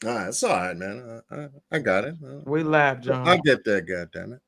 All right, it's all right, man. I got it. We live, I'll John. get there, goddammit.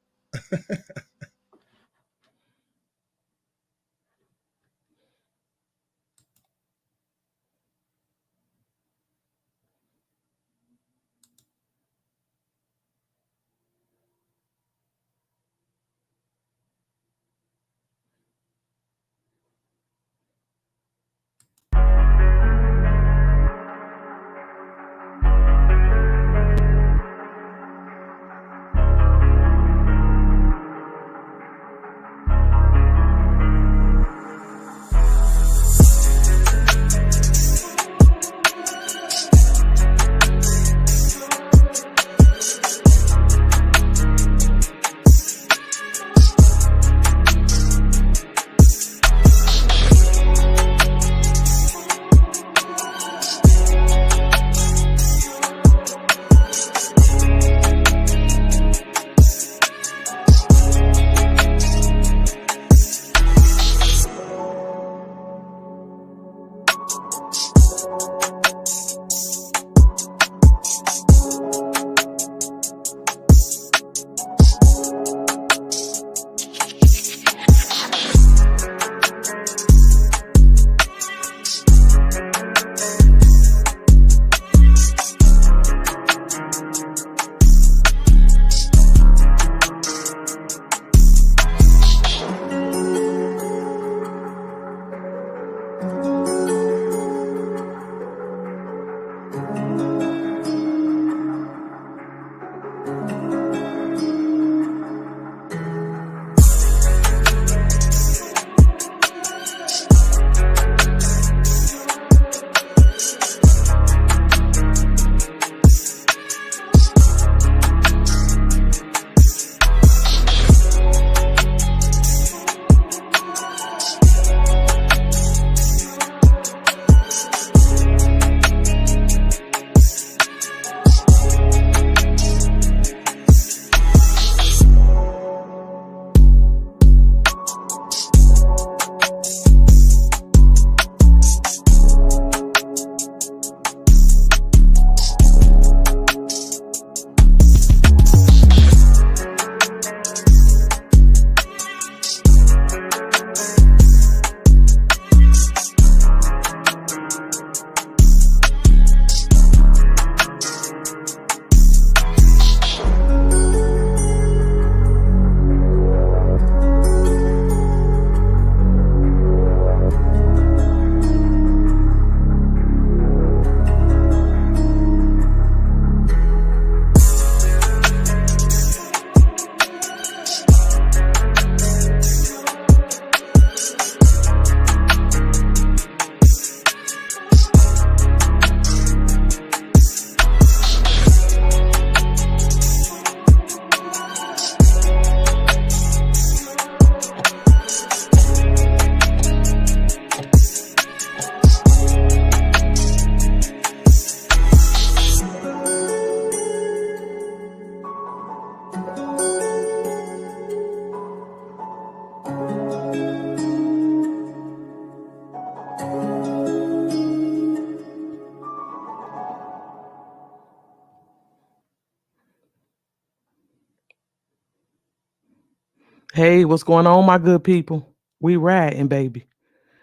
Hey, what's going on, my good people? We riding, baby.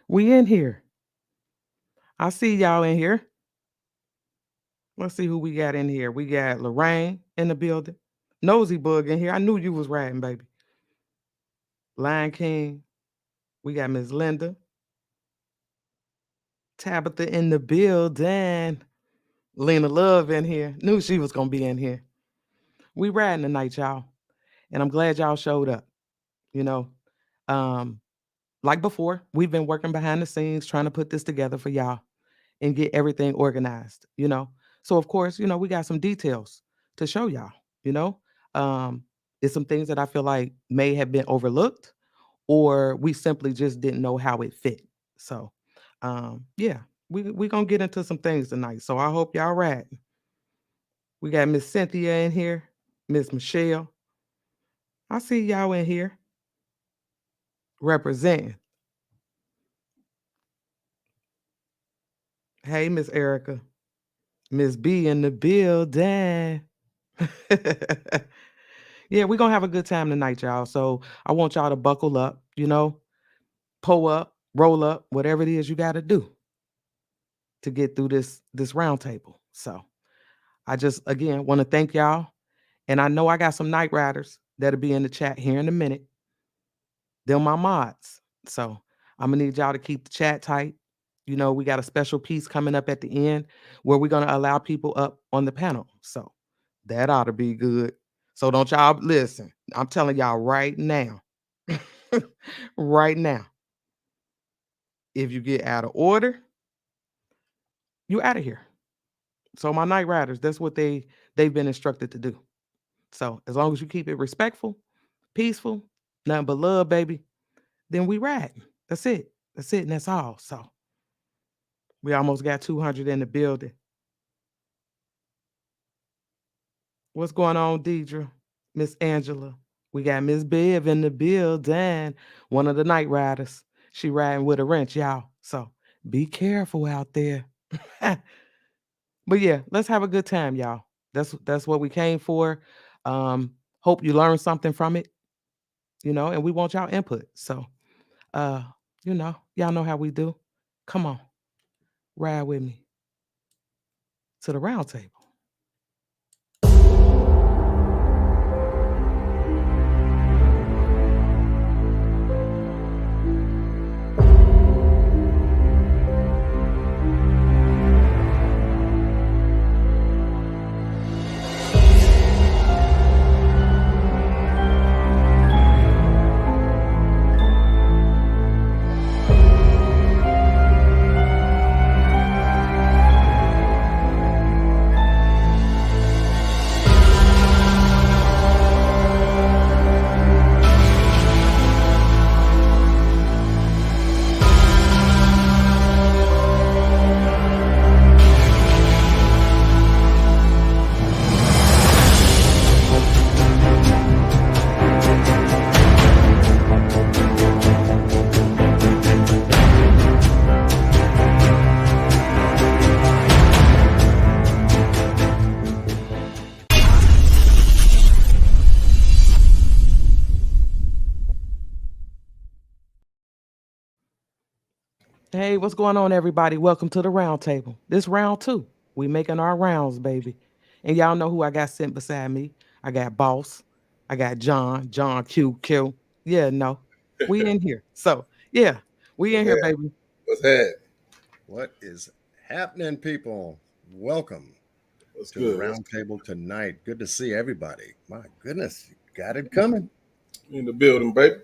We in here. I see y'all in here. Let's see who we got in here. We got Lorraine in the building. Nosy Bug in here. I knew you was riding, baby. Lion King. We got Miss Linda. Tabitha in the building. Lena Love in here. Knew she was gonna be in here. We riding tonight, y'all. And I'm glad y'all showed up. You know, um, like before, we've been working behind the scenes trying to put this together for y'all and get everything organized. So of course, we got some details to show y'all, you know. Um, it's some things that I feel like may have been overlooked or we simply just didn't know how it fit. So yeah, we gonna get into some things tonight. So I hope y'all right. We got Miss Cynthia in here, Miss Michelle. I see y'all in here representing. Hey, Miss Erica. Miss B in the building. Yeah, we're gonna have a good time tonight, y'all. So I want y'all to buckle up, pull up, roll up, whatever it is you gotta do to get through this round table. So I just again want to thank y'all. And I know I got some night riders that'll be in the chat here in a minute. They're my mods. So I'm gonna need y'all to keep the chat tight. We got a special piece coming up at the end where we're gonna allow people up on the panel. So that ought to be good. So don't y'all listen. I'm telling y'all right now. Right now. If you get out of order, you out of here. So my night riders, that's what they've been instructed to do. So as long as you keep it respectful, peaceful, nothing but love, baby, then we ride. That's it. That's it, and that's all. So we almost got 200 in the building. What's going on, Deidre? Miss Angela. We got Miss Bev in the building. One of the night riders. She riding with a wrench, y'all. So be careful out there. But yeah, let's have a good time, y'all. That's what we came for. Hope you learned something from it, and we want y'all input. So y'all know how we do. Come on, ride with me to the round table. Hey, what's going on, everybody? Welcome to the round table. This round two. We making our rounds, baby. And y'all know who I got sent beside me. I got Boss. I got John Q. Yeah, no. We in here. So yeah, we in here, Yeah, baby. what's that? What is happening, people? Welcome What's to the good? round table tonight. Good to see everybody. My goodness, you got it coming. In the building, baby.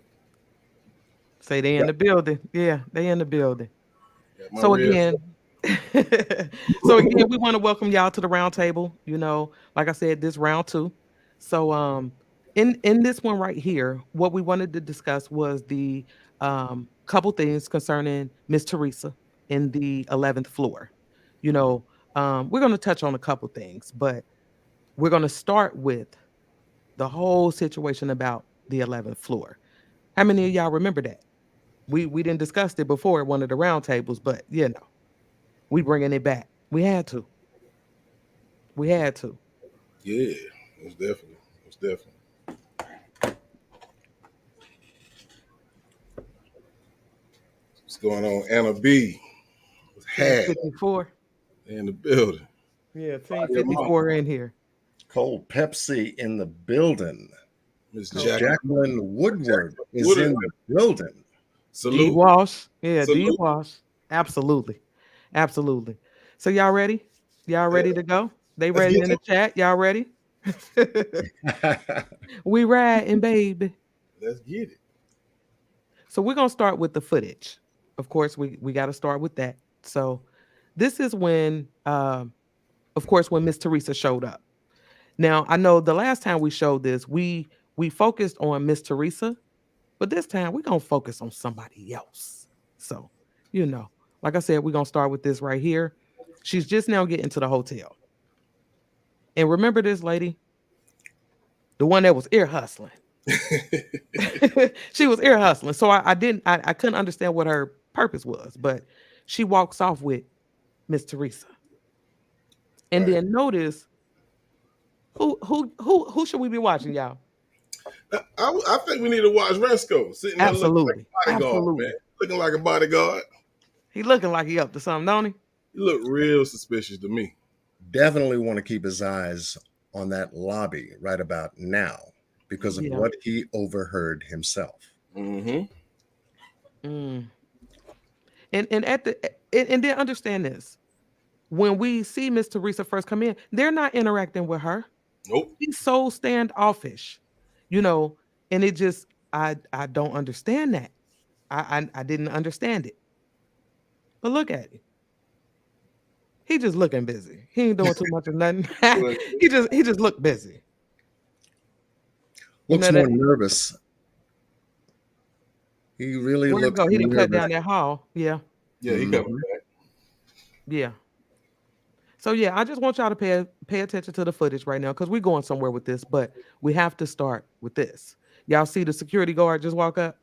Say they in Got, the building. Yeah, they in the building. got my So red. again, we want to welcome y'all to the round table. Like I said, this round two. So in this one right here, what we wanted to discuss was the couple things concerning Miss Teresa in the 11th floor. You know, we're going to touch on a couple things, but we're going to start with the whole situation about the 11th floor. How many of y'all remember that? We didn't discuss it before at one of the round tables, but we bringing it back. We had to. We had to. Yeah, most definitely. Most definitely. What's going on? Anna B. What's Team happening 54. in the building? Yeah, Team Fire Mom. 54 in here. Cold Pepsi in the building. Miss Oh, Miss Jacky. Jacqueline Woodward is Woodard. in the building. D Salute. Wash. Yeah, D Salute. Wash. Absolutely. Absolutely. So y'all ready? Y'all Yeah, ready to go? They let's ready get in to the chat? Y'all ready? We riding, baby. it. Let's get it. So we're gonna start with the footage. Of course, we got to start with that. So this is when, of course, when Miss Teresa showed up. Now I know the last time we showed this, we focused on Miss Teresa, but this time we're gonna focus on somebody else. So, like I said, we're gonna start with this right here. She's just now getting to the hotel. And remember this lady, the one that was ear hustling. She was ear hustling. So I couldn't understand what her purpose was, but she walks off with Miss Teresa. And Right. then notice who should we be watching, y'all? I think we need to watch Resco sitting there looking like Absolutely. a bodyguard, man. Absolutely. Looking like a bodyguard. He looking like he up to something, don't he? He look real suspicious to me. Definitely want to keep his eyes on that lobby right about now because of Yeah. what he overheard himself. Mm-hmm. Mm. And at the and then understand this. When we see Miss Teresa first come in, they're not interacting with her. Nope. He's so standoffish, you know, and it just I don't understand that. I didn't understand it. But look at him. He just looking busy. He ain't doing too much of nothing. Look, he just looked busy. You Looks know more that nervous. He really where it looks go? He didn't cut nervous. down that hall. Yeah. yeah, he coming Mhm. back. Yeah. So yeah, I just want y'all to pay attention to the footage right now because we're going somewhere with this, but we have to start with this. Y'all see the security guard just walk up?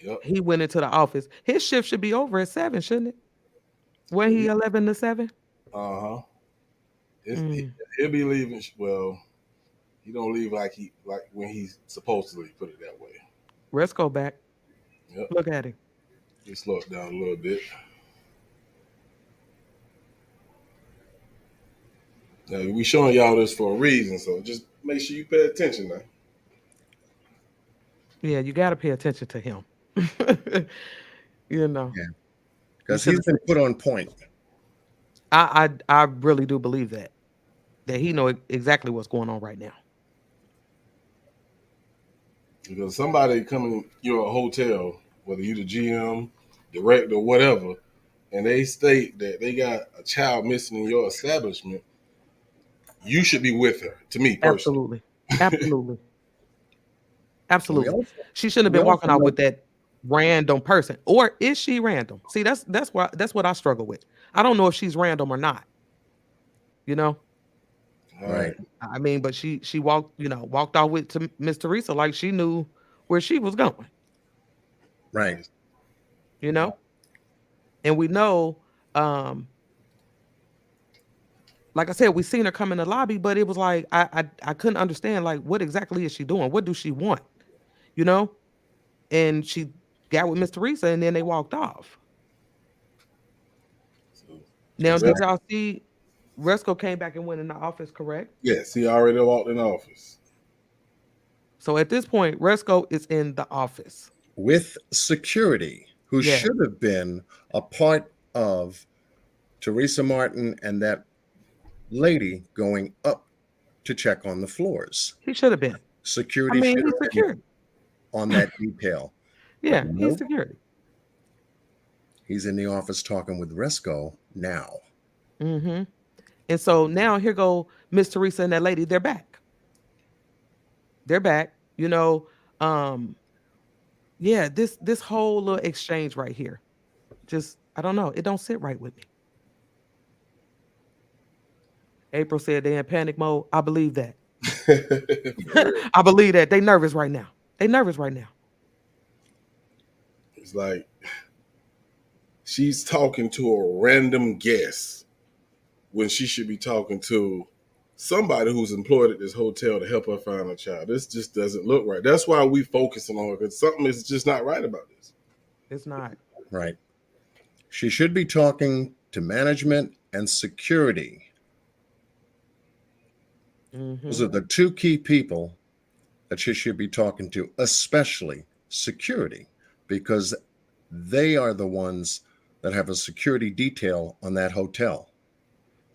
Yep. He went into the office. His shift should be over at 7, shouldn't it? When he 11 to 7? Uh-huh. Mm. He'll be leaving. Well, he don't leave like when he's supposed to leave. Put it that way. Let's go back. Yep. Look at him. He slowed it down a little bit. Now we showing y'all this for a reason, so just make sure you pay attention now. Yeah, you got to pay attention to him. You know, Yeah. Because should he's been put on point. I really do believe that he know exactly what's going on right now. Because somebody coming your hotel, whether you the GM, director, whatever, and they state that they got a child missing in your establishment, you should be with her. To me personally. Absolutely. Absolutely. also- She shouldn't have we been walking also out know- with that random person. Or is she random? See, that's what I struggle with. I don't know if she's random or not. You know? All Right. I mean, but she walked off with to Miss Teresa like she knew where she was going, Right. you know? And we know, like I said, we seen her come in the lobby, but it was like I couldn't understand like what exactly is she doing? What does she want? You know? And she got with Miss Teresa and then they walked off. So, Now, did Exactly. y'all see Resco came back and went in the office, correct? yes, he already walked in the office. So at this point, Resco is in the office. With security, who Yeah. should have been a part of Teresa Martin and that lady going up to check on the floors. He should have been. I Security mean, should he's have been security. on that detail. Yeah, But he's nope, security. he's in the office talking with Resco now. Mm-hmm. And so now here go Miss Teresa and that lady. They're back. They're back. You know, yeah, this whole little exchange right here. Just I don't know. It don't sit right with me. April said they in panic mode. I believe that. I believe that. They nervous right now. They nervous right now. It's like she's talking to a random guest when she should be talking to somebody who's employed at this hotel to help her find a child. This just doesn't look right. That's why we focusing on her, because something is just not right about this. It's not. Right. She should be talking to management and security. Those are the two key people that she should be talking to, especially security, because they are the ones that have a security detail on that hotel.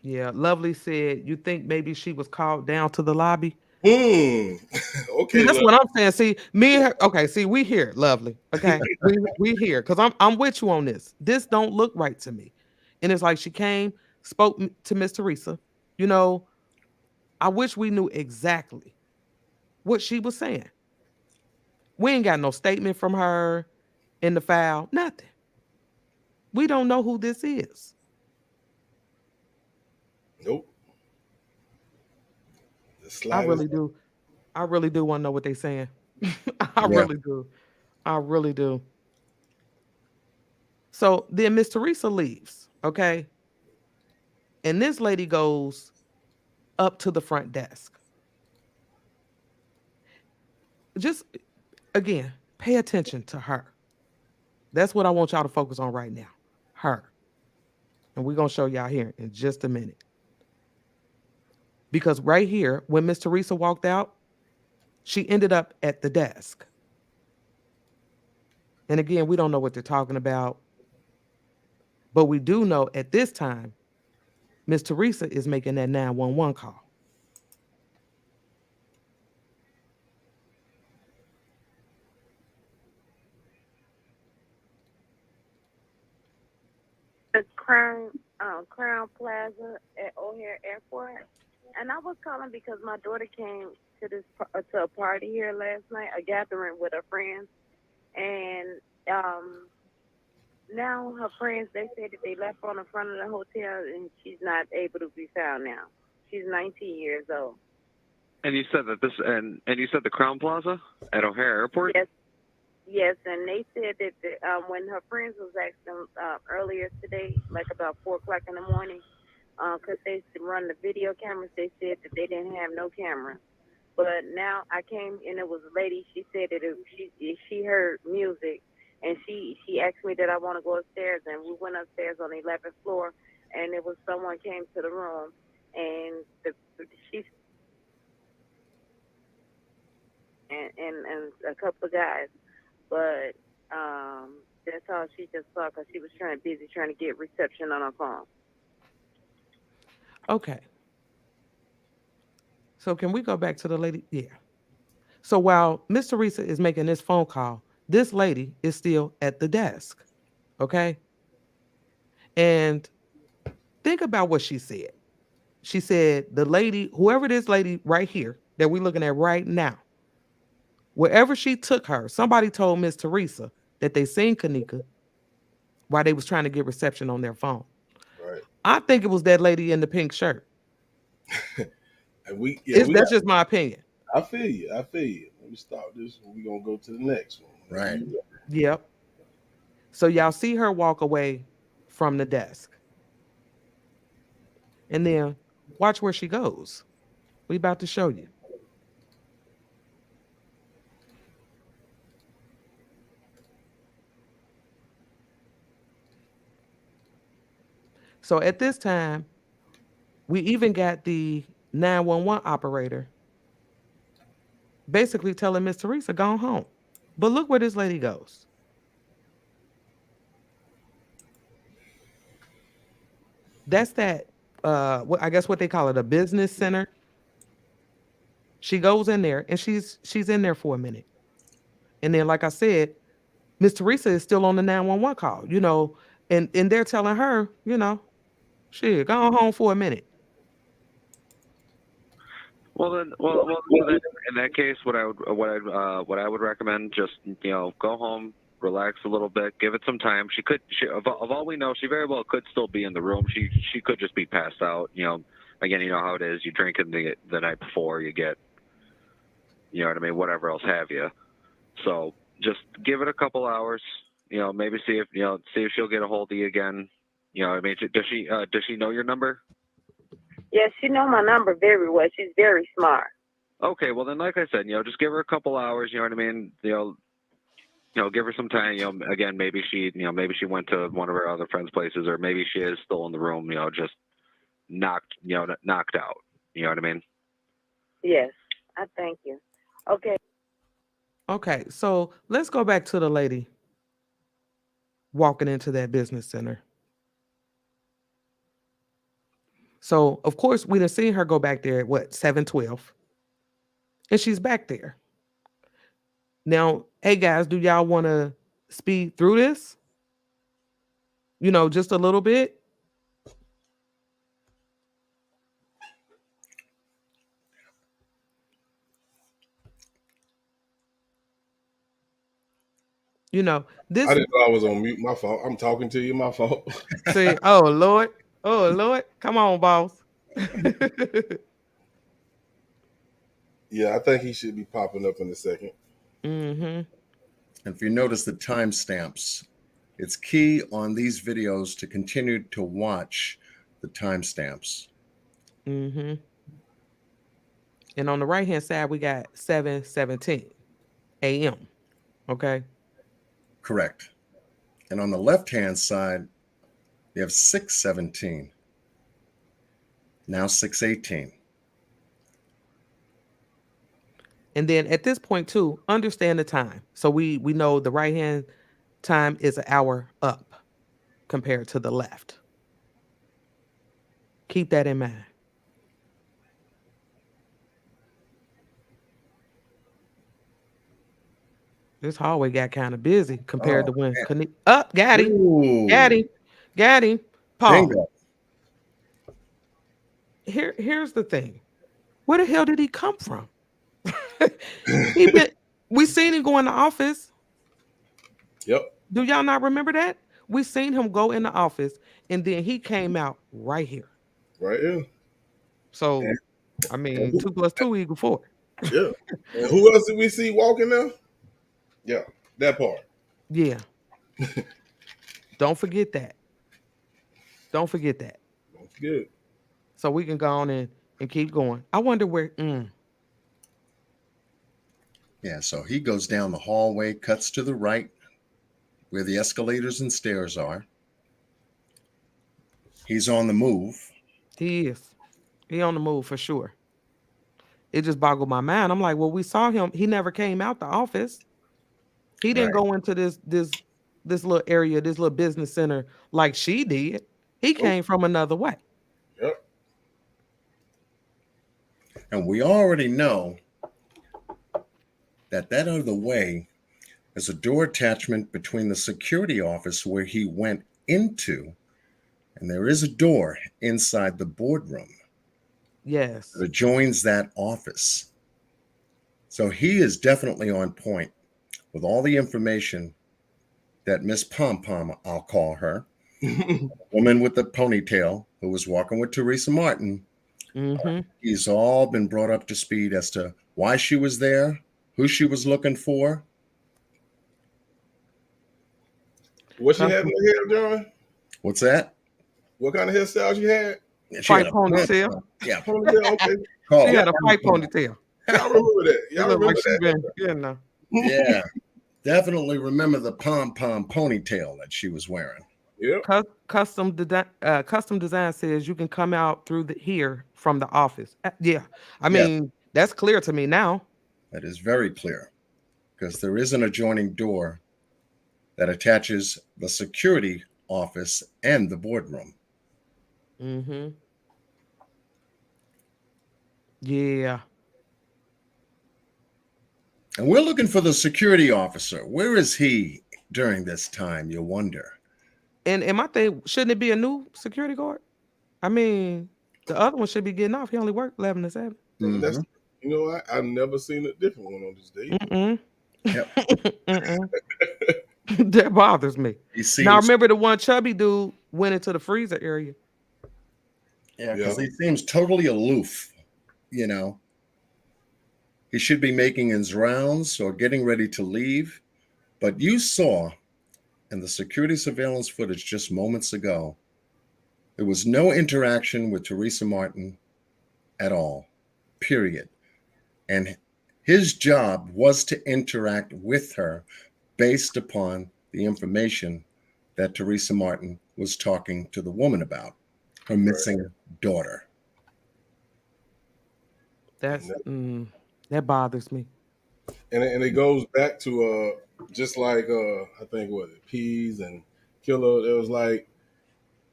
Yeah, Lovely said, you think maybe she was called down to the lobby? Okay, See, that's look. what I'm saying. See, me and her, okay, see, we here, Lovely. Okay. we here. Because I'm with you on this. This don't look right to me. And it's like she came, spoke to Miss Teresa. You know, I wish we knew exactly what she was saying. We ain't got no statement from her in the file. Nothing. We don't know who this is. Nope. The I slightest. really do. I really do want to know what they're saying. I Yeah. really do. I really do. So then Miss Teresa leaves. Okay. And this lady goes up to the front desk. Just, again, pay attention to her. That's what I want y'all to focus on right now. Her. And we're going to show y'all here in just a minute. Because right here, when Miss Teresa walked out, she ended up at the desk. And again, we don't know what they're talking about. But we do know at this time, Miss Teresa is making that 911 call. The Crown Plaza at O'Hare Airport, and I was calling because my daughter came to to a party here last night, a gathering with her friends, and now her friends, they said that they left her on the front of the hotel, and she's not able to be found now. She's 19 years old. And you said that and you said the Crown Plaza at O'Hare Airport? Yes, and they said that when her friends was asking earlier today, like about 4 o'clock in the morning, because they used to run the video cameras, they said that they didn't have no cameras. But now I came, and it was a lady. She said that she heard music, and she asked me that I want to go upstairs, and we went upstairs on the 11th floor, and it was someone came to the room, and she and a couple of guys. But that's all she just saw because she was busy trying to get reception on her phone. Okay. So can we go back to the lady? Yeah. So while Miss Teresa is making this phone call, this lady is still at the desk. Okay. And think about what she said. She said the lady, whoever this lady right here that we're looking at right now, wherever she took her, somebody told Miss Teresa that they seen Kanika while they was trying to get reception on their phone. Right. I think it was that lady in the pink shirt. And that's just my opinion. I feel you. Let me stop this one. We're going to go to the next one. Right. Yep. So y'all see her walk away from the desk. And then watch where she goes. We about to show you. So at this time, we even got the 911 operator basically telling Miss Teresa, go home. But look where this lady goes. That's that, I guess what they call it, a business center. She goes in there and she's in there for a minute. And then, like I said, Miss Teresa is still on the 911 call, and they're telling her, shit, go home for a minute. Well, then in that case, what I would recommend, just go home, relax a little bit, give it some time. Of all we know, she very well could still be in the room. She could just be passed out. Again, you know how it is. You drink the night before, you get, what I mean, whatever else have you. So just give it a couple hours. Maybe see if she'll get a hold of you again. I mean, does she know your number? Yes, she know my number very well. She's very smart. Okay, well then, like I said, just give her a couple hours. You know what I mean? Give her some time. Again, maybe she went to one of her other friends' places, or maybe she is still in the room. Just knocked out. You know what I mean? Yes, I thank you. Okay. Okay, so let's go back to the lady walking into that business center. So, of course, we done seen her go back there at 7:12. And she's back there. Now, hey guys, do y'all want to speed through this? Just a little bit? This. I didn't know I was on mute. My fault. I'm talking to you. My fault. See, oh Lord, come on, boss. Yeah, I think he should be popping up in a second. Mm-hmm. And if you notice the timestamps, it's key on these videos to continue to watch the timestamps. Mm-hmm. And on the right-hand side, we got 7:17 a.m. Okay. Correct. And on the left-hand side, you have 6:17. Now 6:18. And then at this point too, understand the time. So we know the right-hand time is an hour up compared to the left. Keep that in mind. This hallway got kind of busy compared to when up, got him. Ooh. Got him. Paul. Bingo. Here's the thing. Where the hell did he come from? We seen him go in the office. Yep. Do y'all not remember that? We seen him go in the office and then he came out right here. Right here. So, I mean, 2 + 2 = 4. Yeah. And who else did we see walking now? Yeah, that part. Yeah. Don't forget that. Don't forget that. Don't forget. So we can go on and keep going. I wonder where. Yeah, so he goes down the hallway, cuts to the right where the escalators and stairs are. He's on the move. He is. He on the move for sure. It just boggled my mind. I'm like, well, we saw him. He never came out the office. He didn't go into this little area, this little business center like she did. He came from another way. Yep. And we already know that other way is a door attachment between the security office where he went into, and there is a door inside the boardroom. Yes. That adjoins that office. So he is definitely on point with all the information that Miss Pom Pom, I'll call her, woman with the ponytail who was walking with Teresa Martin. Mm-hmm. He's all been brought up to speed as to why she was there, who she was looking for. What she had in her hair, John? What's that? What kind of hairstyle she had? She had Fight ponytail. Yeah. Ponytail, okay. She had a fight ponytail. Y'all remember that? Y'all remember that? Yeah, no. Yeah. Definitely remember the pom pom ponytail that she was wearing. Yep. Custom design says you can come out through here from the office. Yeah. I mean, that's clear to me now. That is very clear because there is an adjoining door that attaches the security office and the boardroom. Mm-hmm. Yeah. And we're looking for the security officer. Where is he during this time, you wonder? And my thing, shouldn't it be a new security guard? I mean, the other one should be getting off. He only worked 11 to 7. That's, you know, I've never seen a different one on this date. Yep. That bothers me. Now, remember the one chubby dude went into the freezer area. Yeah, because he seems totally aloof, you know. He should be making his rounds or getting ready to leave. But you saw in the security surveillance footage just moments ago, there was no interaction with Teresa Martin at all, period. And his job was to interact with her based upon the information that Teresa Martin was talking to the woman about, her missing daughter. That bothers me. And it goes back to just like I think Keyz and Killer. It was like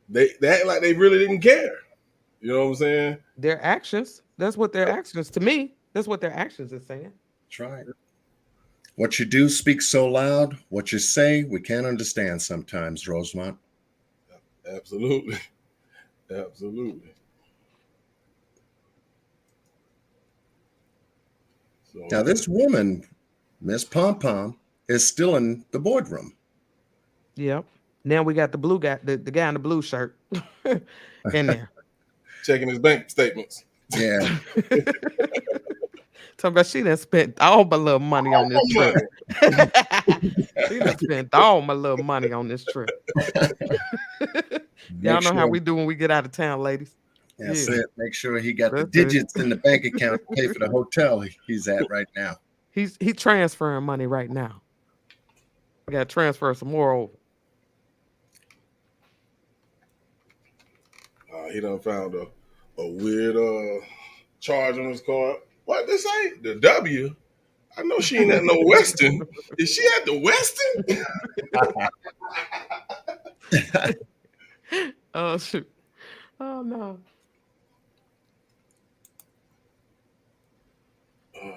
they act like they really didn't care. You know what I'm saying? Their actions. That's what their actions. To me, that's what their actions is saying. That's right. What you do speaks so loud. What you say, we can't understand sometimes, Rosemont. Absolutely. Absolutely. So, now, this woman, Miss Pom Pom, is still in the boardroom. Yep. Now we got the blue guy, the guy in the blue shirt in there. Checking his bank statements. Yeah. Talking about she done spent all my little money on this trip. She done spent all my little money on this trip. Y'all Make know how sure, we do when we get out of town, ladies. that's Yeah, it. Make sure he got the that's it. digits in the bank account to pay for the hotel he's at right now. He's transferring money right now. I got to transfer some more over. He done found a weird charge on his card. What this ain't the W? I know she ain't at no Western. Is she at the Western? Oh shoot! Oh no! All right,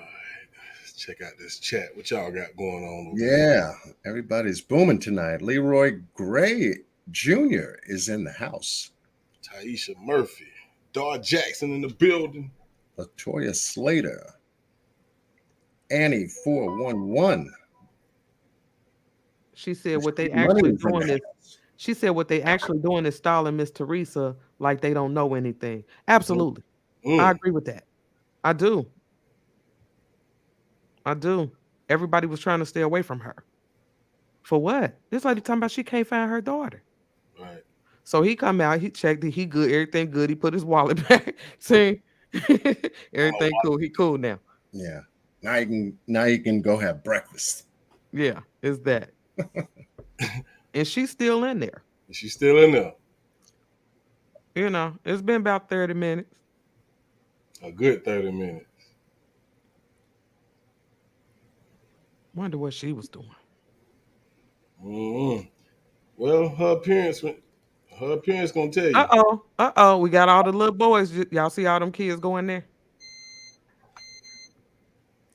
let's check out this chat. What y'all got going on over Yeah, everybody's booming tonight. Leroy Gray Jr. is in the house. there? Taisha Murphy, Dar Jackson in the building. Latoya Slater. Annie 411. She said what they Money actually from doing the is. She said what they actually doing is stalling Miss Teresa like they don't know anything. Absolutely, I Mm. agree with that. I do. I do. Everybody was trying to stay away from her. For what? This lady talking about she can't find her daughter. Right. So he come out, he checked it, he good, everything good. He put his wallet back. See, everything cool. He cool now. Yeah. Now you can go have breakfast. Yeah, it's that. And she's still in there. She's still in there. You know, it's been about 30 minutes. A good 30 minutes. Wonder what she was doing. Mm-hmm. Well, her appearance gonna tell you. Uh-oh. We got all the little boys. Y'all see all them kids going there?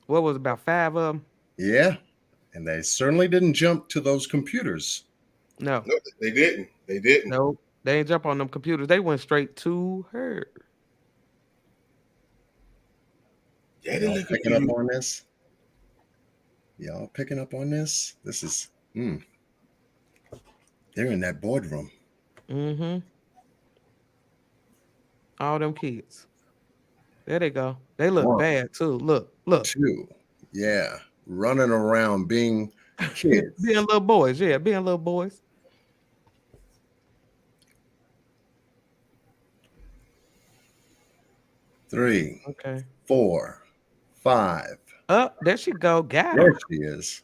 What was it, about 5 of them? Yeah. And they certainly didn't jump to those computers. No. No, they didn't. They didn't. No, they ain't jump on them computers. They went straight to her. Daddy, Y'all look at picking up you. on this? Y'all picking up on this? This is they're in that boardroom. Mm-hmm. All them kids. There they go. They look One, bad too. Look. 2. Yeah. Running around being kids. Being little boys. Yeah, being little boys. 3, Okay. 4, 5. There she go. Got There her. she is.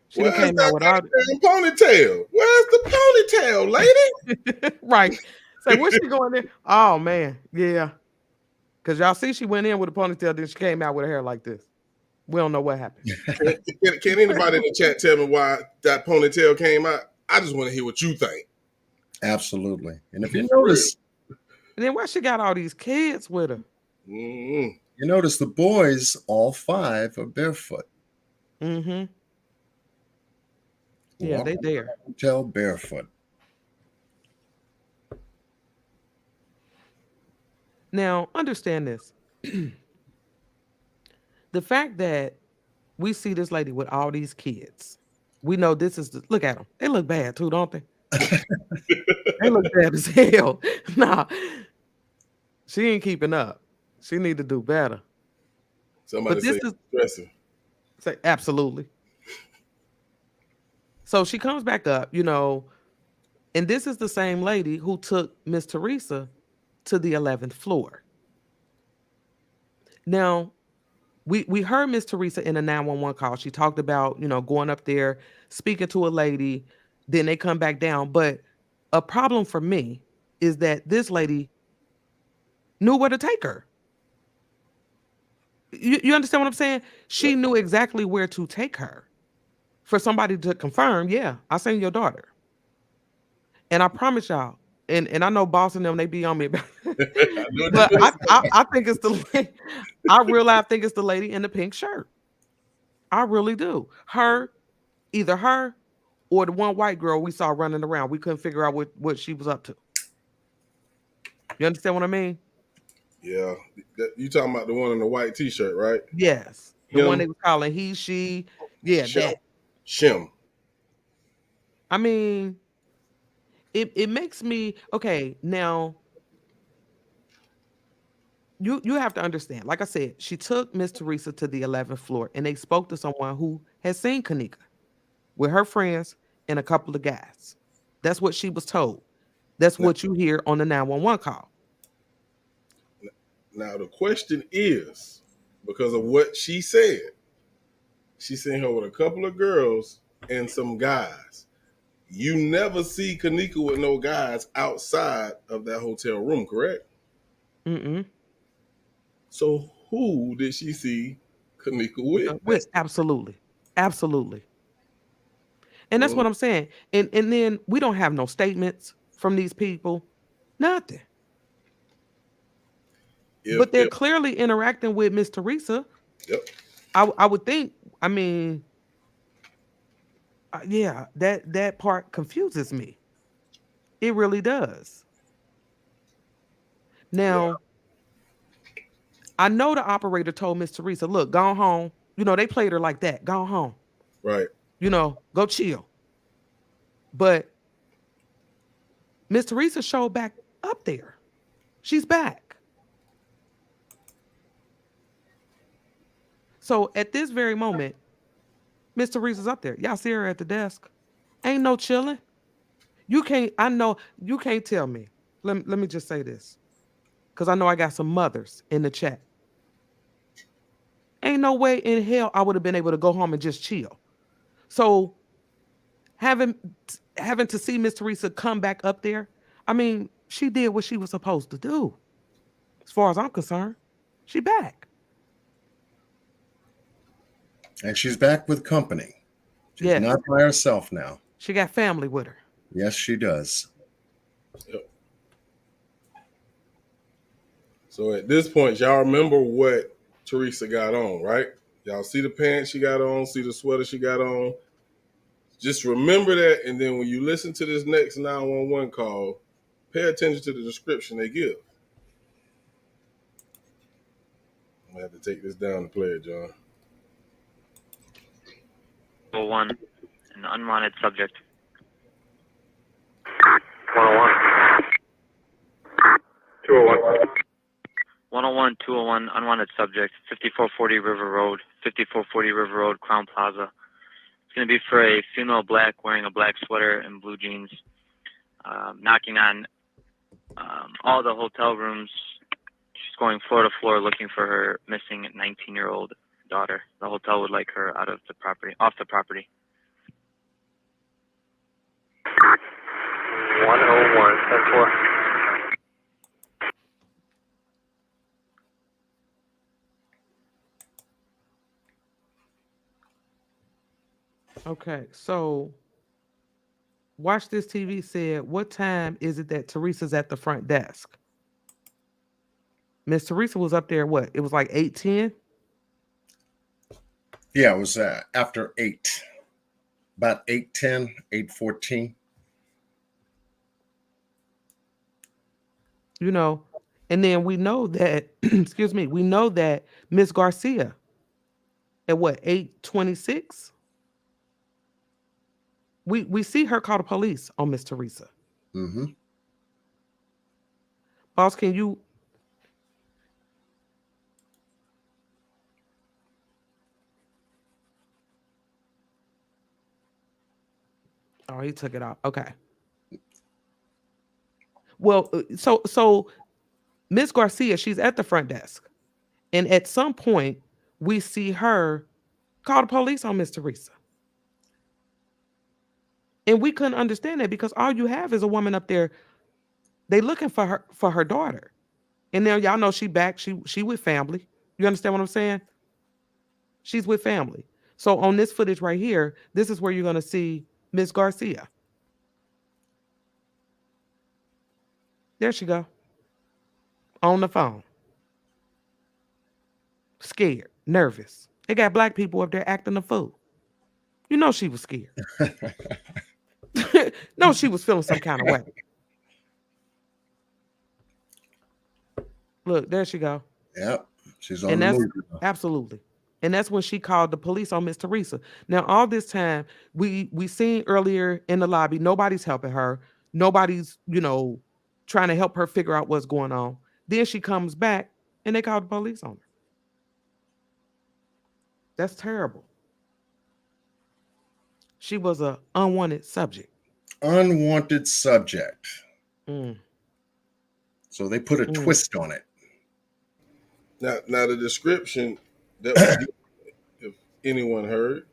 She done Where's came out with all that damn ponytail? Where's the ponytail, lady? right. Say, where's she going there? Oh man, yeah. Cause y'all see she went in with a ponytail, then she came out with her hair like this. We don't know what happened. Can anybody in the chat tell me why that ponytail came out? I just want to hear what you think. Absolutely. And if you For notice, And then why she got all these kids with her? Mm-hmm. you notice the boys, all 5, are barefoot. Mm-hmm. Yeah, they there. Hotel barefoot. Now, understand this. The fact that we see this lady with all these kids, we know this is look at them. They look bad too, don't they? They look bad as hell. Nah, she ain't keeping up. She need to do better. Somebody But this say is stressing. say absolutely. So she comes back up, you know, and this is the same lady who took Miss Teresa to the 11th floor. Now, we heard Miss Teresa in a 911 call. She talked about, you know, going up there, speaking to a lady, then they come back down. But a problem for me is that this lady knew where to take her. You understand what I'm saying? She knew exactly where to take her. For somebody to confirm, yeah, I seen your daughter. And I promise y'all, and I know Boss and them, they be on me about it. But I think it's the I really think it's the lady in the pink shirt. I really do. Either her or the one white girl we saw running around. We couldn't figure out what she was up to. You understand what I mean? Yeah. You talking about the one in the white t-shirt, right? Yes. The one Him? they was calling he, she. Yeah, Shim. that. Shim. I mean, it makes me okay. Now, you have to understand. Like I said, she took Miss Teresa to the 11th floor, and they spoke to someone who had seen Kanika with her friends and a couple of guys. That's what she was told. That's what you hear on the 911 call. Now the question is, because of what she said, she seen her with a couple of girls and some guys. You never see Kanika with no guys outside of that hotel room, correct? Mm-mm. So who did she see Kanika with? Absolutely. Absolutely. And that's Mhm. what I'm saying. And then we don't have no statements from these people. Nothing. But they're If clearly interacting with Miss Teresa. yep. I would think, I mean, yeah, that part confuses me. It really does. Now, I know the operator told Miss Teresa, look, go home. You know, they played her like that. Go home. Right. You know, go chill. But Miss Teresa showed back up there. She's back. So at this very moment, Miss Teresa's up there. Y'all see her at the desk. Ain't no chilling. You can't, I know, you can't tell me. Let me just say this. Because I know I got some mothers in the chat. Ain't no way in hell I would have been able to go home and just chill. So having to see Miss Teresa come back up there, I mean, she did what she was supposed to do. As far as I'm concerned, she back. And she's back with company. She's Yes. not by herself now. She got family with her. Yes, she does. Yep. So at this point, y'all remember what Teresa got on, right? Y'all see the pants she got on, see the sweater she got on. Just remember that, and then when you listen to this next 911 call, pay attention to the description they give. I'm gonna have to take this down to play it, John. 101, an unwanted subject. 101. 201. 101, 201, unwanted subject, 5440 River Road, 5440 River Road, Crown Plaza. It's going to be for a female black wearing a black sweater and blue jeans, knocking on all the hotel rooms. She's going floor to floor looking for her missing 19-year-old daughter. The hotel would like her out of the property, off the property. 101, 10-4. Okay, so Watch This TV said, what time is it that Teresa's at the front desk? Miss Teresa was up there, what? It was like 8:10? Yeah, it was after 8. About 8:10, 8:14. You know, and then we know that, excuse me, we know that Miss Garcia at what, 8:26? We see her call the police on Miss Teresa. Mm-hmm. Boss, can you? Oh, he took it off. Okay. Well, so Miss Garcia, she's at the front desk, and at some point we see her call the police on Miss Teresa, and we couldn't understand that because all you have is a woman up there. They looking for her daughter, and now y'all know she back. She with family. You understand what I'm saying? She's with family. So on this footage right here, this is where you're gonna see Miss Garcia. There she go. On the phone. Scared, nervous. They got black people up there acting a fool. You know she was scared. No, she was feeling some kind of way. Look, there she go. Yep. She's on And the that's move. absolutely. And that's when she called the police on Miss Teresa. Now, all this time, we seen earlier in the lobby, nobody's helping her. Nobody's, trying to help her figure out what's going on. Then she comes back and they called the police on her. That's terrible. She was an unwanted subject. Unwanted subject. Mm. So they put a twist on it. Now the description that was given, if anyone heard,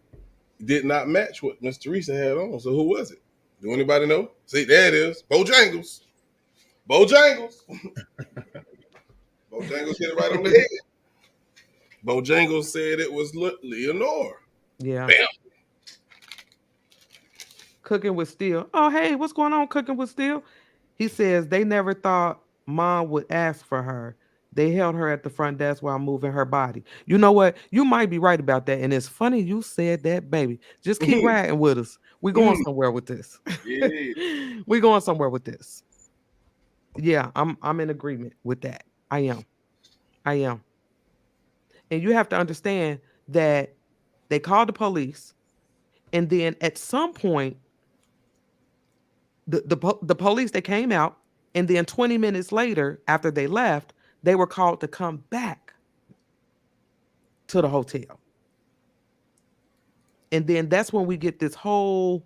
did not match what Miss Teresa had on. So who was it? Do anybody know? See, there it is. Bojangles. Bojangles. Bojangles hit it right on the head. Bojangles said it was Leonore. Yeah. Bam. Cooking with Steel. Oh, hey, what's going on, Cooking with Steel? He says they never thought Mom would ask for her. They held her at the front desk while moving her body. You know what? You might be right about that. And it's funny you said that, baby. Just keep riding with us. We're going somewhere with this. Yeah. We're going somewhere with this. Yeah, I'm in agreement with that. I am. And you have to understand that they called the police, and then at some point, the police, they came out, and then 20 minutes later, after they left, they were called to come back to the hotel. And then that's when we get this whole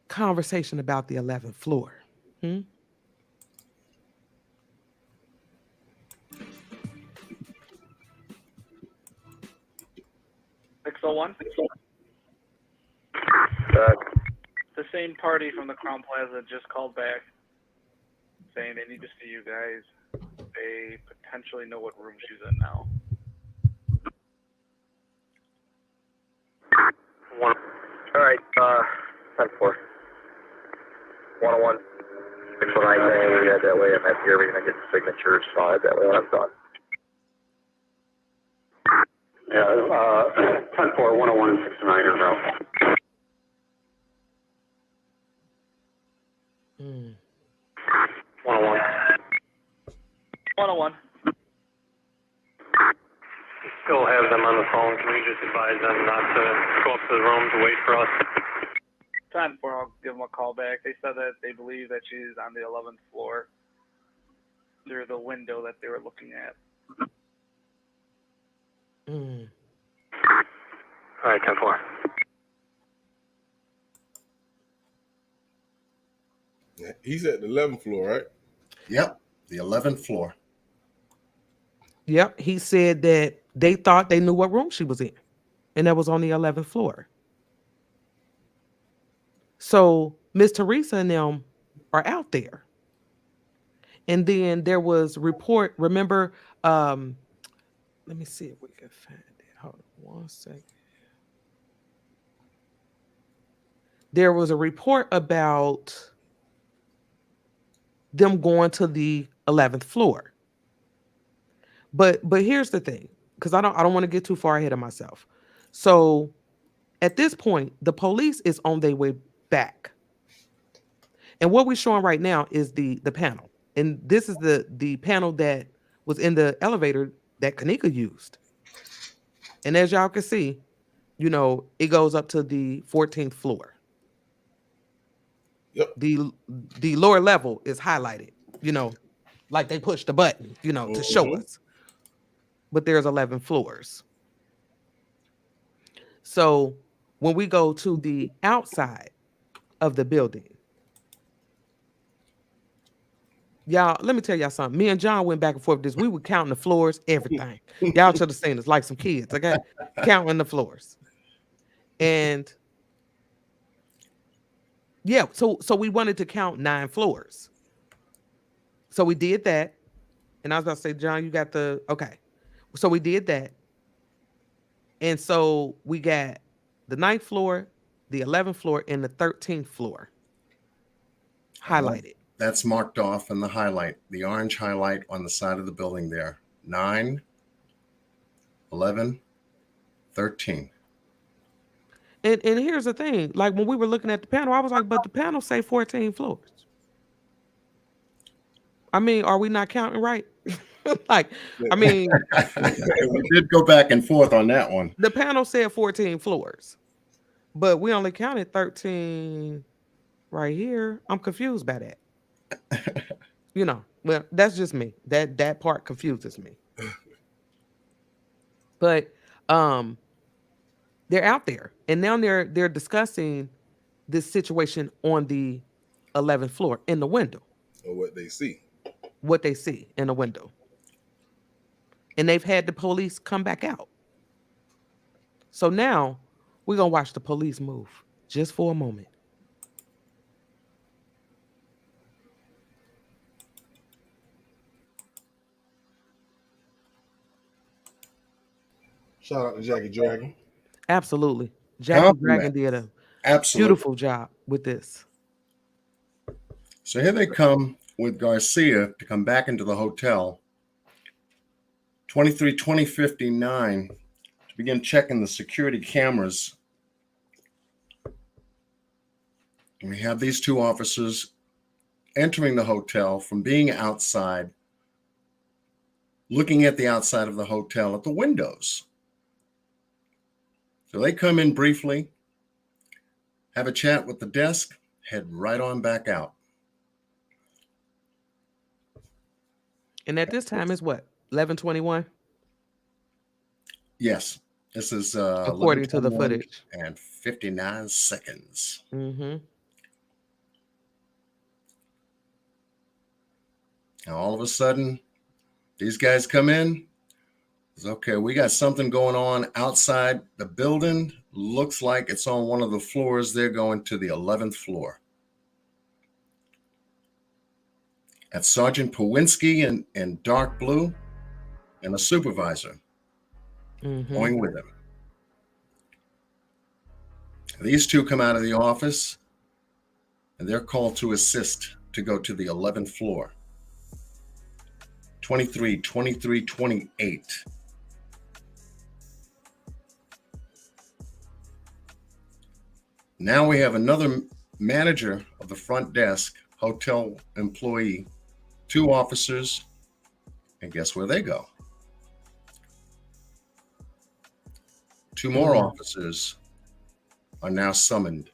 conversation about the 11th floor. 601. The same party from the Crown Plaza just called back saying they need to see you guys. They potentially know what room she's in now. All right, 10-4. 101. 619, yeah, that way I'm at here, we're going to get the signatures, so I that way when I'm done. Yeah, 10-4, 101 and 609 are now. 101. 101. Still have them on the phone. Can we just advise them not to go up to the room to wait for us? 10-4, I'll give them a call back. They said that they believe that she's on the 11th floor through the window that they were looking at. All right, 10-4. He's at the 11th floor, right? Yep, the 11th floor. Yep, he said that they thought they knew what room she was in, and that was on the 11th floor. So Miss Teresa and them are out there. And then there was report, remember, let me see if we can find it. Hold on 1 second. There was a report about them going to the 11th floor. But here's the thing, because I don't want to get too far ahead of myself. So at this point, the police is on their way back. And what we're showing right now is the panel. And this is the panel that was in the elevator that Kanika used. And as y'all can see, you know, it goes up to the 14th floor. Yep. The lower level is highlighted, you know, like they pushed the button, you know, to show us. But there's 11 floors. So when we go to the outside of the building, y'all, let me tell y'all something. Me and John went back and forth with this. We were counting the floors, everything. Y'all should have seen us like some kids, okay? Counting the floors. And yeah, so we wanted to count 9 floors. So we did that. And I was about to say, John, you got the, okay. So we did that. And so we got the 9th floor, the 11th floor, and the 13th floor highlighted. That's marked off in the highlight, the orange highlight on the side of the building there. 9, 11, 13. And here's the thing. Like when we were looking at the panel, I was like, but the panel say 14 floors. I mean, are we not counting right? Like, I mean, We did go back and forth on that one. the panel said 14 floors, but we only counted 13 right here. I'm confused by that. You know, well, that's just me. That part confuses me. But they're out there, and now they're discussing this situation on the 11th floor in the window. or what they see. What they see in the window. And they've had the police come back out. So now we're going to watch the police move just for a moment. Shout out to Jacky Dragon. Absolutely. Jacky Compliment. Dragon did a Absolutely. beautiful job with this. So here they come with Garcia to come back into the hotel. 23-20-59 to begin checking the security cameras. And we have these two officers entering the hotel from being outside, looking at the outside of the hotel at the windows. So they come in briefly, have a chat with the desk, head right on back out. And at this time is what? 11:21? Yes, this is According to the 11:21 footage. and 59 seconds. Mm-hmm. Now, all of a sudden, these guys come in. It's okay, we got something going on outside the building. Looks like it's on one of the floors. They're going to the 11th floor. That's Sergeant Powinski in dark blue and a supervisor going with him. These two come out of the office and they're called to assist to go to the 11th floor. 23-23-28. Now we have another manager of the front desk, hotel employee, two officers, and guess where they go? Two more officers are now summoned.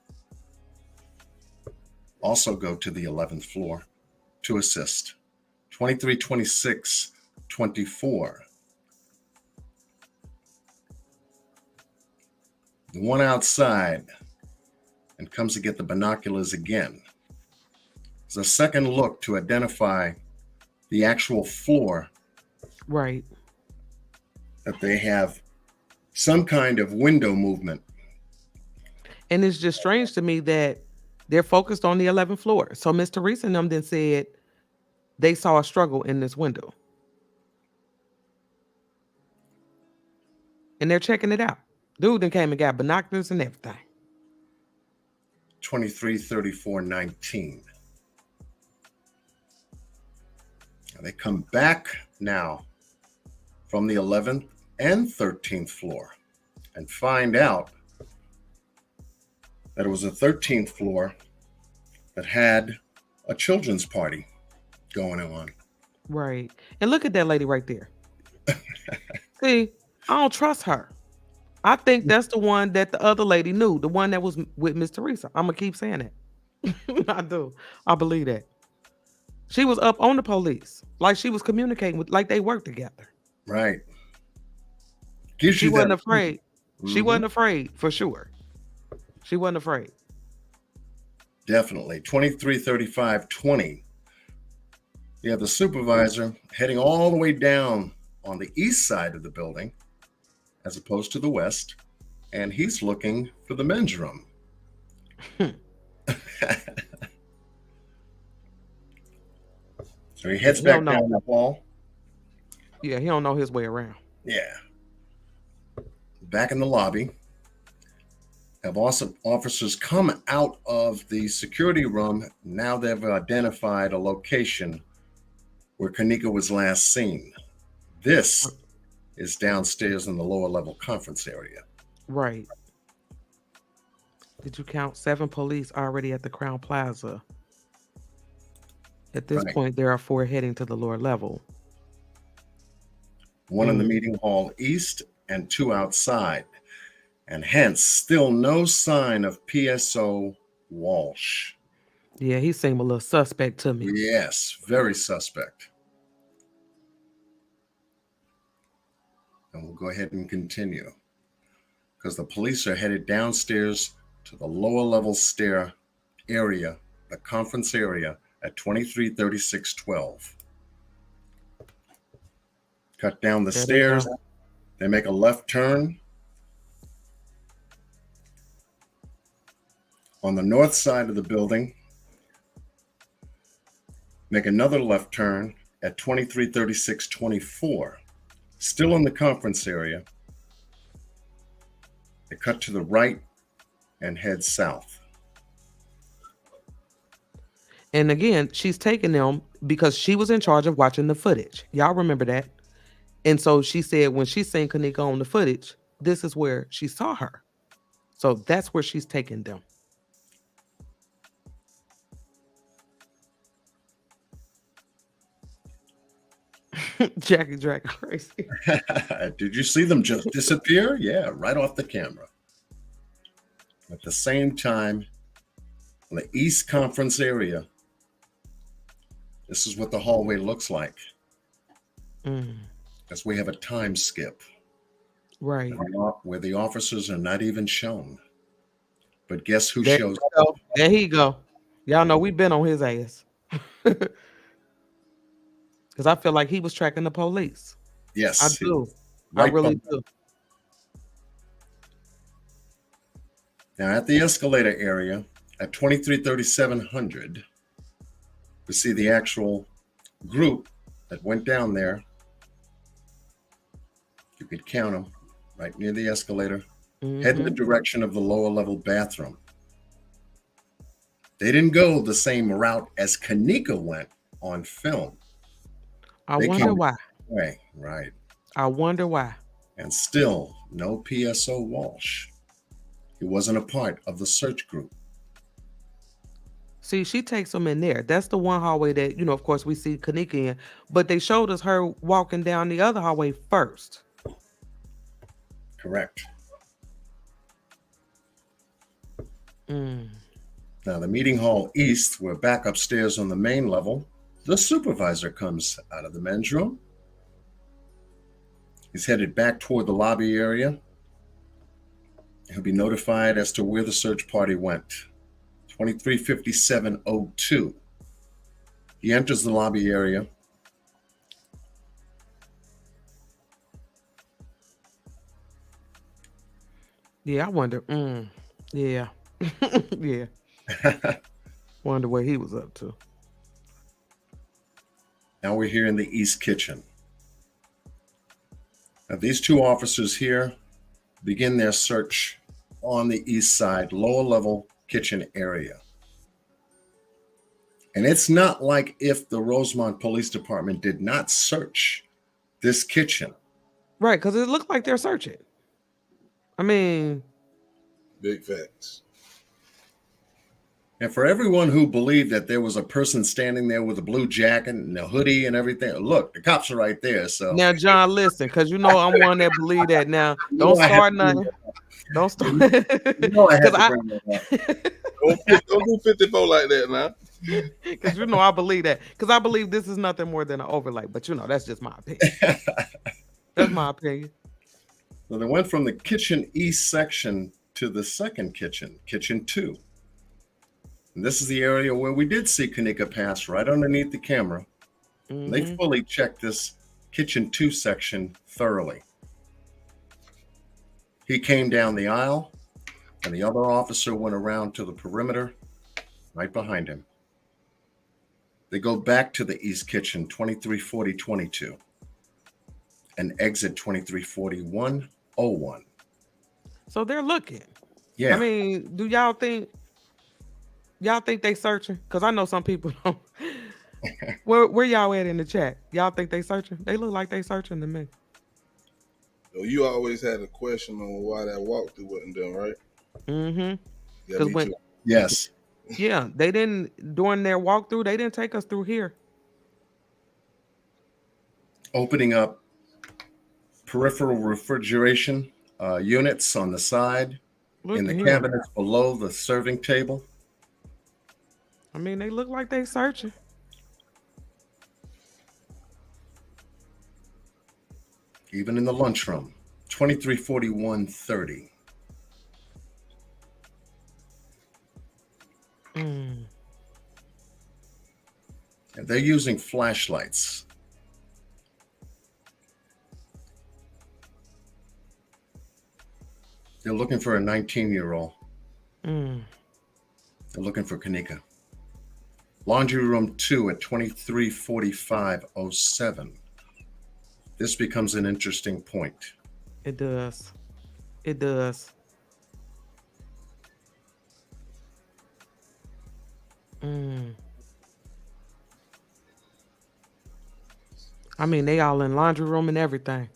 Also go to the 11th floor to assist. 23-26-24. The one outside and comes to get the binoculars again. It's a second look to identify the actual floor. Right. That they have some kind of window movement. And it's just strange to me that they're focused on the 11th floor. So Miss Teresa and them then said they saw a struggle in this window. And they're checking it out. Dude then came and got binoculars and everything. 23-34-19. They come back now from the 11th and 13th floor and find out that it was a 13th floor that had a children's party going on. Right. And look at that lady right there. See, I don't trust her. I think that's the one that the other lady knew, the one that was with Miss Teresa. I'm going to keep saying that. I do. I believe that. She was up on the police, like she was communicating with, like they worked together. Right. She wasn't afraid. She wasn't afraid, for sure. She wasn't afraid. Definitely. 23-35-20. You have the supervisor heading all the way down on the east side of the building, as opposed to the west, and he's looking for the men's room. So he heads back down the hall. Yeah, he don't know his way around. Yeah. Back in the lobby, have also officers come out of the security room. Now they've identified a location where Kanika was last seen. This is downstairs in the lower level conference area. Right. Did you count 7 police already at the Crown Plaza? At this point, there are 4 heading to the lower level. 1 in the meeting hall east and 2 outside. And hence, still no sign of PSO Walsh. Yeah, he seemed a little suspect to me. Yes, very suspect. And we'll go ahead and continue. Because the police are headed downstairs to the lower level stair area, the conference area, at 233612. Cut down the There they stairs. go. They make a left turn. On the north side of the building, make another left turn at 233624. Still in the conference area. They cut to the right and head south. And again, she's taking them because she was in charge of watching the footage. Y'all remember that? And so she said when she seen Kanika on the footage, this is where she saw her. So that's where she's taking them. Jacky Dragon crazy. Did you see them just disappear? Yeah, right off the camera. At the same time, in the East Conference area, this is what the hallway looks like. As we have a time skip. Right. Where the officers are not even shown. But guess who There shows up? There he go. Y'all know we've been on his ass. Because I feel like he was tracking the police. Yes. I do. Right I really do. Now at the escalator area at 233700, we see the actual group that went down there. You could count them right near the escalator, head in the direction of the lower level bathroom. They didn't go the same route as Kanika went on film. I wonder why. Right. I wonder why. And still, no PSO Walsh. He wasn't a part of the search group. See, she takes them in there. That's the one hallway that, of course, we see Kanika in. But they showed us her walking down the other hallway first. Correct. Now, the meeting hall east, we're back upstairs on the main level. The supervisor comes out of the men's room. He's headed back toward the lobby area. He'll be notified as to where the search party went. 235702. He enters the lobby area. Yeah, I wonder. Yeah. Yeah. Wonder what he was up to. Now we're here in the East Kitchen. Now these two officers here begin their search on the east side, lower level kitchen area. And it's not like if the Rosemont Police Department did not search this kitchen. Right, because it looked like they're searching. I mean, big facts. And for everyone who believed that there was a person standing there with a blue jacket and a hoodie and everything, look, the cops are right there. So now, John, listen, because I'm one that believe that. Now, don't start nothing. Don't start. I had to bring that up. Don't do 54 like that now. Because I believe that. Because I believe this is nothing more than an overlay. But that's just my opinion. That's my opinion. So they went from the kitchen east section to the second kitchen, kitchen 2. And this is the area where we did see Kanika pass right underneath the camera. They fully checked this kitchen 2 section thoroughly. He came down the aisle, and the other officer went around to the perimeter right behind him. They go back to the East Kitchen, 234022, and exit 234101. So they're looking. Yeah. I mean, do y'all think they searching? Because I know some people don't. Where y'all at in the chat? Y'all think they searching? They look like they searching to me. You always had a question on why that walkthrough wasn't done, right? Because yes. Yeah, they didn't, during their walkthrough, they didn't take us through here. Opening up peripheral refrigeration units on the side, in the cabinets below the serving table. I mean, they look like they searching. Even in the lunchroom, 234130. They're using flashlights. They're looking for a 19-year-old. Mm. They're looking for Kanika. Laundry room 2 at 234507. This becomes an interesting point. It does. It does. Mm. I mean, they all in laundry room and everything.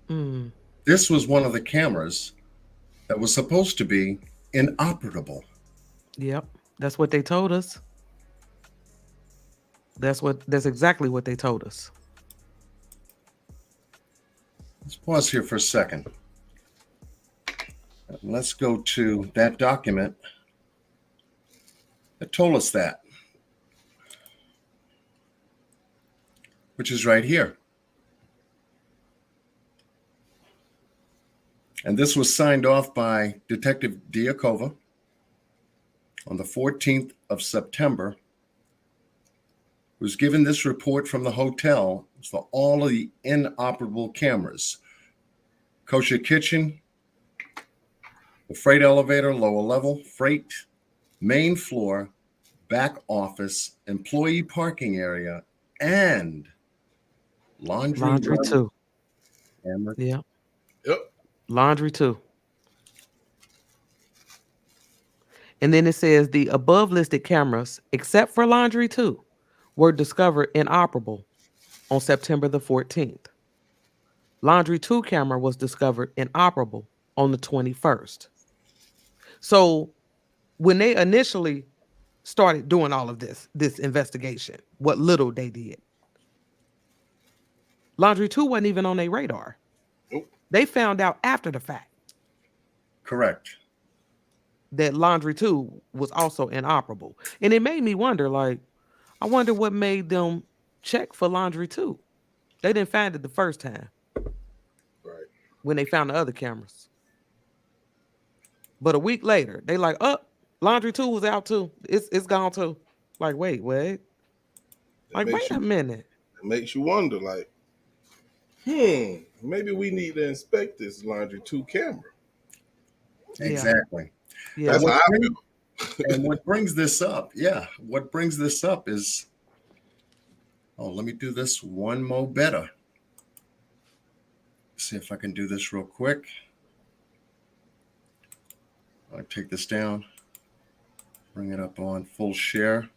Mm. This was one of the cameras that was supposed to be inoperable. Yep. That's what they told us. That's exactly what they told us. Let's pause here for a second. Let's go to that document that told us that, which is right here. And this was signed off by Detective Diakova on the 14th of September, who was given this report from the hotel for all of the inoperable cameras. Kosher kitchen, the freight elevator, lower level, freight, main floor, back office, employee parking area, and laundry 2. Camera. Yeah. Yep. Laundry 2. And then it says the above listed cameras, except for laundry 2, were discovered inoperable on September the 14th. Laundry 2 camera was discovered inoperable on the 21st. So when they initially started doing all of this investigation, what little they did, laundry 2 wasn't even on their radar. Nope. They found out after the fact. Correct. That laundry 2 was also inoperable. And it made me wonder, like, I wonder what made them check for laundry 2. They didn't find it the first time. Right. When they found the other cameras. But a week later, they like, laundry 2 was out too. It's gone too. Like, wait. Like, wait a minute. It makes you wonder, like, maybe we need to inspect this laundry 2 camera. Exactly. Yeah. That's how I feel. And what brings this up is, let me do this one more better. See if I can do this real quick. I'll take this down, bring it up on full share,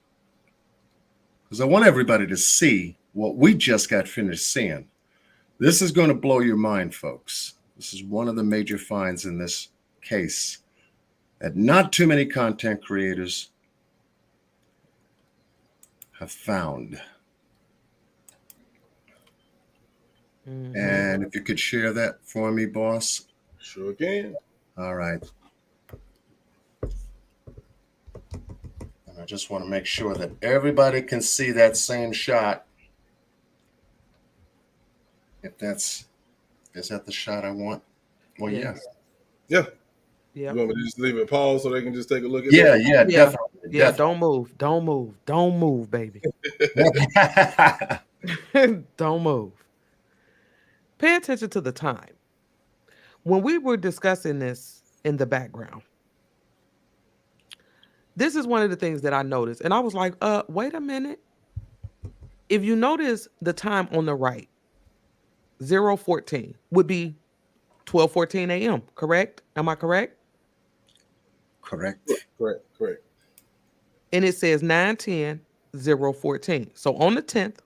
because I want everybody to see what we just got finished seeing. This is going to blow your mind, folks. This is one of the major finds in this case that not too many content creators have found. Mm-hmm. And if you could share that for me, boss. Sure can. All right. And I just want to make sure that everybody can see that same shot. Is that the shot I want? Well, Yes. Yeah. Yeah. You want me to just leave it paused so they can just take a look at Yeah, it? yeah, definitely. Yeah, don't move, baby. Don't move. Pay attention to the time. When we were discussing this in the background, this is one of the things that I noticed. And I was like, wait a minute. If you notice the time on the right, 0:14 would be 12:14 a.m., correct? Am I correct? Correct. Correct. And it says 9:10, 0:14. So on the 10th,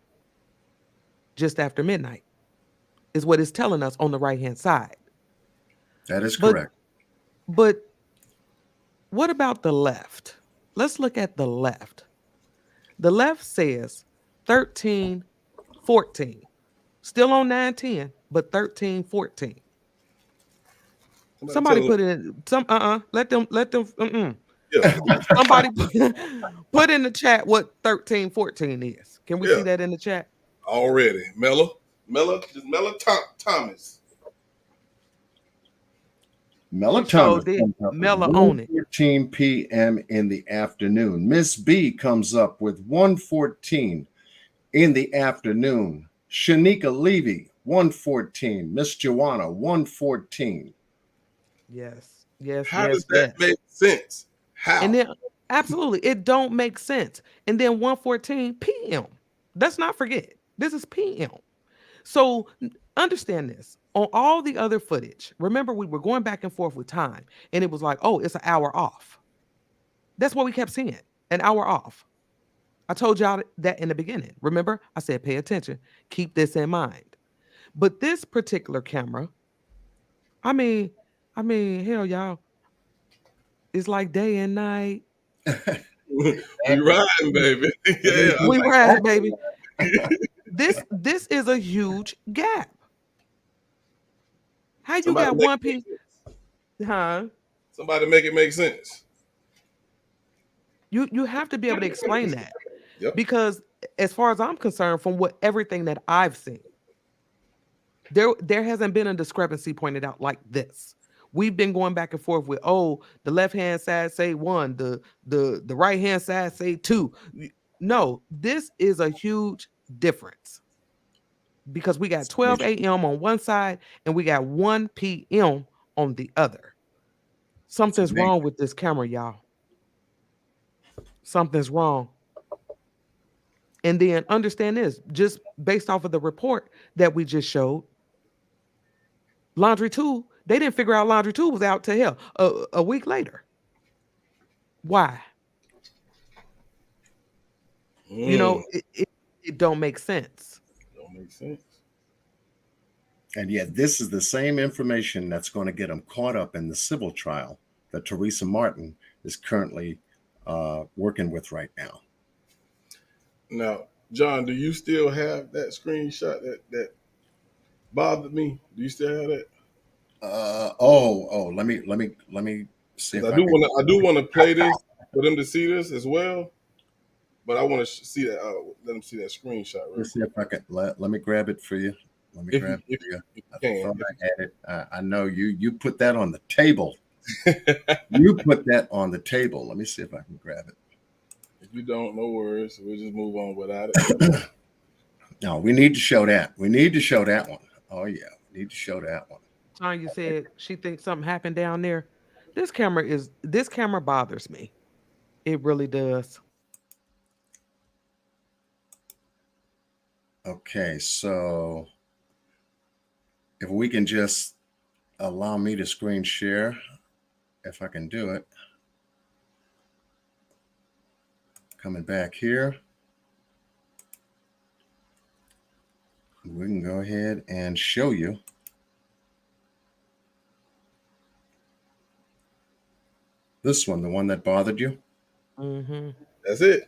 just after midnight, is what it's telling us on the right-hand side. That is correct. But what about the left? Let's look at the left. The left says 13:14. Still on 9:10, but 13:14. Somebody put it in let them Yeah. Somebody put in the chat what 13:14 is. Can we see that in the chat? Already. Mella, Thomas. Mela She sure Thomas did. comes up with Mela on it. 1:14 p.m. in the afternoon. Miss B comes up with 1:14 in the afternoon. Shanika Levy, 1:14. Miss Joanna, 1:14. Yes, yes, How yes, does that yes. make sense? How? And then absolutely, it don't make sense. And then 1:14 p.m. Let's not forget, this is p.m. So understand this. On all the other footage, remember we were going back and forth with time, and it was like, oh, it's an hour off. That's what we kept seeing, an hour off. I told y'all that in the beginning. Remember, I said, pay attention, keep this in mind. But this particular camera, I mean, hell, y'all, it's like day and night. We riding, baby. Yeah. We riding, baby. This is a huge gap. How you Somebody got make one it make piece? sense. Huh? Somebody make it make sense. You have to be able to explain that. Yep. Because as far as I'm concerned, from what everything that I've seen, there hasn't been a discrepancy pointed out like this. We've been going back and forth with, oh, the left hand side say 1, the right hand side say 2. No, this is a huge difference because we got 12 a.m. on one side and we got 1 p.m. on the other. Something's wrong with this camera, y'all. Something's wrong. And then understand this, just based off of the report that we just showed, Laundry 2, they didn't figure out Laundry 2 was out to hell a week later. Why? You know, it don't make sense. Don't make sense. And yet this is the same information that's going to get them caught up in the civil trial that Teresa Martin is currently working with right now. Now, John, do you still have that screenshot that bothered me? Do you still have that? Let me see if I do want to play this for them to see this as well, but I want to see that. Let them see that screenshot. Let's see if I can let me grab it for you. Let me grab it for you. I thought I had it. I know you put that on the table. You put that on the table. Let me see if I can grab it. If you don't, no worries. We'll just move on without it. No, we need to show that. We need to show that one. Oh yeah, we need to show that one. Tanya said she thinks something happened down there. This camera bothers me. It really does. Okay, so if we can just allow me to screen share, if I can do it. Coming back here. We can go ahead and show you. This one, the one that bothered you. Mm-hmm. That's it.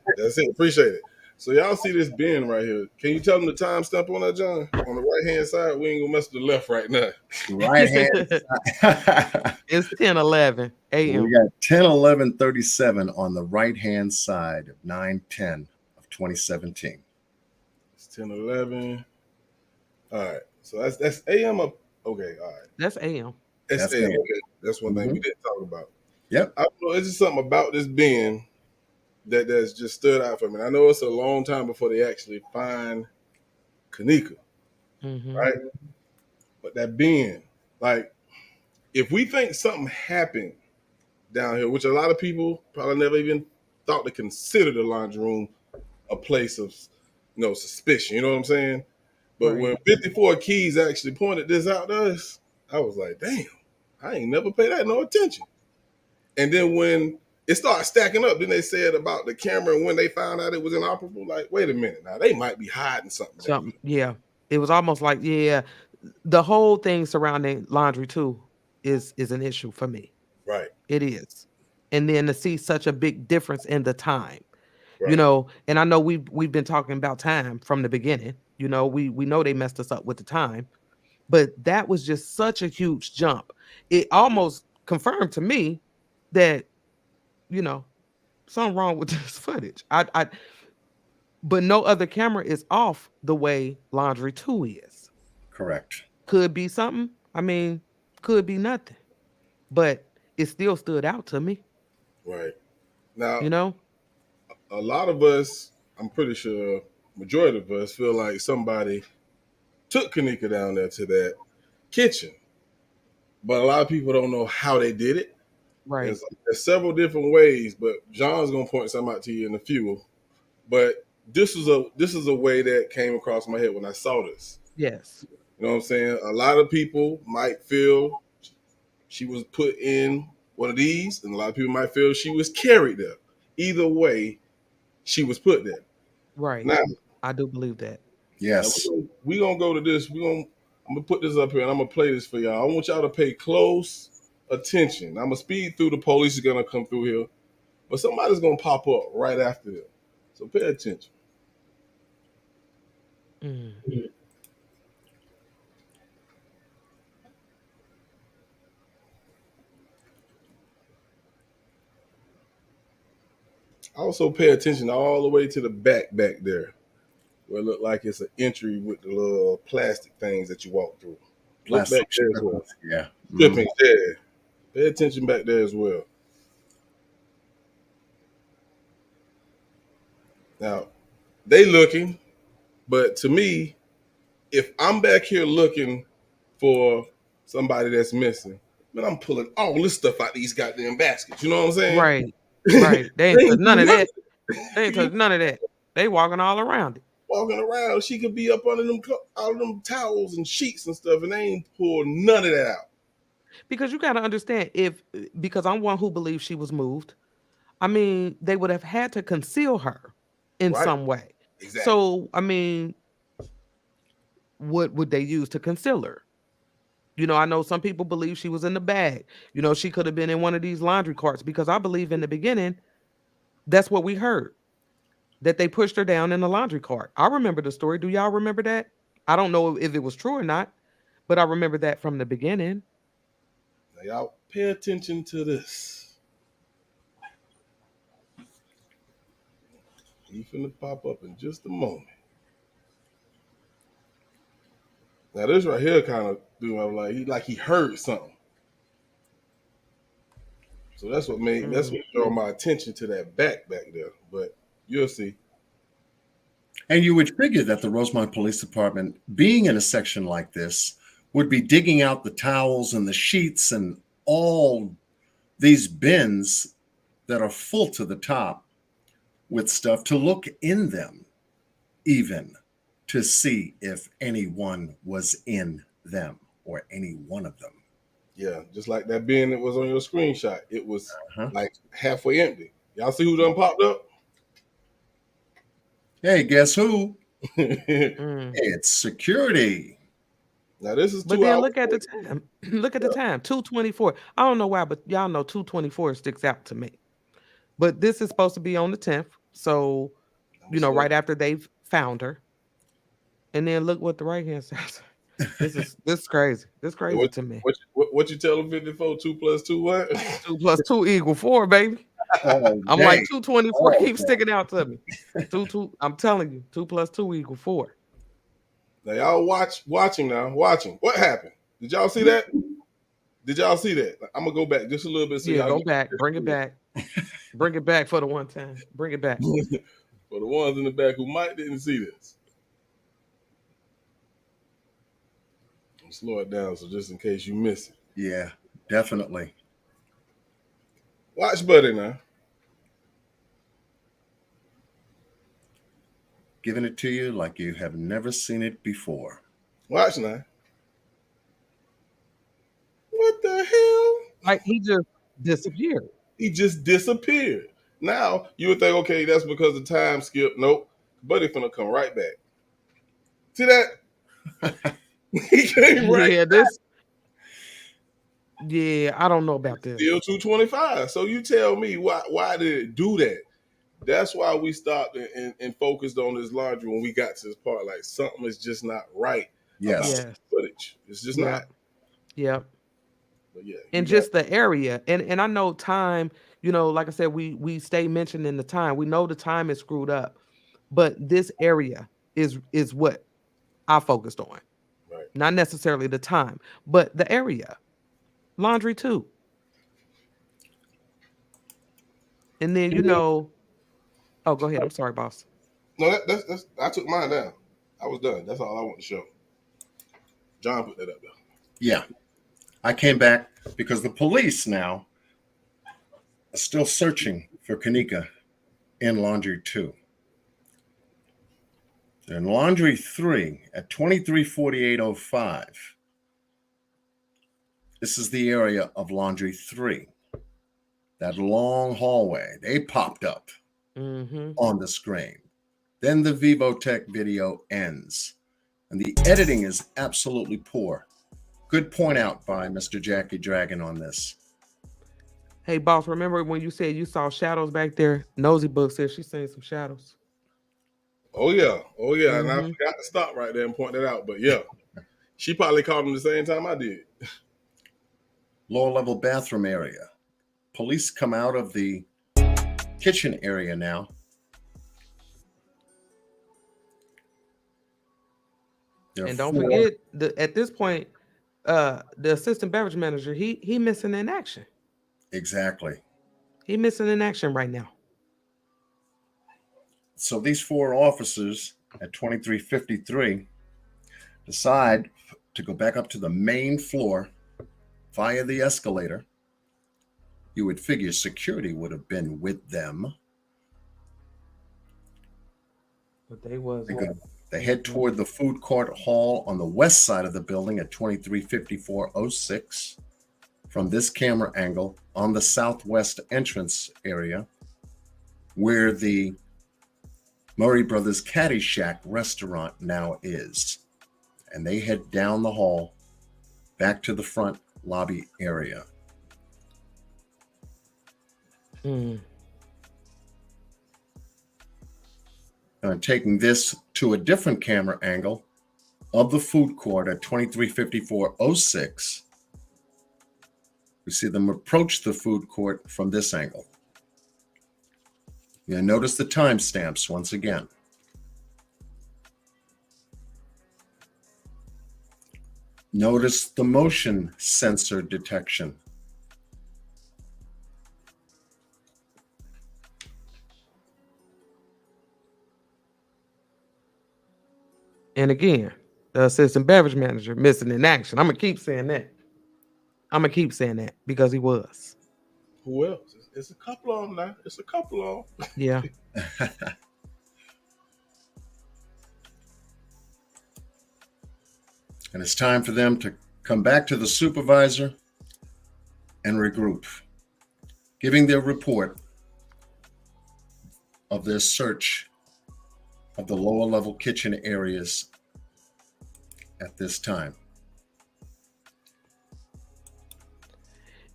Appreciate it. So y'all see this bin right here. Can you tell them the timestamp on that, John? On the right-hand side, we ain't gonna mess with the left right now. Right hand side. It's 10:11 a.m. We got 10:11:37 on the right-hand side of 9/10 of 2017. It's 10:11. All right. So that's AM up. Okay, all right. That's AM. That's AM. Okay. That's one thing we didn't talk about. Yep. I don't know. It's just something about this bin that's just stood out for me. I know it's a long time before they actually find Kanika, right? But that bin, like, if we think something happened down here, which a lot of people probably never even thought to consider the laundry room a place of, suspicion. You know what I'm saying? But when 54 Keyz actually pointed this out to us, I was like, damn, I ain't never paid that no attention. And then when it started stacking up, then they said about the camera, and when they found out it was inoperable, like, wait a minute, now they might be hiding something. Yeah. It was almost like, the whole thing surrounding Laundry 2 is an issue for me. Right. It is. And then to see such a big difference in the time, right. And I know we've been talking about time from the beginning. We know they messed us up with the time, but that was just such a huge jump. It almost confirmed to me that, something wrong with this footage. But no other camera is off the way Laundry 2 is. Correct. Could be something. I mean, could be nothing. But it still stood out to me, Right. Now, you know? a lot of us, I'm pretty sure, majority of us feel like somebody took Kanika down there to that kitchen, but a lot of people don't know how they did it. Right. There's several different ways, but John's gonna point some out to you in a few. But this is a way that came across my head when I saw this. Yes. You know what I'm saying? A lot of people might feel she was put in one of these, and a lot of people might feel she was carried there. Either way, she was put there. Right. Now, I do believe that. Yes. we're gonna go to this. I'm gonna put this up here and I'm gonna play this for y'all. I want y'all to pay close attention. I'm gonna speed through. The police is gonna come through here, but somebody's gonna pop up right after them. So pay attention. Mm. Also pay attention all the way to the back there, where it look like it's an entry with the little plastic things that you walk through. Look Plastic back there as well. strippings, yeah. Stripping, yeah. Pay attention back there as well. Now, they looking, but to me, if I'm back here looking for somebody that's missing, man, I'm pulling all this stuff out these goddamn baskets. You know what I'm saying? Right. Right. They ain't touch none of that. They ain't You touch none of that. They walking all around it. walking around, she could be up under them all of them towels and sheets and stuff, and they ain't pulled none of that out. Because you got to understand, because I'm one who believes she was moved. I mean, they would have had to conceal her in Right. some way. Exactly. So, I mean, what would they use to conceal her? You know, I know some people believe she was in the bag. You know, she could have been in one of these laundry carts, because I believe in the beginning, that's what we heard, that they pushed her down in the laundry cart. I remember the story. Do y'all remember that? I don't know if it was true or not, but I remember that from the beginning. Now, y'all pay attention to this. He's finna pop up in just a moment. Now this right here kind of threw me like he heard something. So that's what drew my attention to that back there. But you'll see. And you would figure that the Rosemont Police Department, being in a section like this, would be digging out the towels and the sheets and all these bins that are full to the top with stuff, to look in them, even to see if anyone was in them or any one of them. Yeah, just like that bin that was on your screenshot. It was like halfway empty. Y'all see who done popped up? Hey, guess who? It's security. Now this is 2 But then hours. look at the time. Look at the time. 2:24. I don't know why, but y'all know 2:24 sticks out to me. But this is supposed to be on the 10th. So, you know, right after they've found her. And then look what the right hand says. This is crazy. This crazy to me. What you tell them 54? 2 plus 2 what? 2 plus 2 equal 4, baby. I'm like 224 keeps sticking out to me. 2. I'm telling you, 2 plus 2 equal 4. Now y'all watching now. Watching. What happened? Did y'all see that? Did y'all see that? I'm gonna go back just a little bit. So Yeah, y'all go back. Bring it back. Bring it back for the one time. Bring it back. For the ones in the back who might didn't see this. I'm slow it down so just in case you miss it. Yeah, definitely. Watch Buddy now. Giving it to you like you have never seen it before. Watch now. What the hell? Like he just disappeared. He just disappeared. Now you would think, okay, that's because the time skip. Nope. Buddy finna come right back. See that? He came right back. Yeah, I don't know about this. Still 225. So you tell me why did it do that? That's why we stopped and focused on this laundry when we got to this part. Like something is just not right. Yes. Footage. It's just not. Yep. But yeah. And just the area. And I know time, you know, like I said, we stay mentioning the time. We know the time is screwed up. But this area is what I focused on. Right. Not necessarily the time, but the area. Laundry too. And then, oh, go ahead. I'm sorry, boss. No, that's I took mine down. I was done. That's all I want to show. John put that up there. Yeah. I came back because the police now are still searching for Kanika in Laundry 2. They're in Laundry 3 at 234805. This is the area of Laundry 3. That long hallway, they popped up on the screen. Then the Vivotech video ends. And the editing is absolutely poor. Good point out by Mr. Jacky Dragon on this. Hey, boss, remember when you said you saw shadows back there? Nosy Book said she's seen some shadows. Oh, yeah. And I forgot to stop right there and point that out. But, yeah, she probably caught him the same time I did. Lower level bathroom area. Police come out of the kitchen area now. And don't forget, at this point, the assistant beverage manager, he missing in action. Exactly. He missing in action right now. So these 4 officers at 2353 decide to go back up to the main floor via the escalator. You would figure security would have been with them. But they was. They head toward the food court hall on the west side of the building at 235406. From this camera angle on the southwest entrance area where the Murray Brothers Caddy Shack restaurant now is. And they head down the hall back to the front lobby area. And taking this to a different camera angle of the food court at 235406, we see them approach the food court from this angle. You notice the timestamps once again. Notice the motion sensor detection. And again, the assistant beverage manager missing in action. I'm going to keep saying that. Because he was. Who else? It's a couple of them now. It's a couple of them. Yeah. And it's time for them to come back to the supervisor and regroup, giving their report of their search of the lower level kitchen areas at this time.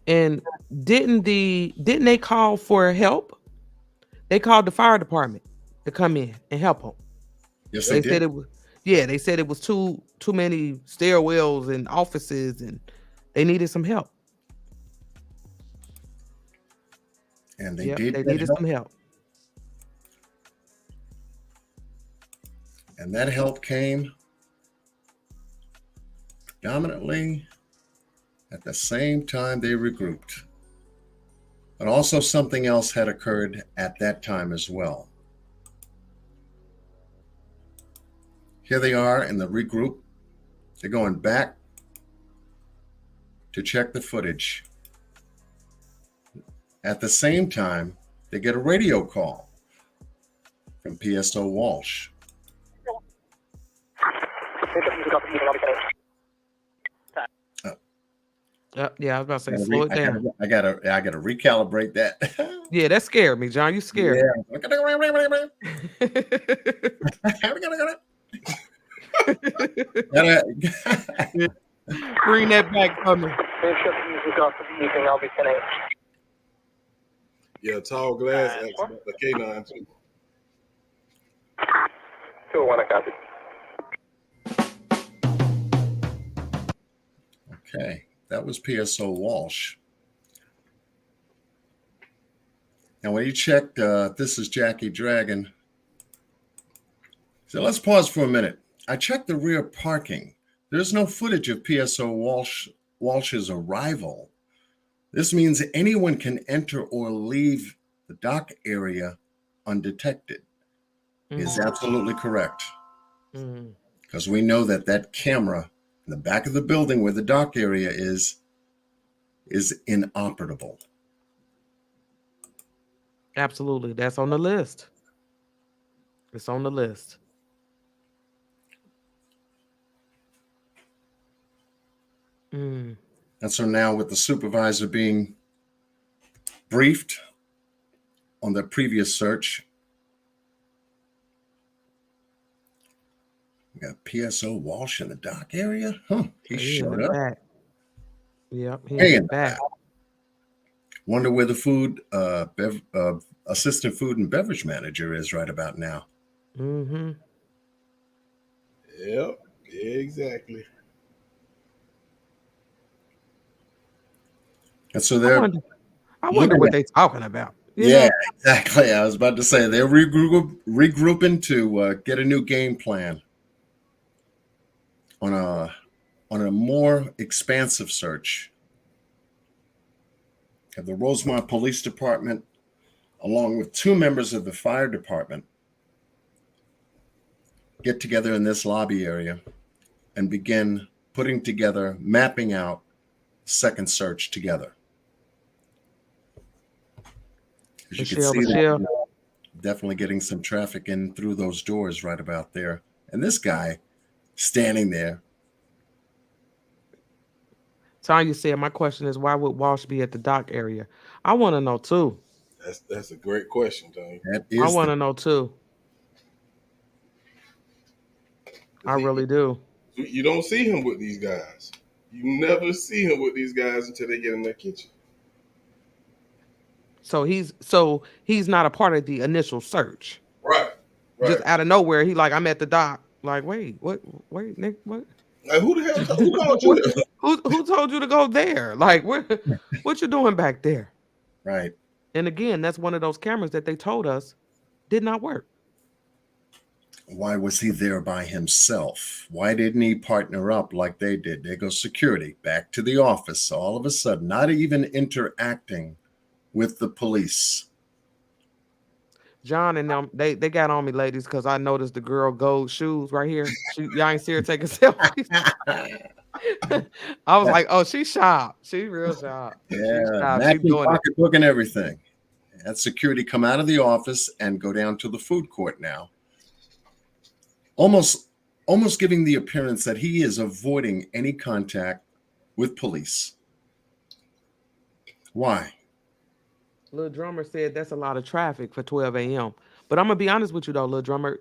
And didn't they call for help? They called the fire department to come in and help them. Yes, they did. Said it was, they said it was too many stairwells and offices, and they needed some help. And they did. They needed some help. And that help came predominantly at the same time they regrouped. But also something else had occurred at that time as well. Here they are in the regroup. They're going back to check the footage. At the same time, they get a radio call from PSO Walsh. Yeah, I was about to say, slow it down. I gotta recalibrate that. Yeah, that scared me, John. You scared me. Bring that back for me. Yeah, tall glass asked about the K9 too. 201, I copy. Okay, that was PSO Walsh. And when you checked, this is Jacky Dragon. So let's pause for a minute. I checked the rear parking There's no footage of PSO Walsh's arrival. This means anyone can enter or leave the dock area undetected. Is absolutely correct. Because we know that camera in the back of the building where the dock area is inoperable. Absolutely. That's on the list. It's on the list. And so now with the supervisor being briefed on the previous search, we got PSO Walsh in the dock area? Huh. He showed up. Back. Yep. Hey, in the back. back. Wonder where the assistant food and beverage manager is right about now. Yep, exactly. And so they're I wonder what they're talking about. Yeah, exactly. I was about to say they're regrouping to get a new game plan on a more expansive search. Have the Rosemont Police Department, along with 2 members of the fire department, get together in this lobby area and begin mapping out second search together. As you can see, definitely getting some traffic in through those doors right about there. And this guy standing there. Tanya said, my question is, why would Walsh be at the dock area? I want to know too. That's a great question, Tanya. I want to know too. I really do. You don't see him with these guys. You never see him with these guys until they get in their kitchen. So he's not a part of the initial search. Right. Just out of nowhere, he like, I'm at the dock. Like, wait, Nick, what? Like, who the hell? Who called you? Who told you to go there? Like, what you doing back there? Right. And again, that's one of those cameras that they told us did not work. Why was he there by himself? Why didn't he partner up like they did? There goes security back to the office. All of a sudden, not even interacting with the police. John and them, they got on me, ladies, because I noticed the girl gold shoes right here. Y'all ain't see her taking selfies. I was like, oh, she's sharp. She's real sharp. Yeah, pocketbook and everything. Had security come out of the office and go down to the food court now. Almost giving the appearance that he is avoiding any contact with police. Why? Little Drummer said that's a lot of traffic for 12 a.m. But I'm going to be honest with you, though, Little Drummer.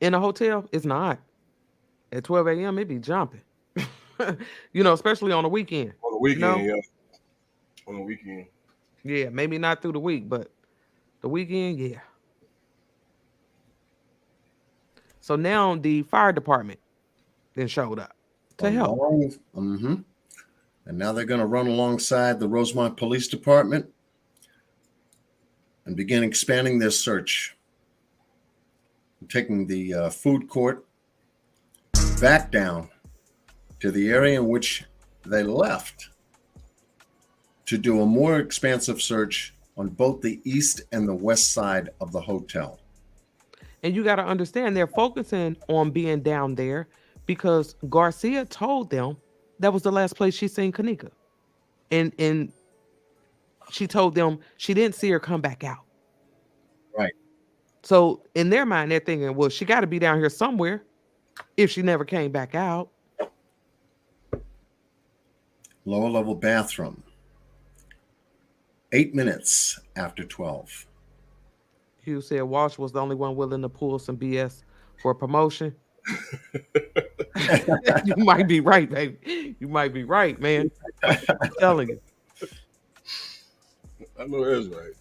In a hotel, it's not. At 12 a.m., it be jumping. Especially on the weekend. On the weekend, yeah. On the weekend. Yeah, maybe not through the week, but the weekend, yeah. So now the fire department then showed up to help. And now they're going to run alongside the Rosemont Police Department and begin expanding their search, taking the food court back down to the area in which they left to do a more expansive search on both the east and the west side of the hotel. And you got to understand, they're focusing on being down there because Garcia told them that was the last place she seen Kanika. And she told them she didn't see her come back out. Right. So in their mind, they're thinking, well, she got to be down here somewhere if she never came back out. Lower level bathroom. 8 minutes after 12. Hugh said Walsh was the only one willing to pull some BS for a promotion. You might be right, baby. You might be right, man. I'm telling you. I know that's right.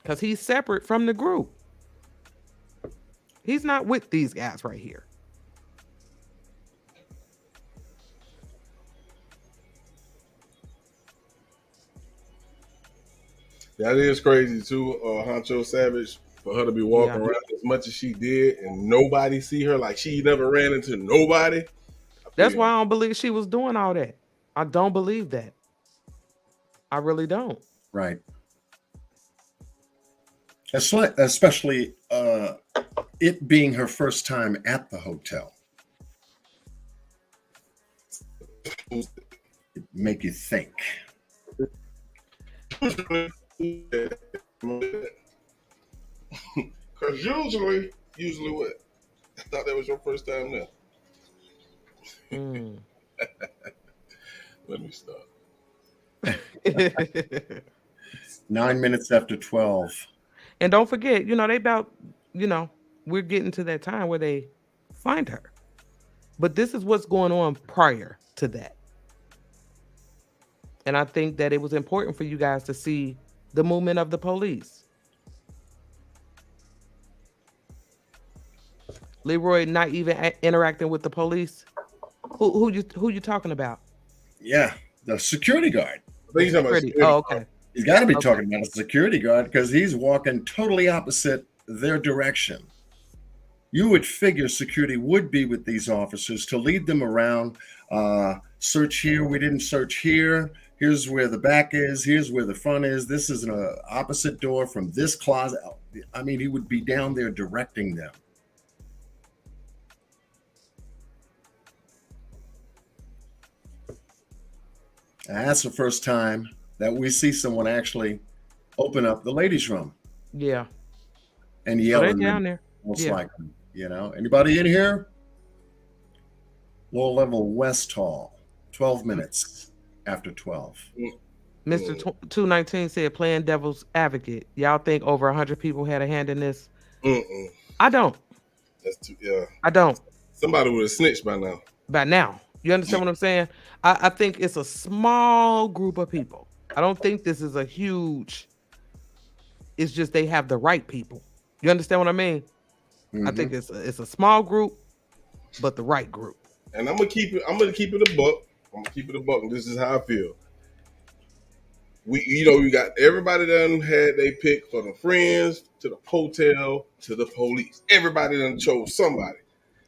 Because he's separate from the group. He's not with these guys right here. That is crazy too, Honcho Savage, for her to be walking around as much as she did and nobody see her, like she never ran into nobody. That's why I don't believe she was doing all that. I don't believe that. I really don't. Right. Especially it being her first time at the hotel. It make you think. Because usually what? I thought that was your first time there. Let me stop. 9 minutes after 12. And don't forget, they about, we're getting to that time where they find her. But this is what's going on prior to that. And I think that it was important for you guys to see the movement of the police. Leroy not even interacting with the police. Who you talking about? Yeah, the security guard. He's Security. Oh, okay. He's got to be talking about a security guard because he's walking totally opposite their direction. You would figure security would be with these officers to lead them around. Search here. We didn't search here. Here's where the back is. Here's where the front is. This is an opposite door from this closet. I mean, he would be down there directing them. And that's the first time that we see someone actually open up the ladies' room. Yeah. And yell at them, down there. Most likely, Anybody in here? Low level West Hall, 12 minutes after 12. Mr. 219 said, playing devil's advocate. Y'all think over 100 people had a hand in this? I don't. That's too, yeah. I don't. Somebody would have snitched by now. By now. You understand what I'm saying? I think it's a small group of people. I don't think this is a huge. It's just they have the right people. You understand what I mean? I think it's a small group, but the right group. And I'm gonna keep it a buck. And this is how I feel. You got everybody done had they pick from the friends to the hotel to the police. Everybody done chose somebody.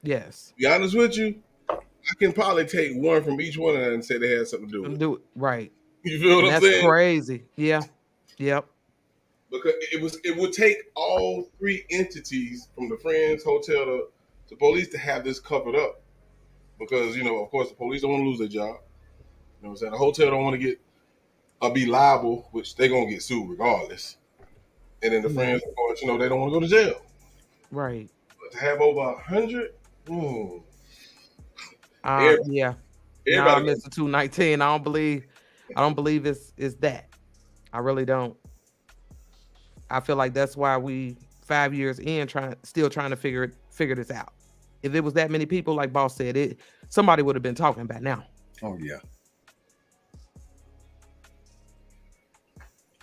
Yes. To be honest with you, I can probably take one from each one of them and say they had something to do with it. Do it right. You feel what I'm saying? That's crazy. Yeah. Yep. Because it would take all three entities from the friends, hotel to police to have this covered up. Because, of course, the police don't want to lose their job. You know what I'm saying? The hotel don't want to get be liable, which they're going to get sued regardless. And then the friends, of course, they don't want to go to jail. Right. But to have over 100, yeah. Nah, Mr. 219, I don't believe it's that. I really don't. I feel like that's why we 5 years in still trying to figure this out. If it was that many people, like Boss said, somebody would have been talking about now. Oh yeah.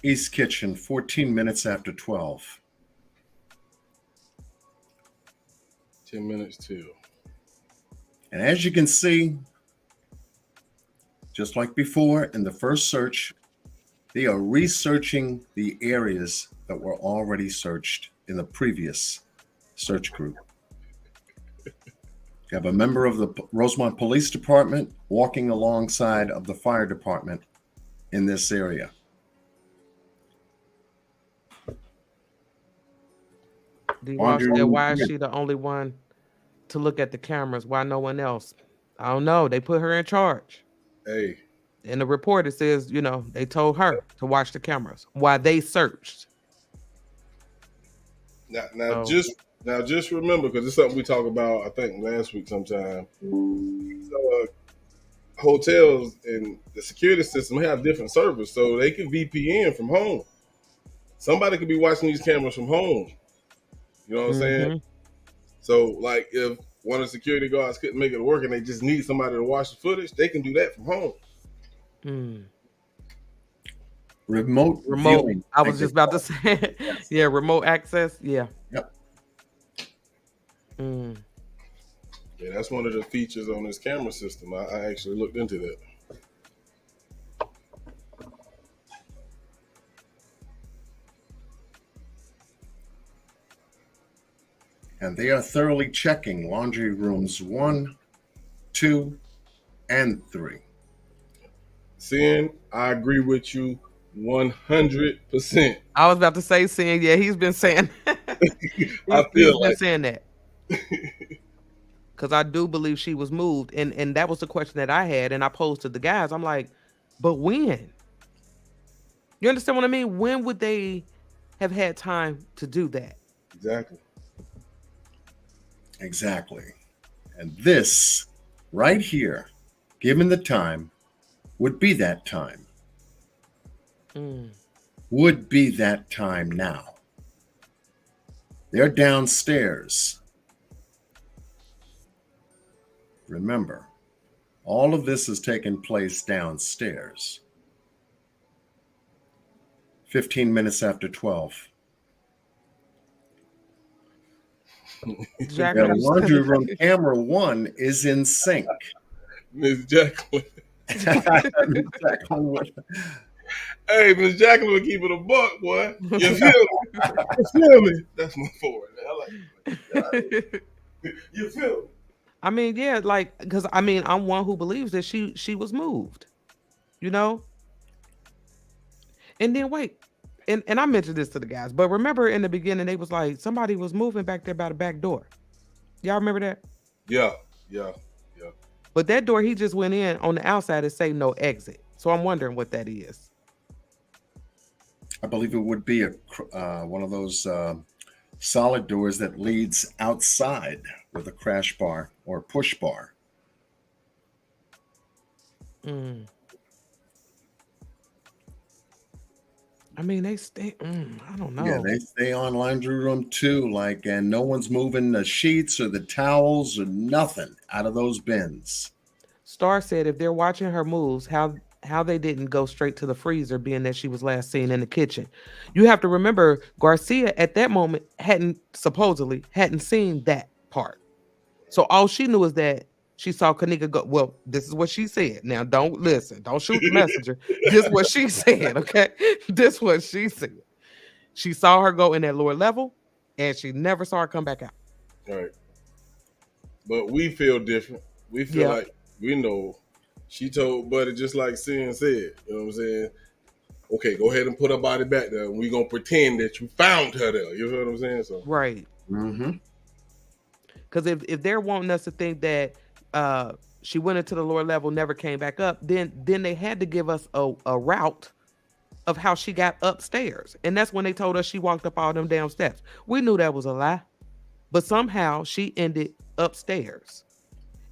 East Kitchen, 14 minutes after 12. 10 minutes too. And as you can see, just like before in the first search, they are researching the areas that were already searched in the previous search group. You have a member of the Rosemont Police Department walking alongside of the fire department in this area. Why is she the only one to look at the cameras? Why no one else? I don't know. They put her in charge. Hey. In the report, it says, they told her to watch the cameras while they searched. Now, just remember, because it's something we talked about, I think, last week sometime. Hotels and the security system have different servers, so they can VPN from home. Somebody could be watching these cameras from home. You know what I'm saying? So, like, if one of the security guards couldn't make it work and they just need somebody to watch the footage, they can do that from home. Remote viewing. I was just about to say, yeah, remote access. Yeah. Yep. Yeah, that's one of the features on this camera system. I actually looked into that. And they are thoroughly checking laundry rooms 1, 2, and 3. Sin, I agree with you 100%. I was about to say, saying, yeah, he's been saying I he's feel been like saying that. Because I do believe she was moved. And that was the question that I had. And I posed to the guys. I'm like, but when? You understand what I mean? When would they have had time to do that? exactly. And this right here, given the time, would be that time. Would be that time now. They're downstairs. Remember, all of this has taken place downstairs. 15 minutes after 12. Jacky, The laundry room camera 1 is in sync. Miss Jacqueline. Exactly. Hey, Miss Jacqueline will keep it a buck, boy. You feel me? You feel me? That's my forward. I like it. You feel me? I mean, yeah, like, because I mean, I'm one who believes that she was moved, you know? And then wait, and I mentioned this to the guys, but remember in the beginning, they was like, somebody was moving back there by the back door. Y'all remember that? Yeah. But that door he just went in on the outside, it say no exit. So I'm wondering what that is. I believe it would be one of those solid doors that leads outside with a crash bar or push bar. I mean, they stay. I don't know. Yeah, they stay on laundry room 2, and no one's moving the sheets or the towels or nothing out of those bins. Star said if they're watching her moves, how they didn't go straight to the freezer, being that she was last seen in the kitchen. You have to remember, Garcia at that moment supposedly hadn't seen that part. So all she knew is that she saw Kanika go. Well, this is what she said. Now, don't listen. Don't shoot the messenger. This is what she said, okay? This is what she said. She saw her go in that lower level, and she never saw her come back out. All right. But we feel different. We feel like we know. She told Buddy, just like Sin said, you know what I'm saying? Okay, go ahead and put her body back there, and we're going to pretend that you found her there. You know what I'm saying? So Right. Because if they're wanting us to think that she went into the lower level, never came back up, then they had to give us a route of how she got upstairs. And that's when they told us she walked up all them damn steps. We knew that was a lie. But somehow she ended upstairs.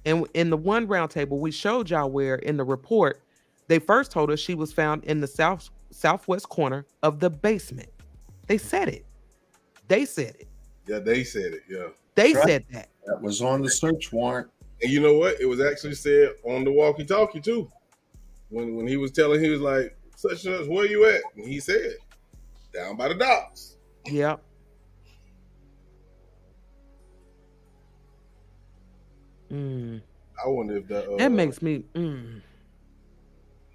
And in the one round table, we showed y'all where in the report, they first told us she was found in the southwest corner of the basement. They said it. They said it. Yeah, they said it. Yeah. They said that. That was on the search warrant. And you know what? It was actually said on the walkie-talkie too. When he was telling, he was like, such and such, where you at? And he said, down by the docks. Yep. I wonder if that makes me.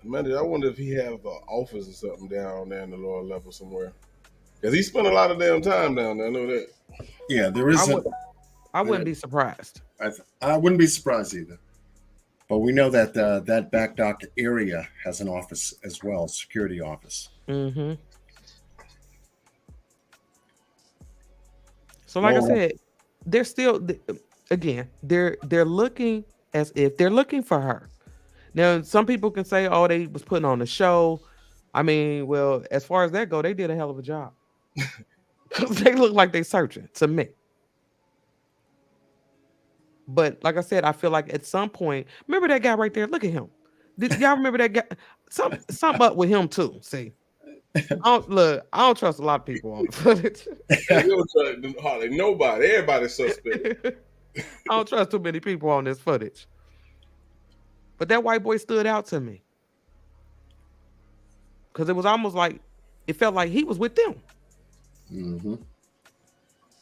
Amanda, I wonder if he have an office or something down there in the lower level somewhere. Because he spent a lot of damn time down there. I know that. Yeah, there isn't. I wouldn't be surprised. I wouldn't be surprised either. But we know that that back dock area has an office as well, security office. So like I said, they're still, again, they're looking as if they're looking for her. Now, some people can say, oh, they was putting on a show. I mean, well, as far as that go, they did a hell of a job. They look like they searching to me. But like I said, I feel like at some point, remember that guy right there? Look at him. Did y'all remember that guy? Something up with him too. See, I don't trust a lot of people on the footage. You don't trust hardly nobody. Everybody's suspect. I don't trust too many people on this footage. But that white boy stood out to me. Because it was almost like, it felt like he was with them.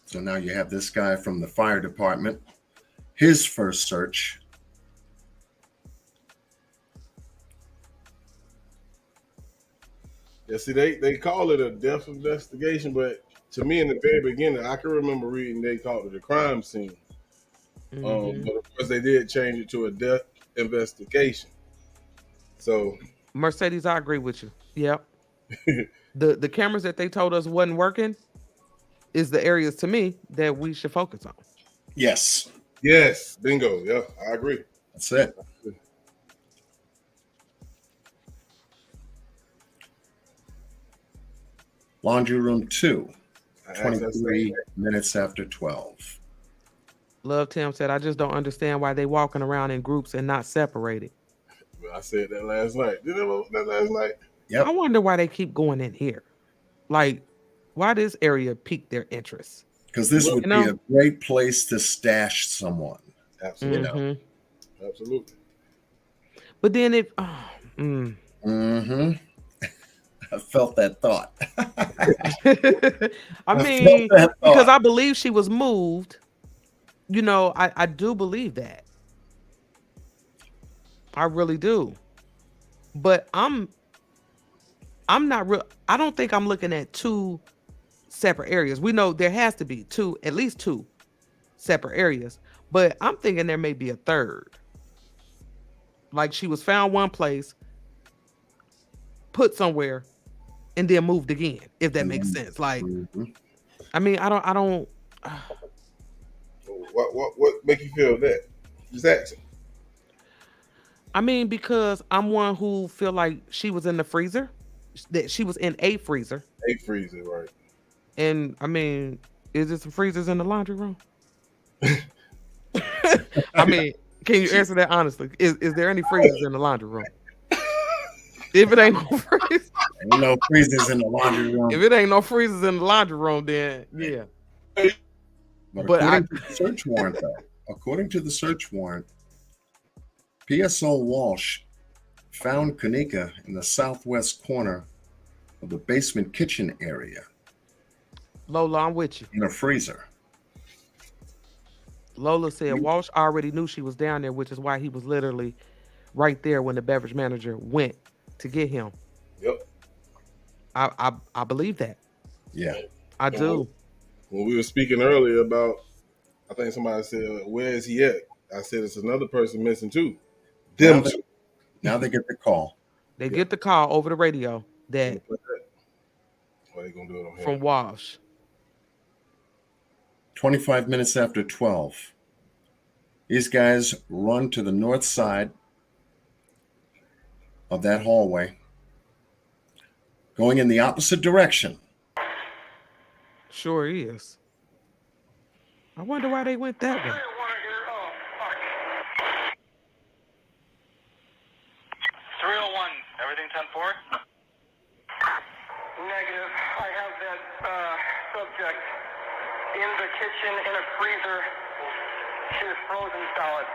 So now you have this guy from the fire department. His first search. Yeah, see, they call it a death investigation, but to me, in the very beginning, I can remember reading they called it a crime scene. But of course, they did change it to a death investigation. So Mercedes, I agree with you. Yep. The cameras that they told us wasn't working is the areas to me that we should focus on. Yes, yes, bingo. Yeah, I agree. that's it. Laundry room 2, I asked that 23 same- minutes after 12. Love Tim said, I just don't understand why they walking around in groups and not separated. I said that last night. Did I know that last night? Yep. I wonder why they keep going in here. Like, why this area piqued their interest? Because this would You know? be a great place to stash someone. Absolutely. Mhm. Absolutely. But then if Mm-hmm. I felt that thought. I felt mean, that because thought. I believe she was moved. You know, I do believe that. I really do. But I'm not real. I don't think I'm looking at two separate areas. We know there has to be two, at least two separate areas. But I'm thinking there may be a third. Like she was found one place, put somewhere, and then moved again, if that makes sense. Like, Mhm. I mean, I don't What make you feel that? Just asking. I mean, because I'm one who feel like she was in the freezer, that she was in a freezer. A freezer, right? And I mean, is there some freezers in the laundry room? I mean, can you answer that honestly? Is there any freezers in the laundry room? If it ain't no freezers, Ain't no freezers in the laundry room. if it ain't no freezers in the laundry room, then yeah. But But according to the search warrant, though, according to the search warrant, PSO Walsh found Kanika in the southwest corner of the basement kitchen area Lola, I'm with you. in a freezer. Lola said Walsh already knew she was down there, which is why he was literally right there when the beverage manager went to get him. Yep. I believe that. Yeah. I do. When we were speaking earlier about, I think somebody said, "Where is he at?" I said, "It's another person missing too." Them two. Now they get the call. They get the call over the radio that What are they gonna do it on from him? Walsh. 25 minutes after 12. These guys run to the north side of that hallway, going in the opposite direction. Sure is. I wonder why they went that way. 301, everything 10-4? Negative. I have that subject in the kitchen in a freezer. She is frozen solid.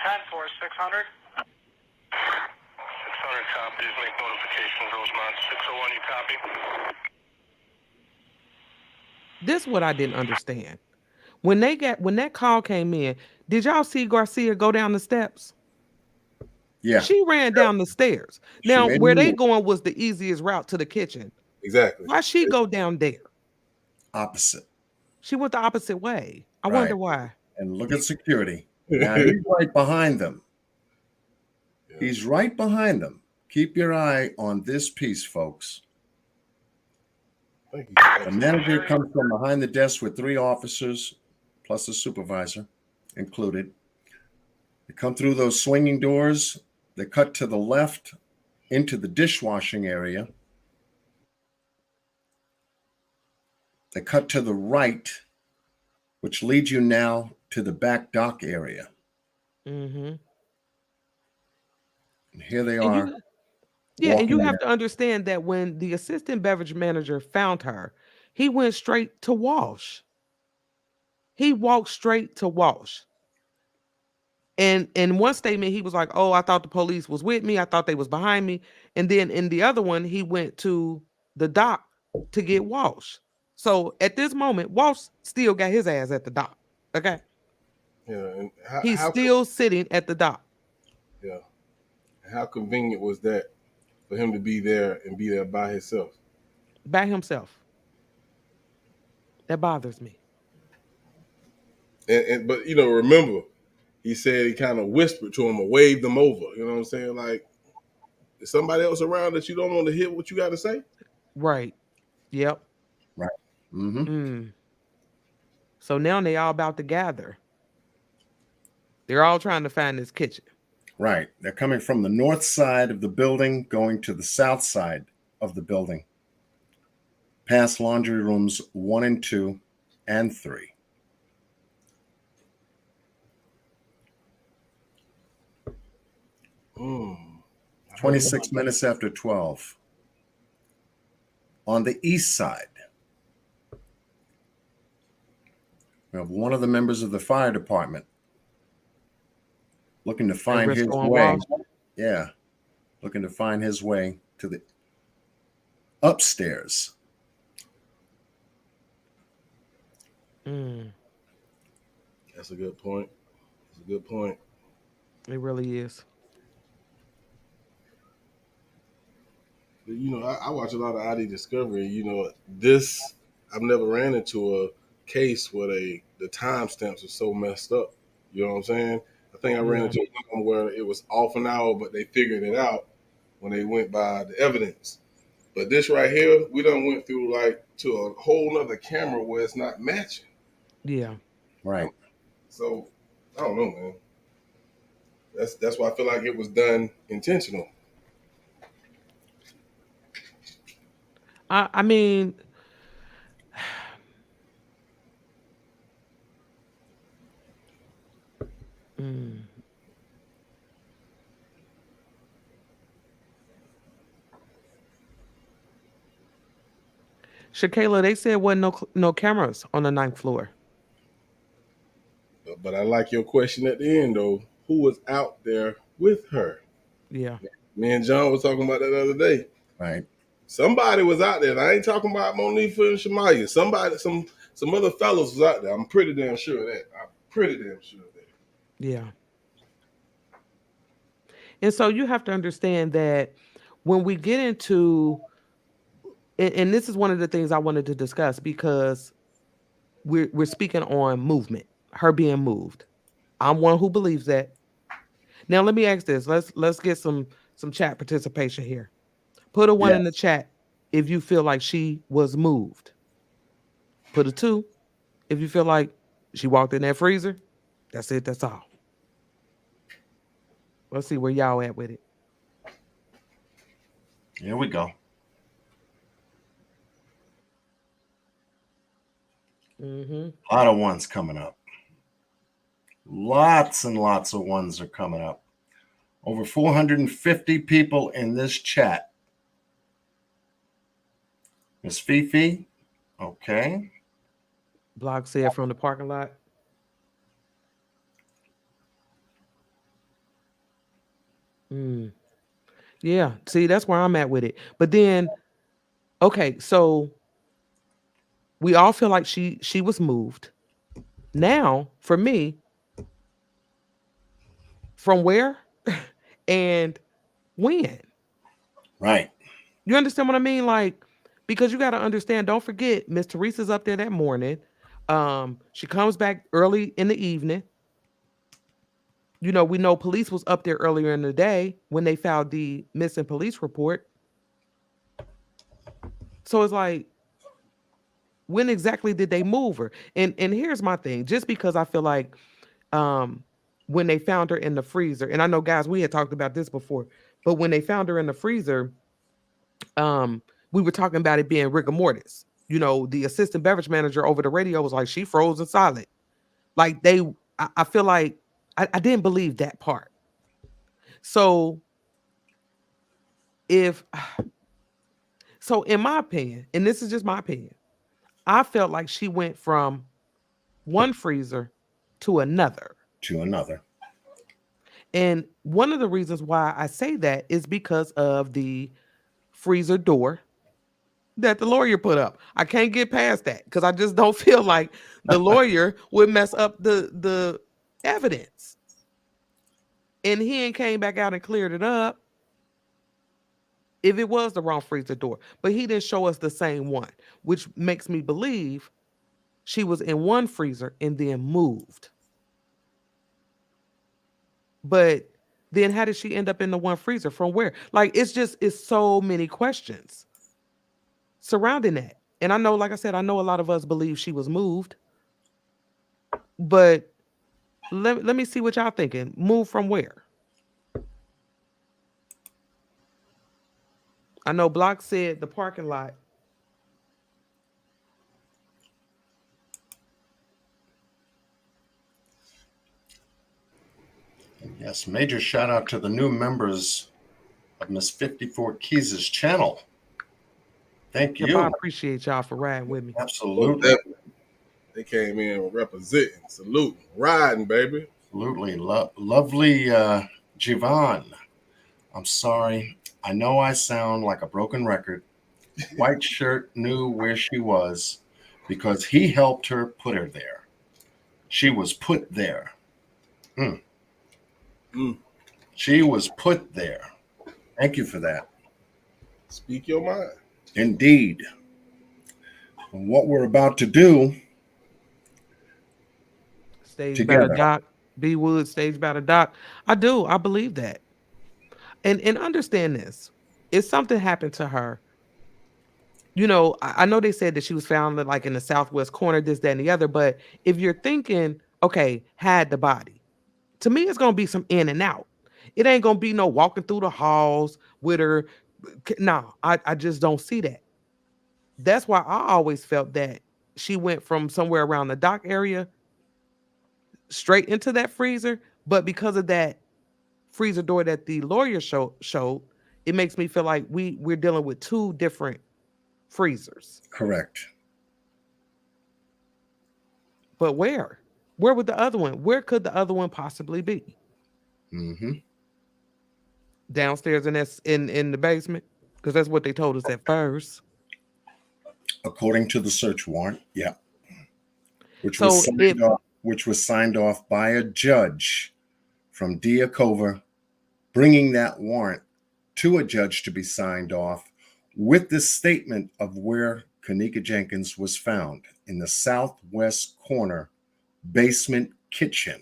10-4, 600? 600 copies. Make notifications, Rosemont. 601, you copy? This is what I didn't understand. When that call came in, did y'all see Garcia go down the steps? Yeah. She ran down the stairs. She Now, made where a they move. going was the easiest route to the kitchen. Exactly. Why she go down there? Opposite. She went the opposite way. I Right. wonder why. And look at security. Now he's right behind them. He's right behind them. Keep your eye on this piece, folks. Thank you. The manager comes from behind the desk with 3 officers, plus the supervisor included. They come through those swinging doors. They cut to the left into the dishwashing area. They cut to the right, which leads you now to the back dock area. Mm-hmm. And here they And are. and you walking have to understand that when the assistant beverage manager found her, he went straight to Walsh. He walked straight to Walsh. And in one statement, he was like, "Oh, I thought the police was with me. I thought they was behind me." And then in the other one, he went to the dock to get Walsh. So at this moment, Walsh still got his ass at the dock. Okay, Yeah, and he's still sitting at the dock. Yeah. How convenient was that for him to be there and be there by himself? By himself. That bothers me. But remember, he said he kind of whispered to him or waved them over. You know what I'm saying? Like, is somebody else around that you don't want to hear what you got to say? Right. Yep. Right. Mm-hmm. Mm. So now they all about to gather. They're all trying to find this kitchen. Right. They're coming from the north side of the building, going to the south side of the building, past laundry rooms 1 and 2 and 3. Mm. 26 minutes after 12. On the east side, we have one of the members of the fire department looking to find his way. Yeah. Looking to find his way to the upstairs. Mm. That's a good point. That's a good point. It really is. But, you know, I watch a lot of ID Discovery. You know, this, I've never ran into a case where the timestamps are so messed up. You know what I'm saying? I think I ran into one where it was off an hour, but they figured it out when they went by the evidence. But this right here, we done went through like to a whole nother camera where it's not matching. Yeah. Right. So I don't know, man. That's why I feel like it was done intentional. I mean, Shakayla, they said wasn't no cameras on the 9th floor. But I like your question at the end, though. Who was out there with her? Yeah. Me and John was talking about that the other day. Right. Somebody was out there. And I ain't talking about Monifa and Shamaya. Somebody, some other fellas was out there. I'm pretty damn sure of that. I'm pretty damn sure of that. Yeah. And so you have to understand that when we get into, and this is one of the things I wanted to discuss because we're speaking on movement, her being moved. I'm one who believes that. Now let me ask this. Let's get some chat participation here. Put a 1 in the chat if you feel like she was moved. Put a 2 if you feel like she walked in that freezer. That's it. That's all. Let's see where y'all at with it. Here we go. A lot of ones coming up. Lots and lots of ones are coming up. Over 450 people in this chat. Miss Fifi. Okay. Blog said from the parking lot. Yeah, see, that's where I'm at with it. But then, okay, so we all feel like she was moved. Now, for me, from where and when? Right. You understand what I mean? Like, because you got to understand, don't forget, Miss Teresa's up there that morning. She comes back early in the evening. You know, we know police was up there earlier in the day when they filed the missing police report. So it's like, when exactly did they move her? And here's my thing, just because I feel like when they found her in the freezer, and I know guys, we had talked about this before, but when they found her in the freezer, we were talking about it being rigor mortis. You know, the assistant beverage manager over the radio was like, she frozen solid. Like I feel like I didn't believe that part. So in my opinion, and this is just my opinion, I felt like she went from one freezer to another. And one of the reasons why I say that is because of the freezer door that the lawyer put up. I can't get past that because I just don't feel like the lawyer would mess up the evidence. And he ain't came back out and cleared it up if it was the wrong freezer door. But he didn't show us the same one, which makes me believe she was in one freezer and then moved. But then how did she end up in the one freezer? From where? Like, it's so many questions surrounding that. And I know, like I said, I know a lot of us believe she was moved, but let me see what y'all thinking. Move from where? I know Block said the parking lot. Yes, major shout out to the new members of Miss 54 Keyz Channel. Thank Yep, you. I appreciate y'all for riding with me. Absolutely. They came in representing, saluting, riding, baby. Absolutely. Lovely Javon. I'm sorry. I know I sound like a broken record. White Shirt knew where she was because he helped her put her there. She was put there. She was put there. Thank you for that. Speak your mind. Indeed. And what we're about to do. Stage together. Battle Doc. B Wood, Stage Battle Doc. I do. I believe that. And understand this. If something happened to her, you know, I know they said that she was found like in the southwest corner, this, that, and the other. But if you're thinking, okay, had the body, to me, it's gonna be some in and out. It ain't gonna be no walking through the halls with her. No, I just don't see that. That's why I always felt that she went from somewhere around the dock area straight into that freezer. But because of that freezer door that the lawyer showed, it makes me feel like we're dealing with two different freezers. Correct. But where would the other one? Where could the other one possibly be? Downstairs in the basement, because that's what they told us at first. According to the search warrant, yeah, which was signed off by a judge from Diakova, bringing that warrant to a judge to be signed off with the statement of where Kenneka Jenkins was found in the southwest corner basement kitchen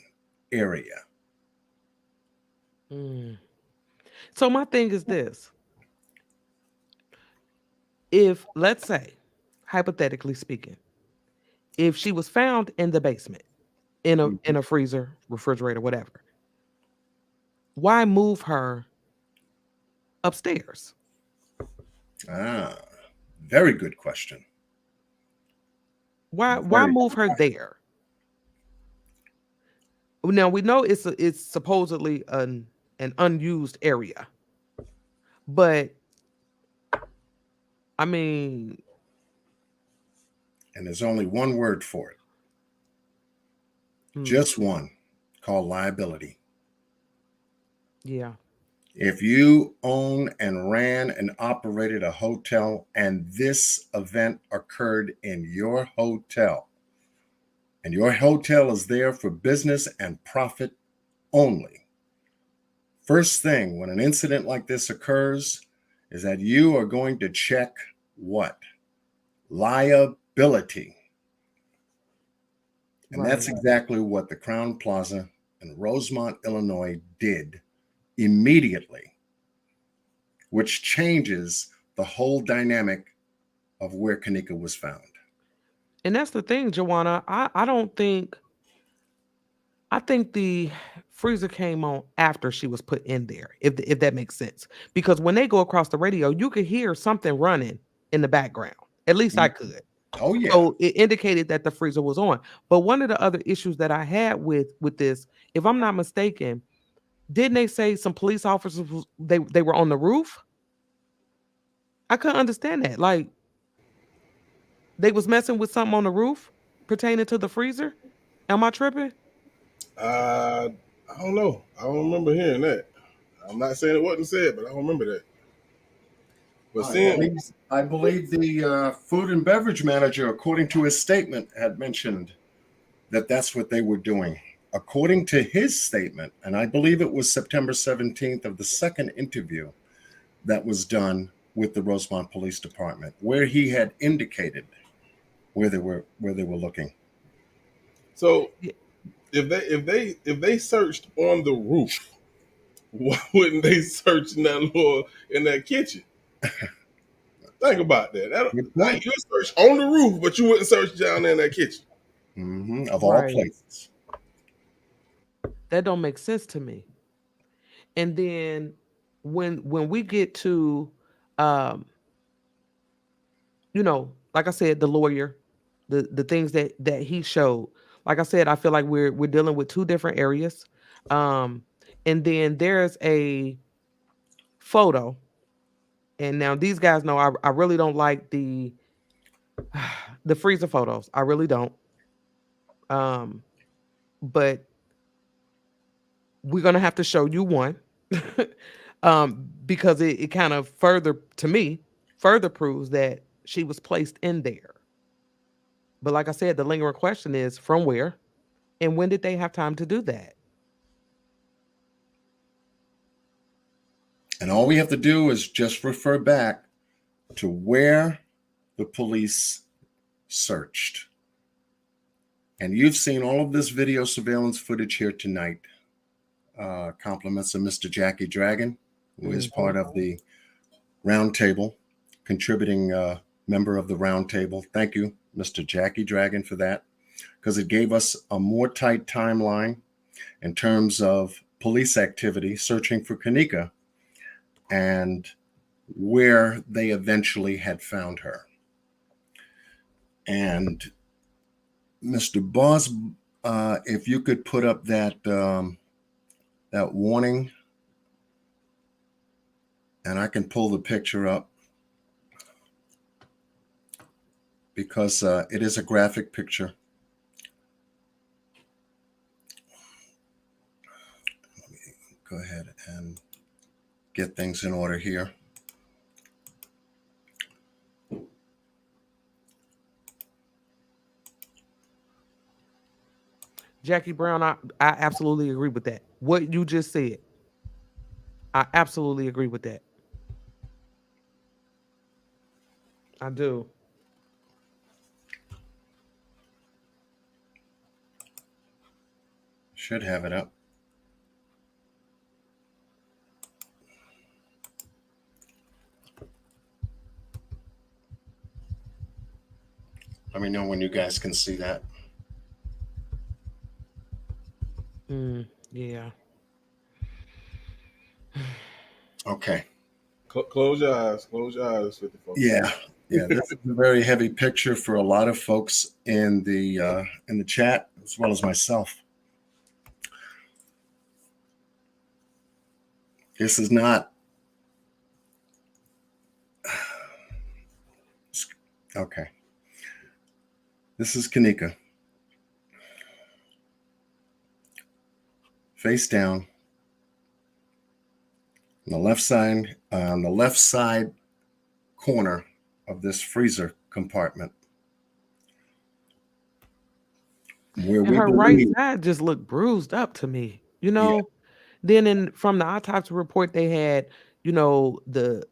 area. So my thing is this. If, let's say, hypothetically speaking, if she was found in the basement, in a freezer, refrigerator, whatever, why move her upstairs? Very good question. Why move her there? Now we know it's supposedly an unused area, but I mean, and there's only one word for it. Just one, called liability. Yeah. If you own and ran and operated a hotel and this event occurred in your hotel, and your hotel is there for business and profit only, first thing when an incident like this occurs is that you are going to check what? Liability. And that's exactly what the Crown Plaza in Rosemont, Illinois did immediately, which changes the whole dynamic of where Kenneka was found. And that's the thing, Joanna. I think the freezer came on after she was put in there, if that makes sense. Because when they go across the radio, you could hear something running in the background. At least I could. Oh, yeah. So it indicated that the freezer was on. But one of the other issues that I had with this, if I'm not mistaken, didn't they say some police officers they were on the roof? I couldn't understand that. Like, they was messing with something on the roof pertaining to the freezer? Am I tripping? I don't know. I don't remember hearing that. I'm not saying it wasn't said, but I don't remember that. But I believe the food and beverage manager, according to his statement, had mentioned that that's what they were doing. According to his statement, and I believe it was September 17th of the second interview that was done with the Rosemont Police Department, where he had indicated where they were looking. So If they searched on the roof, why wouldn't they search in that kitchen? Think about that. You search on the roof, but you wouldn't search down there in that kitchen. Of all places. That don't make sense to me. And then when we get to you know, like I said, the lawyer, the things that he showed. Like I said, I feel like we're dealing with two different areas. And then there's a photo. And now these guys know I really don't like the freezer photos. I really don't. But we're gonna have to show you one. Because it kind of further proves that she was placed in there. But like I said, the lingering question is from where and when did they have time to do that? And all we have to do is just refer back to where the police searched. And you've seen all of this video surveillance footage here tonight. Compliments of Mr. Jacky Dragon, who is part of the roundtable, contributing member of the roundtable. Thank you, Mr. Jacky Dragon, for that, because it gave us a more tight timeline in terms of police activity searching for Kenneka and where they eventually had found her. And Mr. Boss, if you could put up that that warning, and I can pull the picture up because it is a graphic picture. Let me go ahead and get things in order here. Jackie Brown, I absolutely agree with that. What you just said, I absolutely agree with that. I do. Should have it up. Let me know when you guys can see that. Yeah. Okay. Close your eyes. Close your eyes, 54. Yeah. This is a very heavy picture for a lot of folks in the chat, as well as myself. This is not okay. This is Kenneka, face down. On the left side corner of this freezer compartment. Where And her right side just looked bruised up to me, you know. Yeah. Then from the autopsy report, they had, you know, the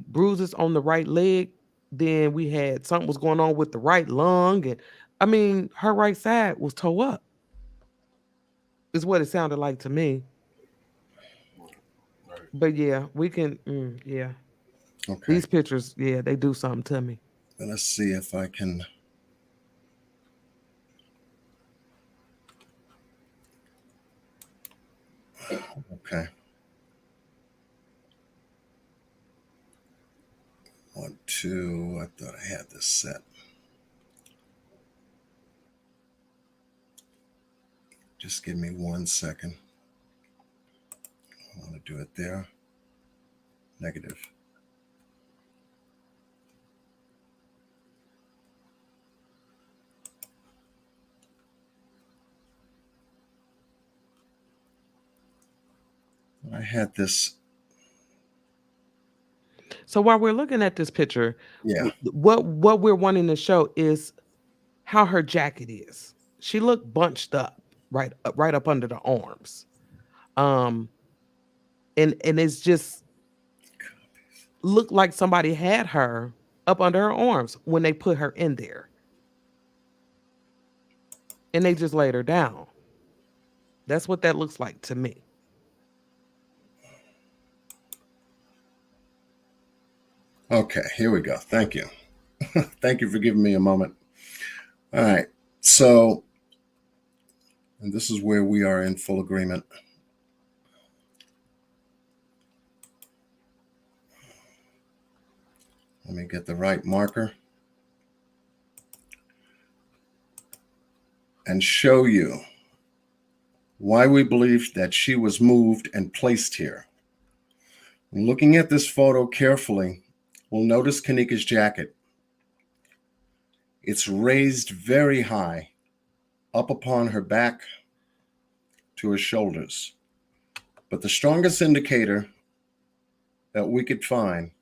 bruises on the right leg. Then we had something was going on with the right lung, and I mean, her right side was tore up. Is what it sounded like to me. Right. But yeah, we can. Yeah. Okay. These pictures, yeah, they do something to me. Let's see if I can. Okay. 1, 2. I thought I had this set. Just give me 1 second. I want to do it there. Negative. I had this. So while we're looking at this picture, yeah, what we're wanting to show is how her jacket is. She looked bunched up, right up under the arms, and it's just looked like somebody had her up under her arms when they put her in there, and they just laid her down. That's what that looks like to me. Okay, here we go. Thank you. Thank you for giving me a moment. All right. So, and this is where we are in full agreement. Let me get the right marker and show you why we believe that she was moved and placed here. Looking at this photo carefully, we'll notice Kanika's jacket. It's raised very high, up upon her back to her shoulders. But the strongest indicator that we could find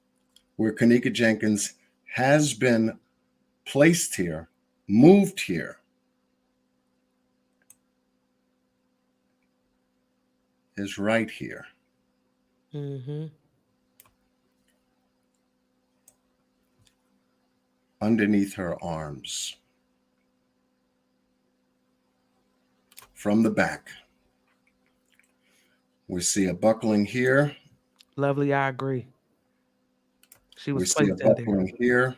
where Kanika Jenkins has been placed here, moved here, is right here. Mm-hmm. Underneath her arms. From the back. We see a buckling here. Lovely, I agree. She We was see a placed in there. buckling here.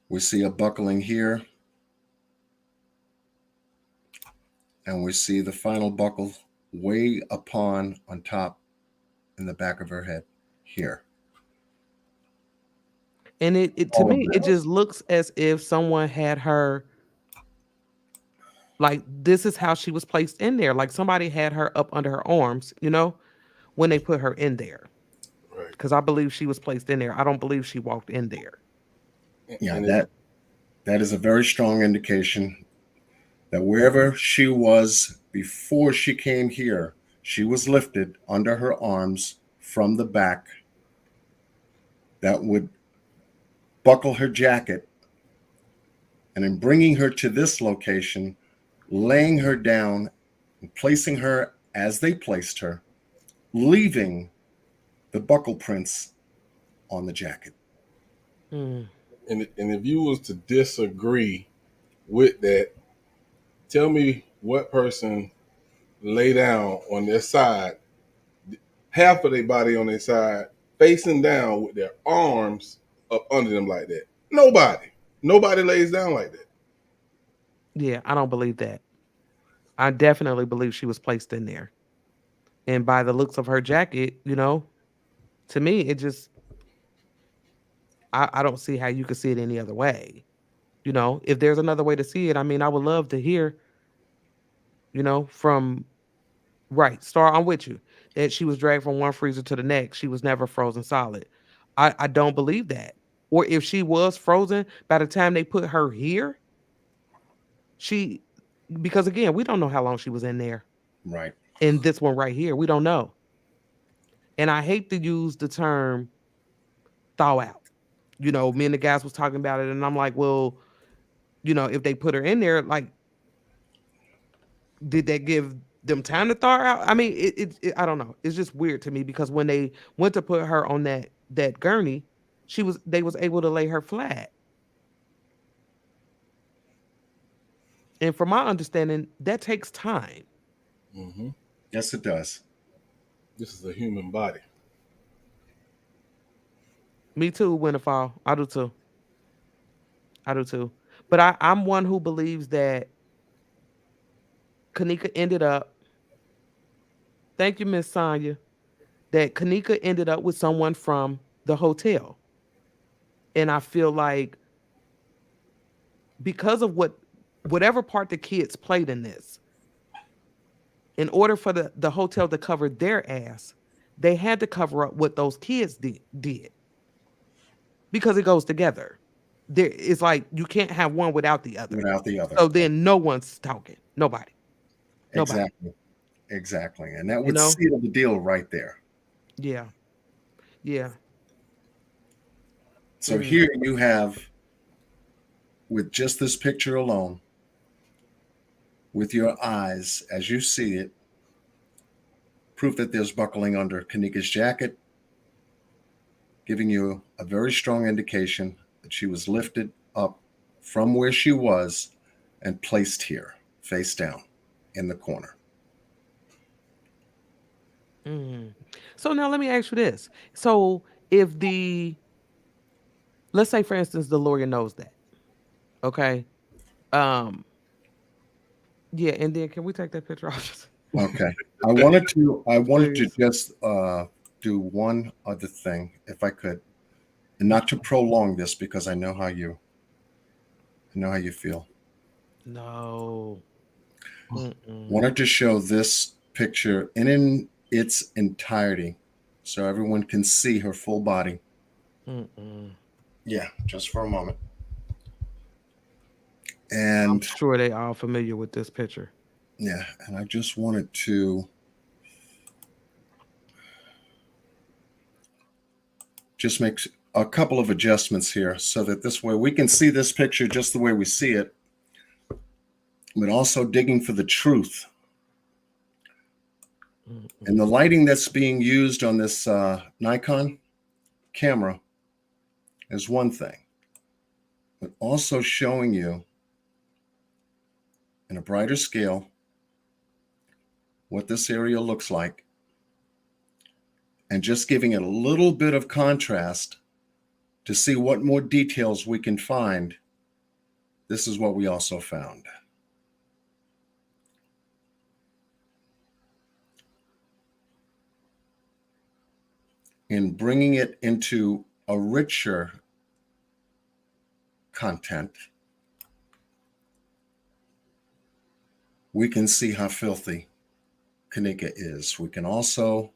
We see a buckling here. And we see the final buckle way upon on top in the back of her head here. And it to All of me, it this. just looks as if someone had her, like, this is how she was placed in there. Like somebody had her up under her arms, you know, when they put her in there. Right. Because I believe she was placed in there. I don't believe she walked in there. Yeah, And that is a very strong indication that wherever she was before she came here, she was lifted under her arms from the back. That would buckle her jacket, and in bringing her to this location, laying her down and placing her as they placed her, leaving the buckle prints on the jacket. Mm. And if you was to disagree with that, tell me what person lay down on their side, half of their body on their side, facing down with their arms up under them like that. Nobody lays down like that. Yeah, I don't believe that. I definitely believe she was placed in there. And by the looks of her jacket, you know, to me, it just, I don't see how you could see it any other way. You know, if there's another way to see it, I mean, I would love to hear, you know, from, right, Star, I'm with you, that she was dragged from one freezer to the next. She was never frozen solid. I don't believe that. Or if she was frozen, by the time they put her here, because again, we don't know how long she was in there. Right. In this one right here, we don't know. And I hate to use the term thaw out. You know, me and the guys was talking about it, and I'm like, well, you know, if they put her in there, like, did that give them time to thaw her out? I mean, I don't know. It's just weird to me because when they went to put her on that gurney, they was able to lay her flat. And from my understanding, that takes time. Mm-hmm. Yes, it does. This is a human body. Me too, Winterfall. I do too. But I'm one who believes that Kanika ended up, thank you, Miss Sonya, that Kanika ended up with someone from the hotel. And I feel like because of whatever part the kids played in this, in order for the hotel to cover their ass, they had to cover up what those kids did. Because it goes together. It's like you can't have one without the other. Without the other. So then no one's talking. Nobody. Exactly. And that would You know? seal the deal right there. Yeah. So here you have, with just this picture alone, with your eyes as you see it, proof that there's buckling under Kanika's jacket, giving you a very strong indication that she was lifted up from where she was and placed here, face down, in the corner. So now let me ask you this. So if let's say for instance the lawyer knows that, okay? Um, yeah, and then can we take that picture off? Okay. I wanted to Please. just do one other thing, if I could, and not to prolong this because I know how you feel. No. Wanted to show this picture in its entirety so everyone can see her full body. Yeah, just for a moment. I'm And sure they all familiar with this picture. yeah, and I just wanted to just make a couple of adjustments here so that this way we can see this picture just the way we see it, but also digging for the truth. And the lighting that's being used on this Nikon camera is one thing, but also showing you in a brighter scale what this area looks like and just giving it a little bit of contrast to see what more details we can find. This is what we also found. In bringing it into a richer content, we can see how filthy Kanika is. We can also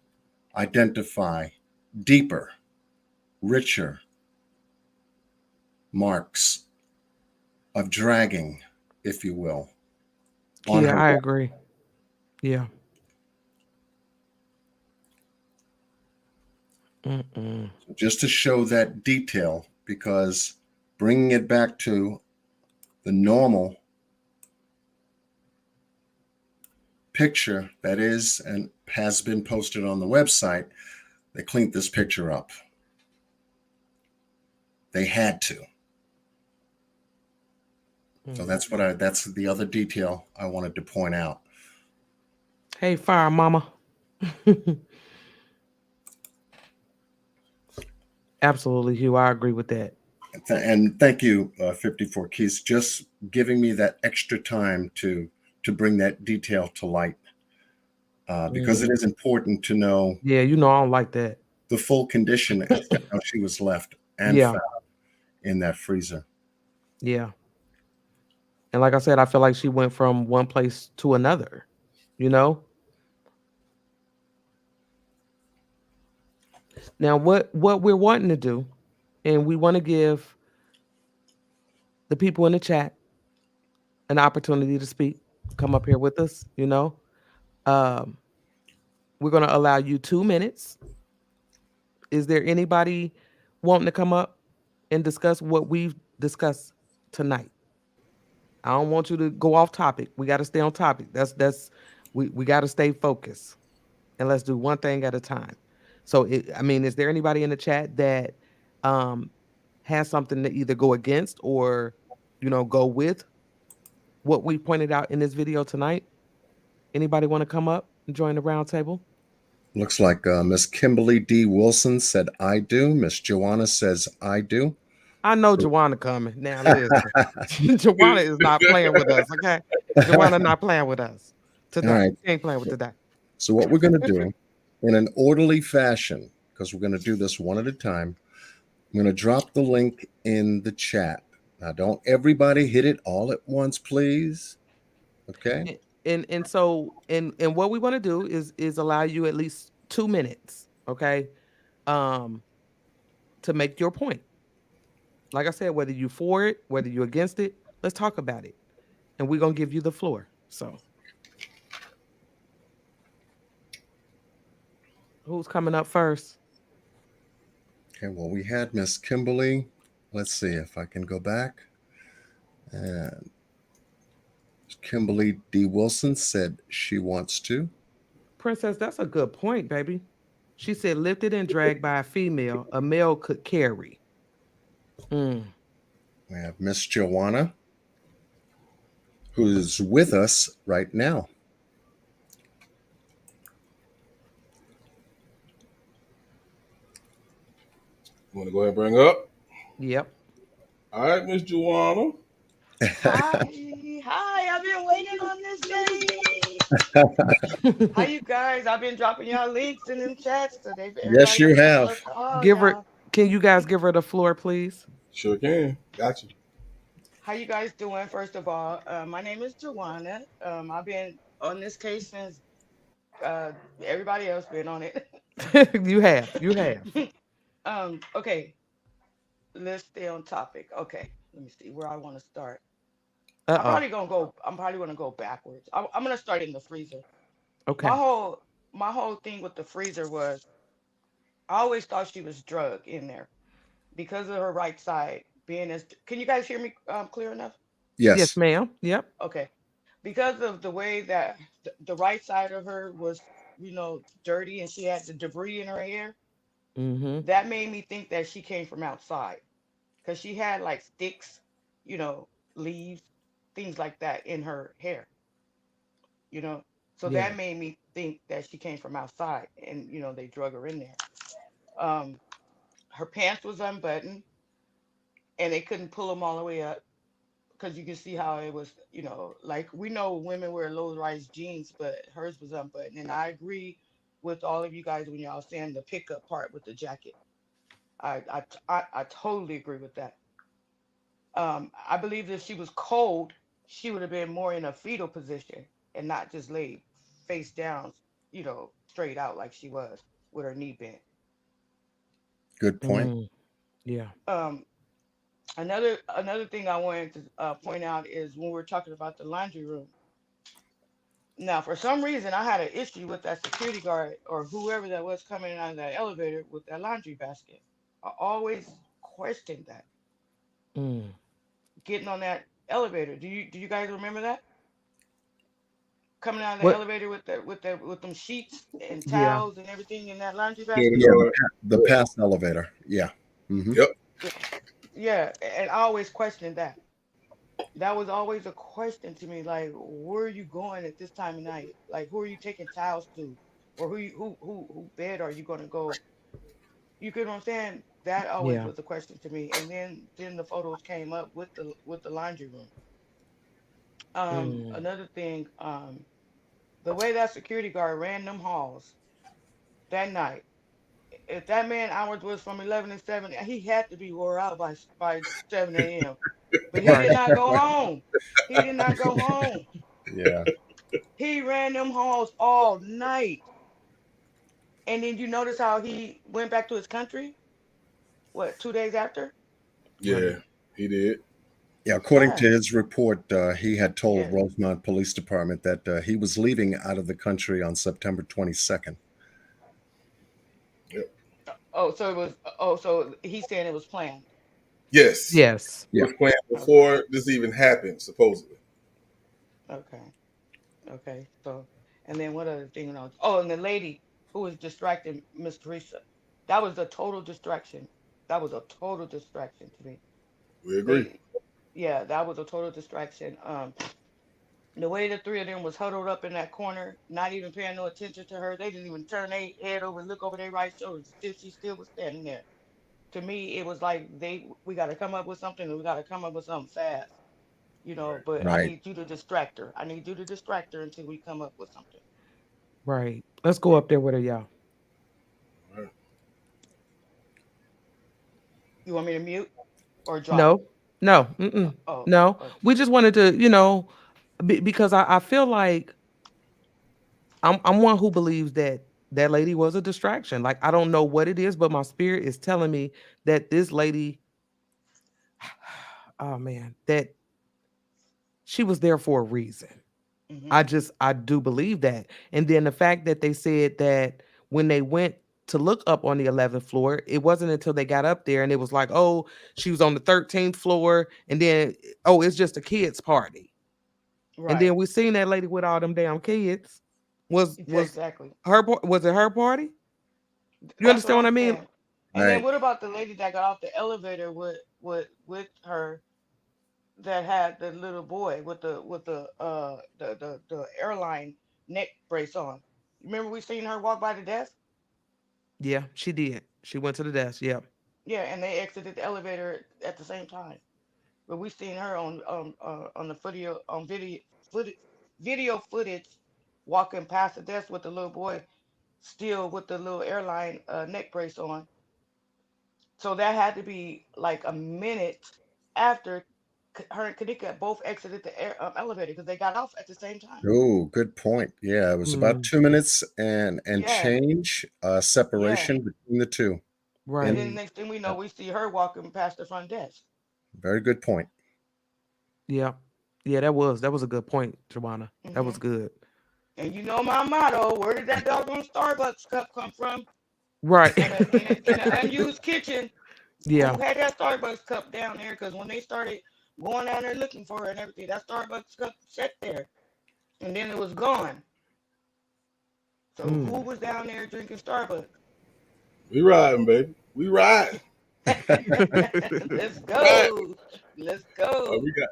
identify deeper, richer marks of dragging, if you will. Yeah, I agree. Yeah. Just to show that detail, because bringing it back to the normal picture that is and has been posted on the website, they cleaned this picture up. They had to. So that's the other detail I wanted to point out. Hey, fire mama. Absolutely, Hugh. I agree with that. And thank you, 54 Keys, just giving me that extra time to bring that detail to light, because it is important to know. Yeah, you know I don't like that. The full condition as to how she was left and found in that freezer. Yeah. And like I said, I feel like she went from one place to another, you know? Now, what we're wanting to do, and we want to give the people in the chat an opportunity to speak, come up here with us, you know? We're going to allow you 2 minutes. Is there anybody wanting to come up and discuss what we've discussed tonight? I don't want you to go off topic. We got to stay on topic. We got to stay focused, and let's do one thing at a time. So, is there anybody in the chat that has something to either go against or, go with what we pointed out in this video tonight? Anybody want to come up and join the round table? Looks like Miss Kimberly D. Wilson said, I do. Miss Joanna says, I do. I know Joanna coming. Now, listen. Joanna is not playing with us, okay? Joanna not playing with us today. All right. She ain't playing with today. So what we're going to do in an orderly fashion, because we're going to do this one at a time, I'm going to drop the link in the chat. Now, don't everybody hit it all at once, please. Okay? And so what we want to do is allow you at least 2 minutes, okay, to make your point. Like I said, whether you for it, whether you against it, let's talk about it, and we're gonna give you the floor. So, who's coming up first? Okay. Well, we had Miss Kimberly. Let's see if I can go back. And Kimberly D. Wilson said she wants to. Princess, that's a good point, baby. She said lifted and dragged by a female, a male could carry. We have Miss Joanna. who's with us right now. You want to go ahead and bring up? Yep. All right, Miss Joanna. Hi, I've been waiting on this day. How you guys? I've been dropping y'all links in them chats, so Yes, everybody you been have. telling us, oh, Give her. y'all. Can you guys give her the floor, please? Sure can. Got you. How you guys doing? First of all, my name is Joanna. I've been on this case since uh, everybody else been on it. You have. You have. Okay, let's stay on topic. Okay, let me see where I want to start. Uh oh. I'm probably gonna go backwards. I'm gonna start in the freezer. Okay. My whole thing with the freezer was I always thought she was drugged in there because of her right side being as. Can you guys hear me clear enough? Yes, Yes. ma'am. Yep. Okay. Because of the way that the right side of her was, dirty and she had the debris in her hair, Mm-hmm. that made me think that she came from outside because she had like sticks, you know, leaves, things like that in her hair, you know. So Yeah. that made me think that she came from outside and, they drug her in there. Um, Her pants was unbuttoned and they couldn't pull them all the way up because you can see how it was, like we know women wear low-rise jeans, but hers was unbuttoned. And I agree with all of you guys when y'all saying the pickup part with the jacket. I totally agree with that. I believe if she was cold, she would have been more in a fetal position and not just laid face down, straight out like she was with her knee bent. Good point. Yeah. Um, another thing I wanted to point out is when we're talking about the laundry room. Now, for some reason, I had an issue with that security guard or whoever that was coming out of that elevator with that laundry basket. I always questioned that Mm. getting on that elevator. Do you guys remember that coming out of the What? elevator with them sheets and Yeah. towels and everything in that laundry Security basket? Yeah, guard. the past elevator. Yeah. Hmm. Yep. Yeah, yeah, and I always questioned that. That was always a question to me, like, where are you going at this time of night? Like, who are you taking towels to, or who bed are you going to go? You get what I'm saying? That always Yeah. was a question to me. And then the photos came up with the laundry room. Mm. Another thing, the way that security guard ran them halls that night. If that man hours was from 11 to 7, he had to be wore out by 7 a.m. But he did Right. not go home. He did not go home. Yeah. He ran them halls all night. And then you notice how he went back to his country? What, 2 days after? Yeah, Right. he did. Yeah. According Yeah, to his report, he had told yeah. Rosemont Police Department that he was leaving out of the country on September 22nd. Yep. So he's saying it was planned. Yes. Yes. It Yeah. was planned Okay, before this even happened, supposedly. okay, okay. So, and then what other thing else? Oh, and the lady who was distracting Miss Teresa. That was a total distraction. That was a total distraction to me. We agree. They, yeah, that was a total distraction. The way the three of them was huddled up in that corner, not even paying no attention to her. They didn't even turn their head over and look over their right shoulder. Still, she still was standing there. To me, it was like we got to come up with something. And we got to come up with something fast, But I Right. need you to distract her. I need you to distract her until we come up with something. Right. Let's go up there with her, y'all. All right. You want me to mute or drop? No. No. Mm-mm. Oh, No. okay. We just wanted to, because I feel like I'm one who believes that that lady was a distraction. Like I don't know what it is, but my spirit is telling me that this lady, oh man, that she was there for a reason. Mhm. I do believe that. And then the fact that they said that when they went to look up on the 11th floor, it wasn't until they got up there and it was like, oh, she was on the 13th floor, and then oh, it's just a kids' party. And then Right. we seen that lady with all them damn kids. Was Exactly. was it her party? You That's what understand what I'm I mean? saying. And then Right. what about the lady that got off the elevator with her? that had the little boy with the airline neck brace on. Remember we seen her walk by the desk? Yeah, she did. She went to the desk. Yep. Yeah, and they exited the elevator at the same time. But we seen her on the video footage walking past the desk with the little boy still with the little airline neck brace on. So that had to be like a minute after her and Kanika both exited the elevator because they got off at the same time. Oh, good point. Yeah, it was about Mm, 2 minutes and Yeah, change yeah. separation between the two. And And then right. next thing we know, we see her walking past the front desk. very good point. Yeah. Yeah, that was a good point, Joanna. That was Hmm. good. And you know my motto: where did that doggone Starbucks cup come from? Right. In an unused kitchen. Who Yeah. had that Starbucks cup down there? Because when they started going down there looking for it and everything, that Starbucks cup sat there, and then it was gone. So who Mm. was down there drinking Starbucks? We riding, baby. We riding. Let's Right. go. Let's go. We got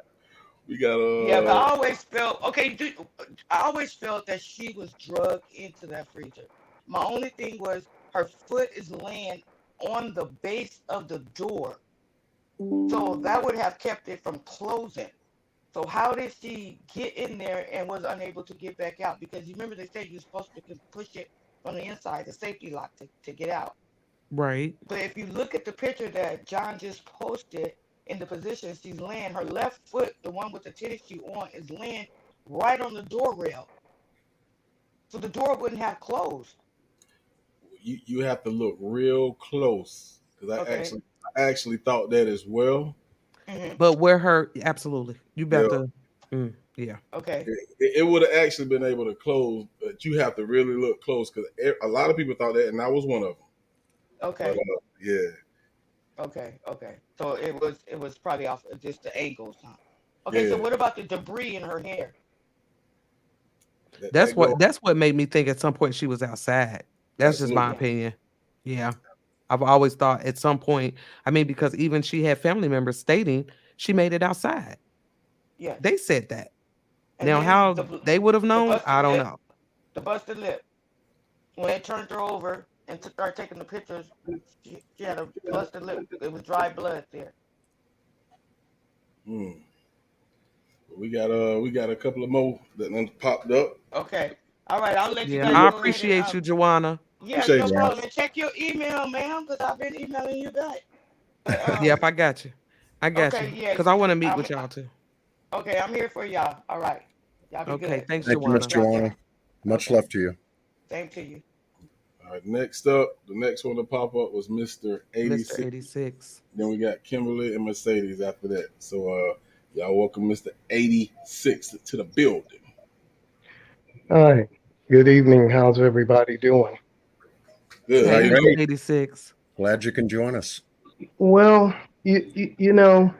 Yeah, but I always felt okay. I always felt that she was drugged into that freezer. My only thing was her foot is laying on the base of the door, so that would have kept it from closing. So how did she get in there and was unable to get back out? Because you remember they said you're supposed to push it from the inside, the safety lock to get out. Right. But if you look at the picture that John just posted in the position she's laying, her left foot, the one with the tennis shoe on, is laying right on the door rail. So the door wouldn't have closed. you have to look real close because Okay. I actually thought that as well. Hmm. But where her absolutely. You Yeah, about to yeah. Okay. it would have actually been able to close, but you have to really look close because a lot of people thought that, and I was one of them. But Okay. yeah, Okay. Okay. So it was probably off of just the angles, huh? Okay. So yeah, what about the debris in her hair? that, That's that what go that's what made me think at some point she was outside. That's just my absolutely. Yeah. opinion. Yeah. I've always thought at some point, I mean, because even she had family members stating she made it outside. Yes. They said that. And Now, then how they would have the known, busted I don't lip, know. the busted lip. When they turned her over and started taking the pictures, she had a busted lip. It was dry blood there. Mm. We got a couple of more that done popped up. Okay. All right. I'll let you Yeah, guys I go ahead and appreciate you, Joanna. yeah, Appreciate no you. Yeah. problem. And check your email, ma'am, because I've been emailing you back. But Yep, I got you. I got okay, you. yeah. Because I want to meet I'm with y'all too. okay. I'm here for y'all. All right. Y'all be Okay, good. thanks, Thank you, Miss Joanna. Y'all take. Joanna. Much Okay. love to you. Same to you. All right, next up, the next one to pop up was Mr. Mr. 86. 86. Then we got Kimberly and Mercedes after that. So y'all welcome Mr. 86 to the building. Hi. Good evening. How's everybody doing? Good. How Hey, Doing you Mr. doing? great. 86. Glad you can join us. Well, you know,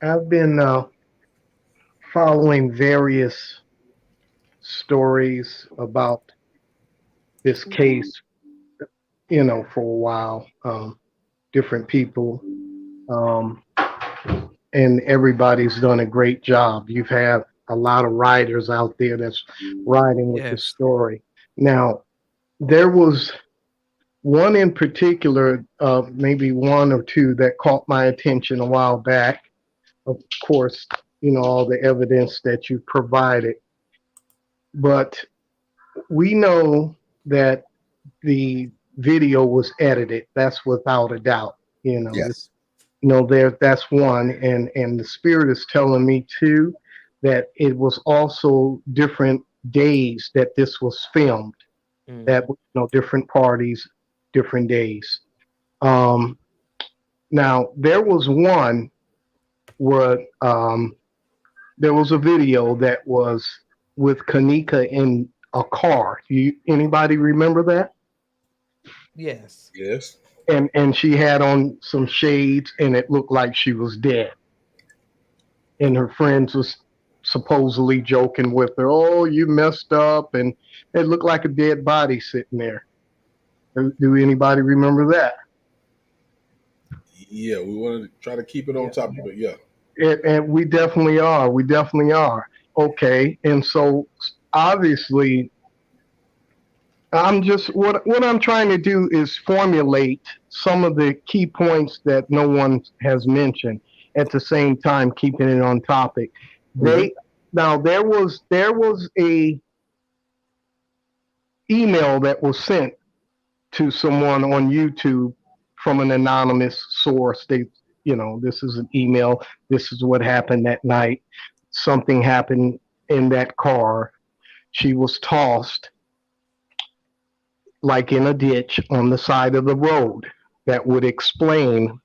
I've been following various stories about this case, for a while. Different people, um, and everybody's done a great job. You've had a lot of writers out there that's writing with the Yes. story. Now, there was one in particular, maybe one or two that caught my attention a while back. Of course, all the evidence that you provided, but we know that the video was edited. That's without a doubt. Yes. That's one, and the spirit is telling me too that it was also different days that this was filmed. That Hmm. different parties, different days. Um, Now, there was one where there was a video that was with Kanika in a car. Anybody remember that? Yes. Yes. And she had on some shades, and it looked like she was dead. And her friends was supposedly joking with her, "Oh, you messed up," and it looked like a dead body sitting there. Do anybody remember that? Yeah, we wanted to try to keep it on Yeah. topic, but yeah. And we definitely are. We definitely are. Okay. And so obviously, I'm just what I'm trying to do is formulate some of the key points that no one has mentioned. At the same time, keeping it on topic. Mhm. They now there was a email that was sent to someone on YouTube from an anonymous source. They, this is an email. This is what happened that night. Something happened in that car. She was tossed like in a ditch on the side of the road. That would explain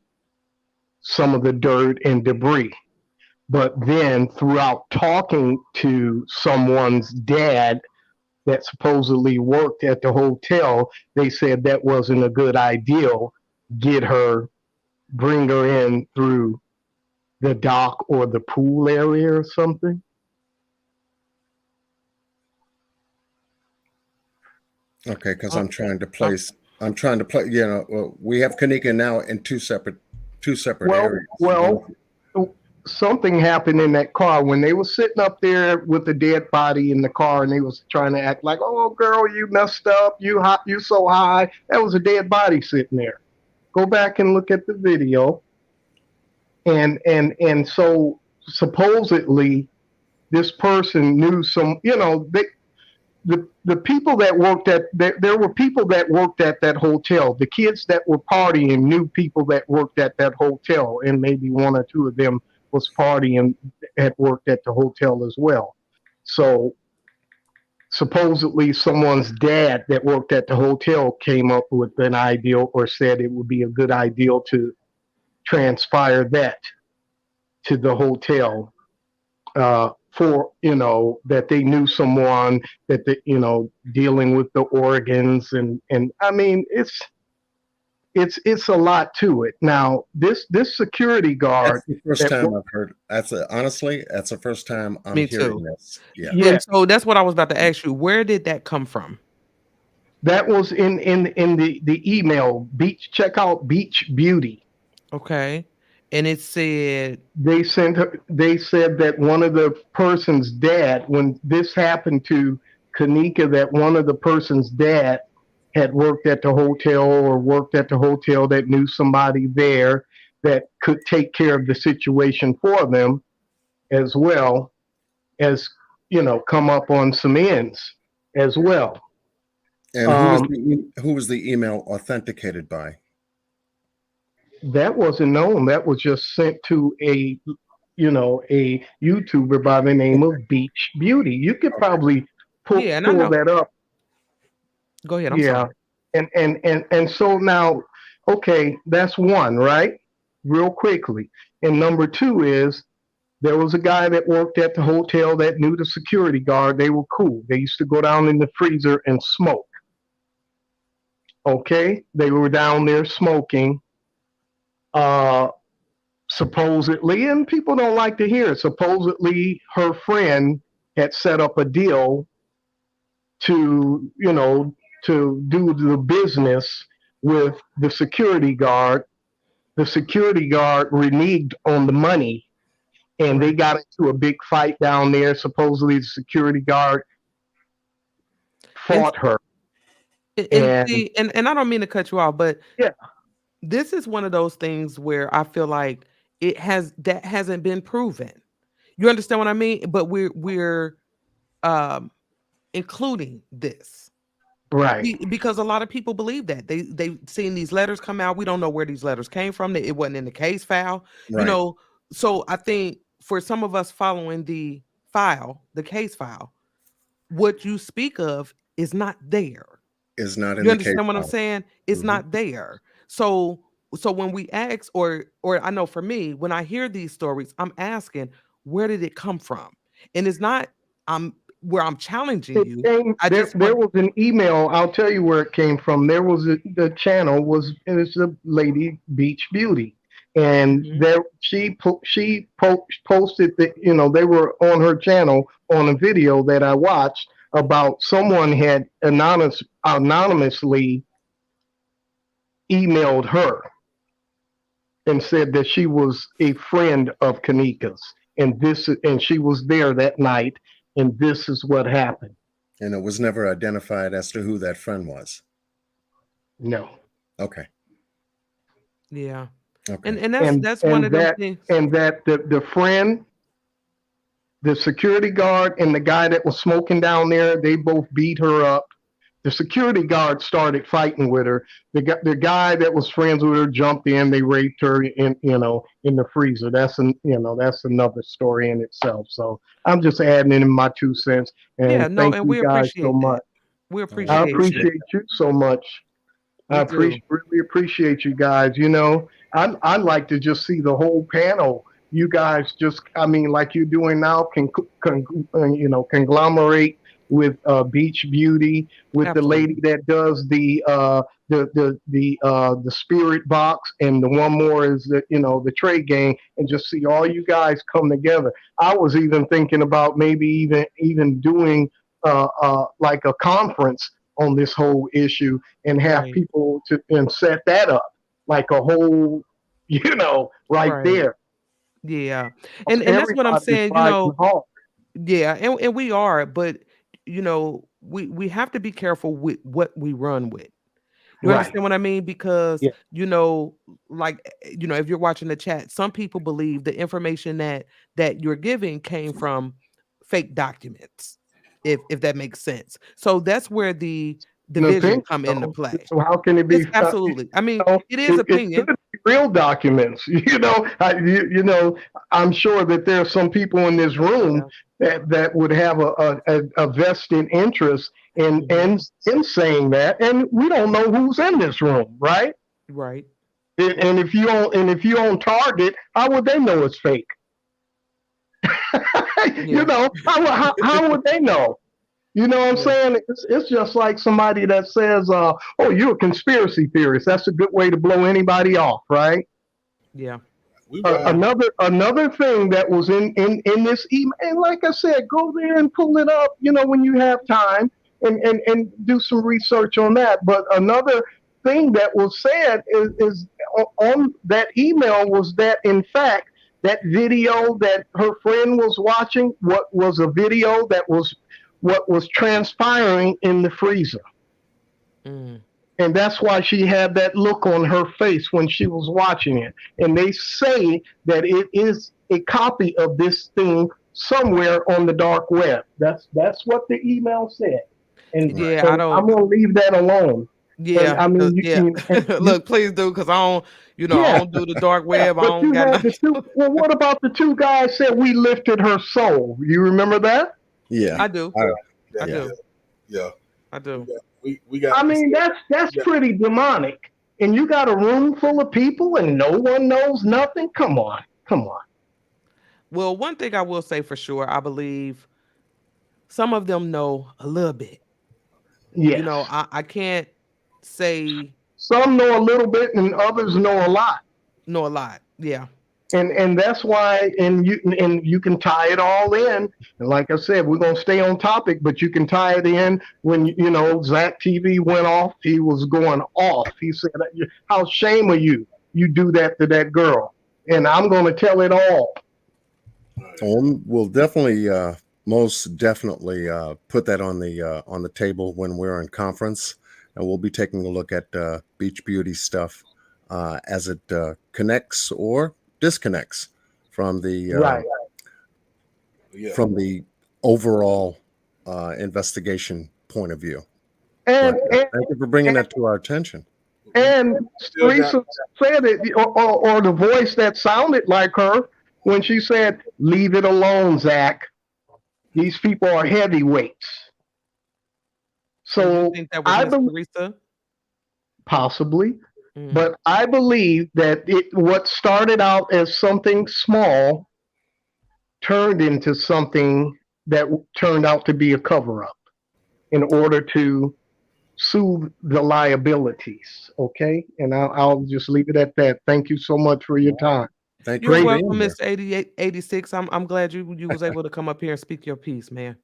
some of the dirt and debris. But then, throughout talking to someone's dad that supposedly worked at the hotel, they said that wasn't a good idea. Bring her in through the dock or the pool area or something. Okay, because Uh, I'm trying to um, place. I'm trying to play. Well, we have Kanika now in two separate Well, areas. well, something happened in that car when they were sitting up there with the dead body in the car, and they was trying to act like, "Oh, girl, you messed up. You hot. You so high." That was a dead body sitting there. Go back and look at the video, and so supposedly this person knew some. The people that worked at there were people that worked at that hotel. The kids that were partying knew people that worked at that hotel, and maybe one or two of them was partying had worked at the hotel as well. So supposedly someone's dad that worked at the hotel came up with an idea or said it would be a good idea to transpire that to the hotel, for that they knew someone that dealing with the organs, and I mean it's a lot to it. Now this security guard That's the first that time I've heard. Honestly, that's the first time I'm Me hearing too. this. Yeah. yeah, And so that's what I was about to ask you. Where did that come from? that was in the email. Check out Beach Beauty. Okay. And it said, They said that one of the person's dad, when this happened to Kanika, that one of the person's dad had worked at the hotel or worked at the hotel that knew somebody there that could take care of the situation for them, as well as come up on some ends as well. And who was the email authenticated by? That wasn't known. That was just sent to a YouTuber by the name of Beach Beauty. You could probably yeah, and I pull know. that up. Go ahead. I'm Yeah. sorry. And so now, okay, that's one, right? Real quickly. And number two is there was a guy that worked at the hotel that knew the security guard. They were cool. They used to go down in the freezer and smoke. Okay? They were down there smoking. Supposedly, and people don't like to hear it, supposedly her friend had set up a deal to do the business with the security guard. The security guard reneged on the money, and they got into a big fight down there. Supposedly the security guard fought her. And see, and I don't mean to cut you off, but yeah, this is one of those things where I feel like that hasn't been proven. You understand what I mean? But we're including this. right. Because a lot of people believe that they've seen these letters come out. We don't know where these letters came from. It wasn't in the case file, Right. So I think for some of us following the case file, what you speak of is not there. Is not in You the case understand what I'm file. saying? It's not there. So when we ask, or I know for me, when I hear these stories, I'm asking, where did it come from? And it's not where I'm challenging It you. came, there was an email. I'll tell you where it came from. There was the channel was the lady Beach Beauty, and she posted that they were on her channel on a video that I watched about someone had anonymously emailed her and said that she was a friend of Kanika's, and she was there that night, and this is what happened. And it was never identified as to who that friend was. No. Okay. Yeah. Okay. And that's one of them things. And that the friend, the security guard, and the guy that was smoking down there, they both beat her up. The security guard started fighting with her. The guy that was friends with her jumped in. They raped her in the freezer. That's another story in itself. So I'm just adding in my 2 cents. And Yeah, no, thank and you we guys so appreciate much. that. We I appreciate you. appreciate you so much. We I do. really appreciate you guys. I like to just see the whole panel. You guys just, like you're doing now, conglomerate with Beach Beauty, with the Absolutely. lady that does the spirit box, and the one more is the trade game, and just see all you guys come together. I was even thinking about maybe even doing like a conference on this whole issue, and have Right. people and set that up like a whole, right Right. there. Yeah. And that's what I'm Everybody's saying, fighting hard. yeah, and we are, but we have to be careful with what we run with. You Right. understand what I mean? Because, Yeah. if you're watching the chat, some people believe the information that you're giving came from fake documents, if that makes sense. So that's where the I division think come into so. play. So how can it be? It's absolutely. I mean, it is It opinion. could be real documents. I'm sure that there are some people in this room that would have a vested interest in saying that, and we don't know who's in this room, right? Right. And if you own Target, how would they know it's fake? Yeah. How would they know? You know what I'm Yeah. saying? It's just like somebody that says, "Oh, you're a conspiracy theorist." That's a good way to blow anybody off, right? Yeah. Another thing that was in this email, and like I said, go there and pull it up, when you have time, and do some research on that. But another thing that was said is on that email was that, in fact, that video that her friend was watching, what was a video that was what was transpiring in the freezer. Mm. And that's why she had that look on her face when she was watching it. And they say that it is a copy of this thing somewhere on the dark web. That's what the email said. And, Yeah, and I'm going to leave that alone. Yeah. Look, please do, because I don't do the dark web. I But don't you got had the two. Well, what about the two guys said we lifted her soul? You remember that? Yeah, I do. I do. Yeah. I do. We got. I mean, that's pretty demonic. And you got a room full of people and no one knows nothing? Come on. Well, one thing I will say for sure, I believe some of them know a little bit. Yes. I can't say some know a little bit and others know a lot. Know a lot. Yeah. And that's why, and you can tie it all in. And like I said, we're gonna stay on topic, but you can tie it in when Zach TV went off. He was going off. He said, "How shame of you? You do that to that girl." And I'm gonna tell it all. We'll definitely, most definitely, put that on the table when we're in conference, and we'll be taking a look at Beach Beauty stuff as it connects or disconnects from the from the overall investigation point of view. And thank you for bringing that to our attention. And Teresa said it, or the voice that sounded like her when she said, "Leave it alone, Zach. These people are heavyweights." So you think that was Miss Teresa? Possibly. But I believe that what started out as something small turned into something that turned out to be a cover-up in order to soothe the liabilities. Okay? And I'll just leave it at that. Thank you so much for your time. Thank you. You're welcome, Mr. 8886. I'm glad you was able to come up here and speak your piece, man.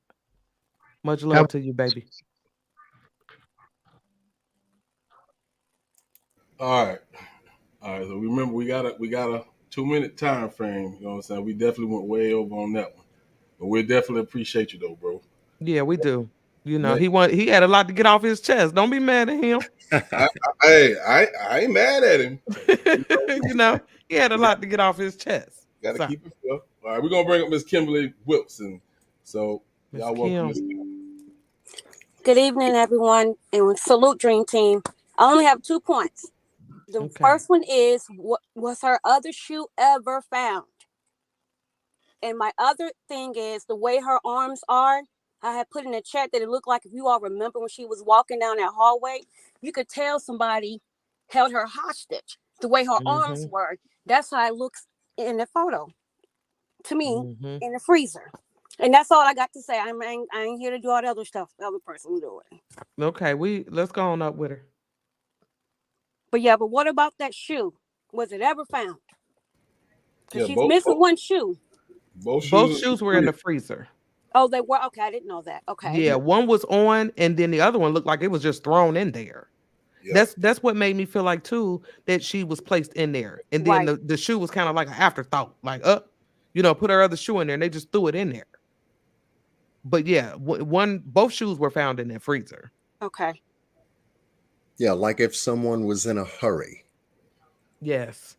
Much love to you, baby. All right. right, so remember we got a 2-minute time frame. You know what I'm saying? We definitely went way over on that one, but we definitely appreciate you though, bro. Yeah, we do. You know, Next. he had a lot to get off his chest. Don't be mad at him. I ain't mad at him. You know, he had a lot to get off his chest. Got to So, keep it fair. All right, we're gonna bring up Miss Kimberly Wilson. So Miss y'all welcome Kim. Miss Kim. Good evening, everyone, and salute Dream Team. I only have 2 points. The Okay. first one is, was her other shoe ever found? And my other thing is the way her arms are. I had put in the chat that it looked like, if you all remember when she was walking down that hallway, you could tell somebody held her hostage. The way her arms were, that's how it looks in the photo to me in the freezer. And that's all I got to say. I ain't here to do all the other stuff the other person was doing. Okay, let's go on up with her. But yeah, but what about that shoe? Was it ever found? Because Yeah, she's missing one shoe. Both shoes were in the freezer. Oh, they were? Okay, I didn't know that. Okay. Yeah, one was on, and then the other one looked like it was just thrown in there. Yeah. That's what made me feel like too that she was placed in there, and then the shoe was kind of like an afterthought, like put her other shoe in there, and they just threw it in there. But yeah, both shoes were found in that freezer. Okay. Yeah, like if someone was in a hurry. Yes.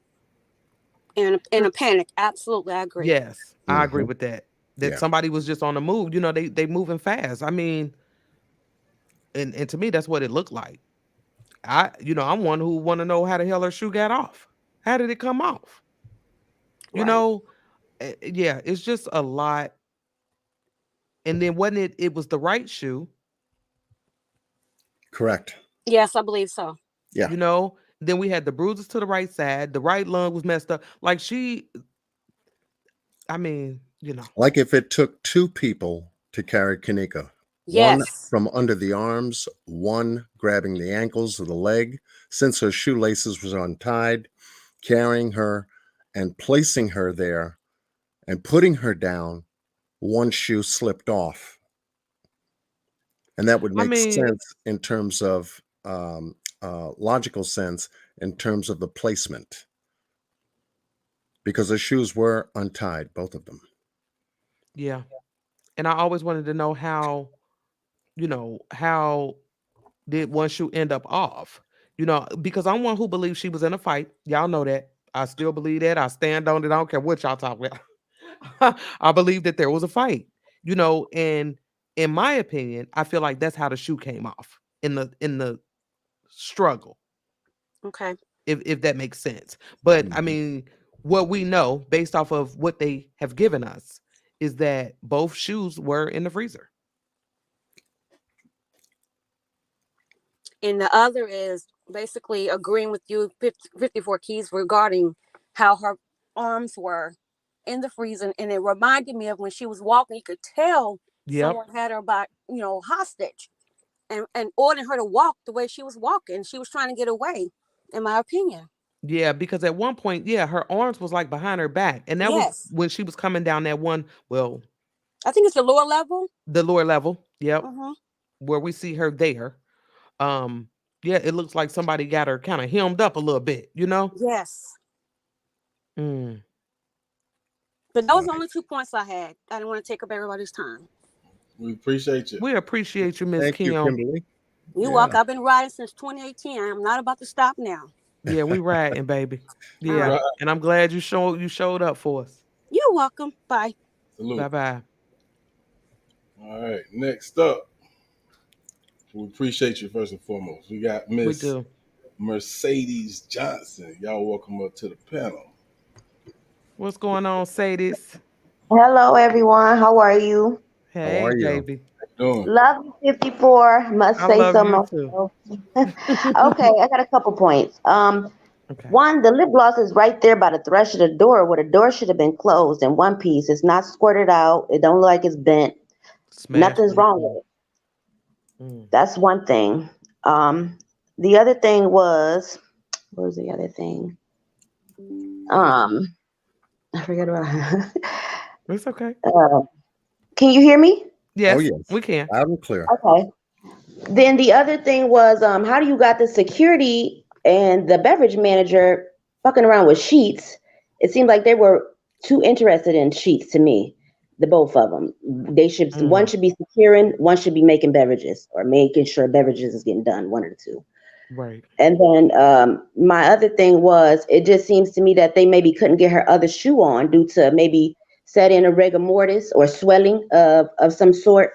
In a panic. Absolutely, I agree. Yes, I agree with that. That somebody was just on the move. You know, they moving fast. I mean, and to me, that's what it looked like. I'm one who want to know how the hell her shoe got off. How did it come off? You know, yeah, it's just a lot. And then wasn't it was the right shoe? Correct. Yes, I believe so. Yeah. You know, then we had the bruises to the right side. The right lung was messed up. Like like if it took 2 people to carry Kanika. Yes. One from under the arms, one grabbing the ankles or the leg, since her shoelaces was untied, carrying her and placing her there and putting her down, one shoe slipped off. And that would make sense in terms of logical sense in terms of the placement. Because the shoes were untied, both of them. Yeah. And I always wanted to know how did one shoe end up off? Because I'm one who believes she was in a fight. Y'all know that. I still believe that. I stand on it. I don't care what y'all talk about. I believe that there was a fight. And in my opinion, I feel like that's how the shoe came off in the struggle. Okay. If that makes sense. But I mean, what we know based off of what they have given us is that both shoes were in the freezer. And the other is basically agreeing with you, 54 Keys, regarding how her arms were in the freezer. And it reminded me of when she was walking, you could tell someone had her by, hostage and ordering her to walk the way she was walking. She was trying to get away, in my opinion. Yeah, because at one point, her arms was like behind her back. And that was when she was coming down that one, I think it's the lower level. The lower level, yep. Where we see her there. It looks like somebody got her kind of hemmed up a little bit, Yes. But those are only 2 points I had. I didn't want to take up everybody's time. We appreciate you. We appreciate you, Miss Kim. Thank you, Kimberly. You welcome. I've been riding since 2018. I'm not about to stop now. Yeah, we riding, baby. Yeah, and I'm glad you showed up for us. You're welcome. Bye. Salute. Bye-bye. All right, next up, we appreciate you first and foremost. We got Miss Mercedes Johnson. Y'all welcome up to the panel. What's going on, Sadis? Hello, everyone. How are you? Hey, How are you? baby. Doing? Love you, 54. Must I say love something. you too. Okay, I got a couple points. One, the lip gloss is right there by the thresh of the door where the door should have been closed in one piece. It's not squirted out. It don't look like it's bent. Nothing's wrong with it. That's one thing. The other thing was, what was the other thing? I forgot about it. It's okay. Can you hear me? Yes, Oh, yes. we can. Loud and clear. Okay. Then the other thing was, how do you got the security and the beverage manager fucking around with sheets. It seemed like they were too interested in sheets to me. The both of them. One should be securing, one should be making beverages or making sure beverages is getting done. One or the two. Right. And then my other thing was, it just seems to me that they maybe couldn't get her other shoe on due to maybe set in a rigor mortis or swelling of some sort,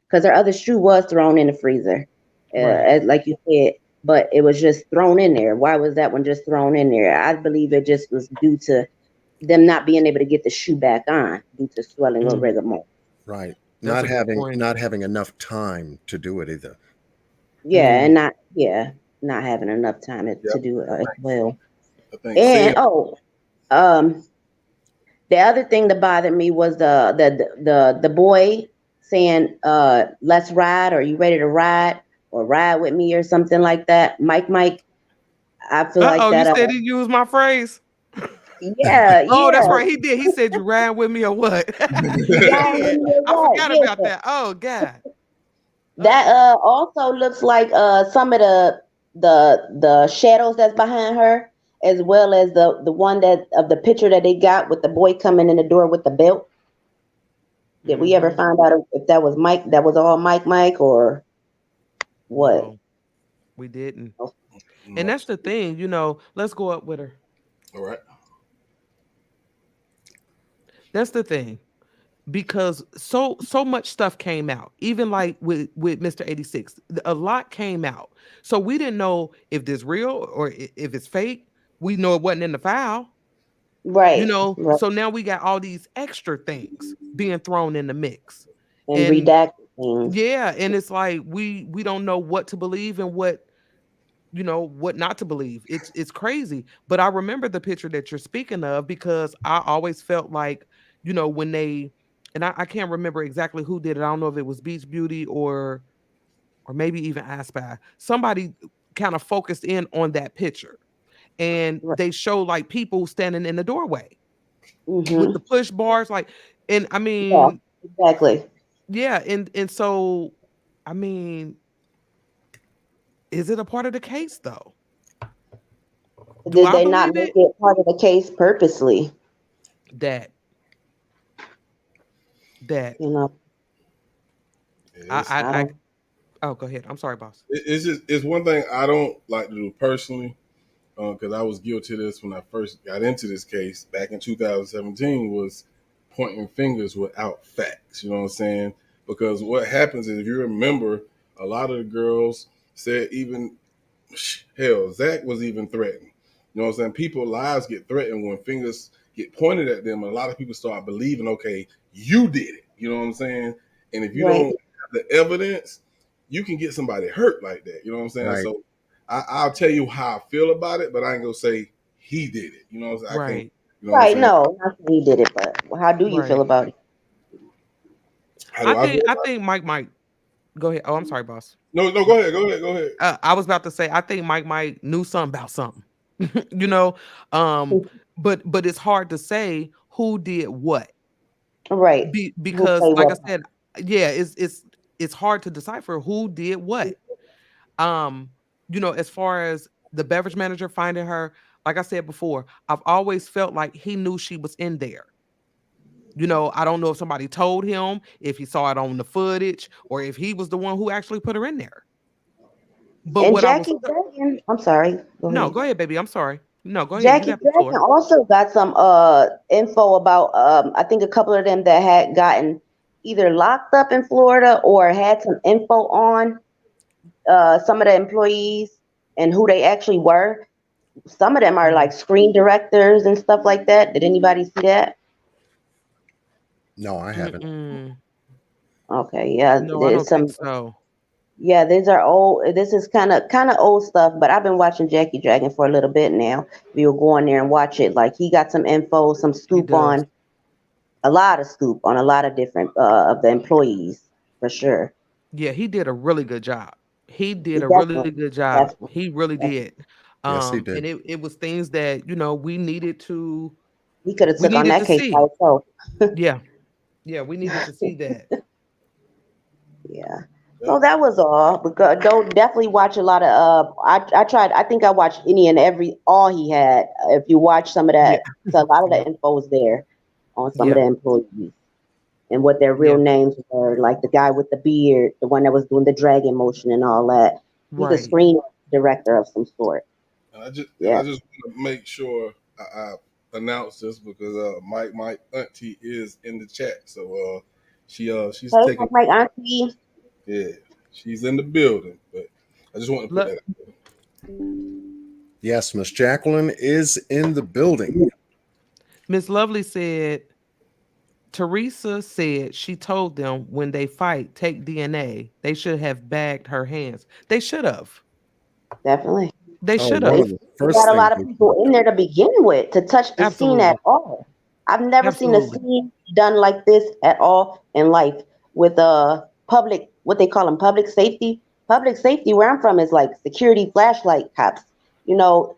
because her other shoe was thrown in the freezer, as, like you said, but it was just thrown in there. Why was that one just thrown in there? I believe it just was due to them not being able to get the shoe back on due to swelling or rigor mortis. Right. That's Not having enough time to do it either. Yeah, and not having enough time to do it as well. And the other thing that bothered me was the boy saying, let's ride, or you ready to ride, or ride with me, or something like that. Mike, I feel like that. You said he used my phrase. Yeah. Oh, that's right. He did. He said, you ride with me or what? I forgot about that. Oh, God. That also looks like some of the shadows that's behind her, as well as the one that of the picture that they got with the boy coming in the door with the belt. Did we ever find out if that was Mike? That was all Mike, or what? No, we didn't. And that's the thing, let's go up with her. All right. That's the thing. Because so much stuff came out, even like with Mr. 86, a lot came out. So we didn't know if this real or if it's fake. We know it wasn't in the file. Right. So now we got all these extra things being thrown in the mix. And redacted things. Yeah, and it's like we don't know what to believe and what not to believe. It's crazy. But I remember the picture that you're speaking of, because I always felt like, when they, and I can't remember exactly who did it. I don't know if it was Beach Beauty or maybe even Aspire. Somebody kind of focused in on that picture, and they show like people standing in the doorway with the push bars, like, and I mean, exactly. Yeah, and so, I mean, is it a part of the case though? Did they not make it part of the case purposely? That oh, go ahead. I'm sorry, boss. It's one thing I don't like to do personally, because I was guilty of this when I first got into this case back in 2017, was pointing fingers without facts. You know what I'm saying? Because what happens is, if you remember, a lot of the girls said, even hell, Zach was even threatened. You know what I'm saying? People's lives get threatened when fingers get pointed at them, and a lot of people start believing, okay, you did it. You know what I'm saying? And if you don't have the evidence, you can get somebody hurt like that. You know what I'm saying? Right. So I'll tell you how I feel about it, but I ain't gonna say he did it. You know what I'm saying? I can't, you know what I'm saying? No, not that he did it, but how do you feel about it? I think Mike. Go ahead. Oh, I'm sorry, boss. No, go ahead. I was about to say, I think Mike knew something about something. But it's hard to say who did what. Right. Because like I said, yeah, it's hard to decipher who did what. As far as the beverage manager finding her, like I said before, I've always felt like he knew she was in there. I don't know if somebody told him, if he saw it on the footage, or if he was the one who actually put her in there. But and what Jacky Dragon, I'm sorry. No, go ahead, baby. I'm sorry. No, go ahead. Jacky Dragon also got some info about I think a couple of them that had gotten either locked up in Florida or had some info on some of the employees and who they actually were. Some of them are like screen directors and stuff like that. Did anybody see that? No, I haven't. Okay, yeah. No, I don't think so. Yeah, these are old. This is kind of old stuff, but I've been watching Jacky Dragon for a little bit now. We will go on there and watch it. Like, he got some info, some scoop on a lot of different of the employees, for sure. Yeah, he did a really good job. He really good job. He really did. Yes, he did. And it was things that we needed to. He could have took on that case by himself. Yeah, we needed to see that. Yeah. So that was all. Because don't definitely watch a lot of. I tried. I think I watched any and all he had. If you watch some of that, so a lot of the info was there on some of the employees and what their real names were. Like the guy with the beard, the one that was doing the dragon motion and all that. He's a screen director of some sort. And I just want to make sure I announce this because my auntie is in the chat, so she's taking my auntie. Yeah, she's in the building, but I just want to put that out there. Yes, Miss Jacqueline is in the building. Miss Lovely said, Teresa said she told them when they fight, take DNA. They should have bagged her hands. They should have. Definitely. They should have. They got a lot of people in there to begin with to touch the scene at all. I've never seen a scene done like this at all in life with public, what they call them, public safety. Public safety where I'm from is like security flashlight cops. You know,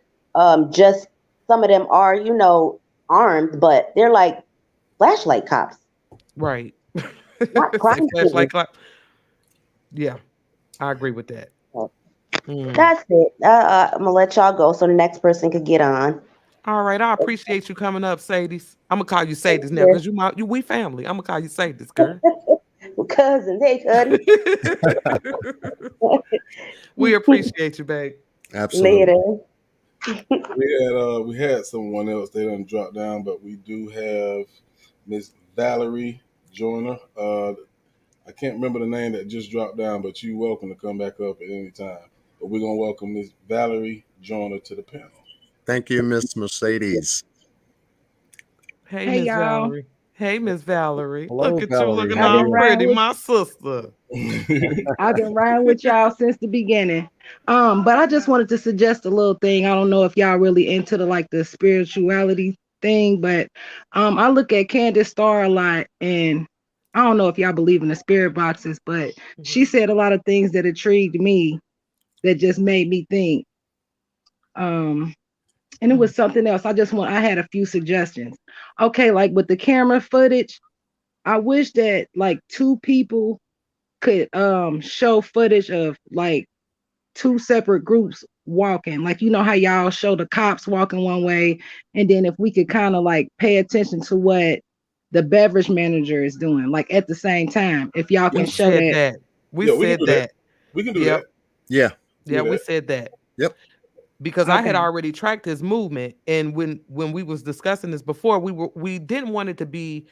just some of them are, you know, armed, but they're like flashlight cops. Right. Not crime flashlight cop. Yeah, I agree with that. That's it. I'm gonna let y'all go so the next person could get on. All right, I appreciate you coming up, Sadie's. I'm gonna call you Sadie's now because we family. I'm gonna call you Sadie's, girl. Cousins, hey, cousin. We appreciate you, babe. Absolutely. We had someone else. They done drop down, but we do have Miss Valerie Joyner. I can't remember the name that just dropped down, but you're welcome to come back up at any time. But we're gonna welcome Miss Valerie Joyner to the panel. Thank you, Miss Mercedes. Hey, Miss Valerie. Hey, Miss Valerie. Hello, look at Valerie. you looking all pretty, my sister. I've been riding with y'all since the beginning. But I just wanted to suggest a little thing. I don't know if y'all really into the spirituality thing, but I look at Candace Starr a lot, and I don't know if y'all believe in the spirit boxes, but she said a lot of things that intrigued me that just made me think. And it was something else. I had a few suggestions. Okay, like with the camera footage, I wish that like two people could show footage of like two separate groups walking. Like, you know how y'all show the cops walking one way, and then if we could kind of like pay attention to what the beverage manager is doing, like at the same time, if y'all can show that. We said that. We can do that. Yeah. Yeah, we said that. Yep. Because I had already tracked his movement, and when we was discussing this before, we didn't want it to be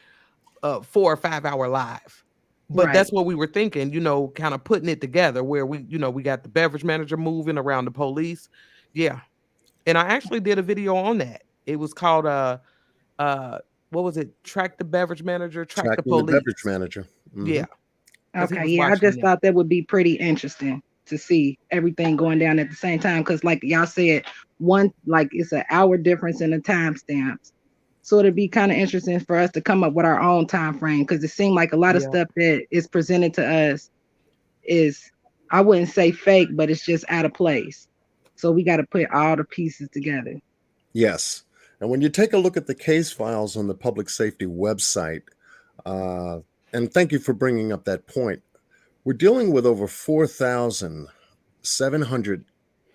4 or 5 hour live. But that's what we were thinking, you know, kind of putting it together where we got the beverage manager moving around the police. Yeah. And I actually did a video on that. It was called what was it? Track the beverage manager, track the police. The beverage manager. Mm-hmm. Yeah. Okay, yeah, I just thought that would be pretty interesting to see everything going down at the same time, because like y'all said, it's an hour difference in the timestamps. So it'd be kind of interesting for us to come up with our own time frame, because it seemed like a lot of stuff that is presented to us is, I wouldn't say fake, but it's just out of place. So we got to put all the pieces together. Yes. And when you take a look at the case files on the public safety website, and thank you for bringing up that point, we're dealing with over 4,700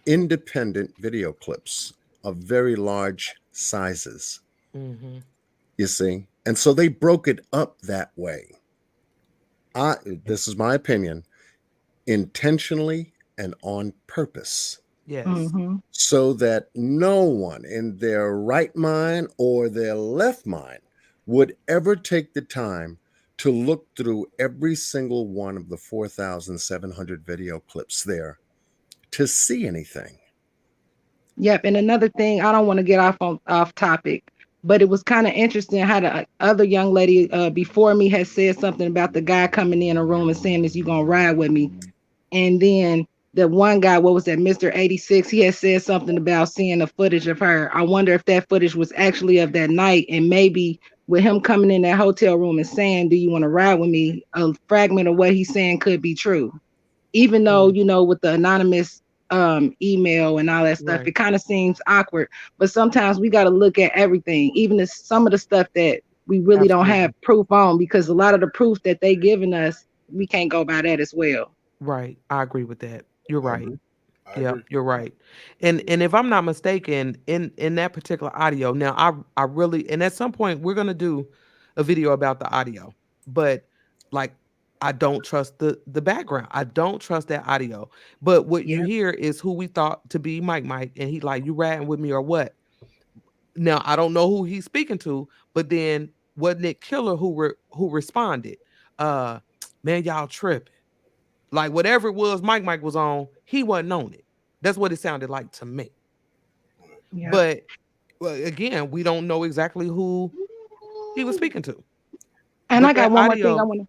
independent video clips of very large sizes. Mm-hmm. You see? And so they broke it up that way. This is my opinion, intentionally and on purpose. Yes. Mm-hmm. So that no one in their right mind or their left mind would ever take the time to look through every single one of the 4,700 video clips there to see anything. Yep. And another thing, I don't want to get off topic, but it was kind of interesting how the other young lady before me had said something about the guy coming in a room and saying, "Is you gonna ride with me?" And then the one guy, what was that, Mr. 86, he had said something about seeing the footage of her. I wonder if that footage was actually of that night, and maybe with him coming in that hotel room and saying, "Do you want to ride with me?" a fragment of what he's saying could be true. Even though, you know, with the anonymous email and all that stuff, it kind of seems awkward. But sometimes we got to look at everything, even some of the stuff that we really don't have proof on, because a lot of the proof that they giving us, we can't go by that as well. Right. I agree with that. You're I right. agree. I Yeah, agree. you're right. And if I'm not mistaken, in that particular audio, now I really, and at some point we're gonna do a video about the audio, but like I don't trust the background. I don't trust that audio. But what you Yep. hear is who we thought to be Mike, and he like, you ratting with me or what? Now I don't know who he's speaking to, but then wasn't it Killer who responded? Uh, man, y'all tripping. Like whatever it was Mike was on, he wasn't on it. That's what it sounded like to me. Yep. But well, again, we don't know exactly who he was speaking to. And But I got that one more thing I audio. want to.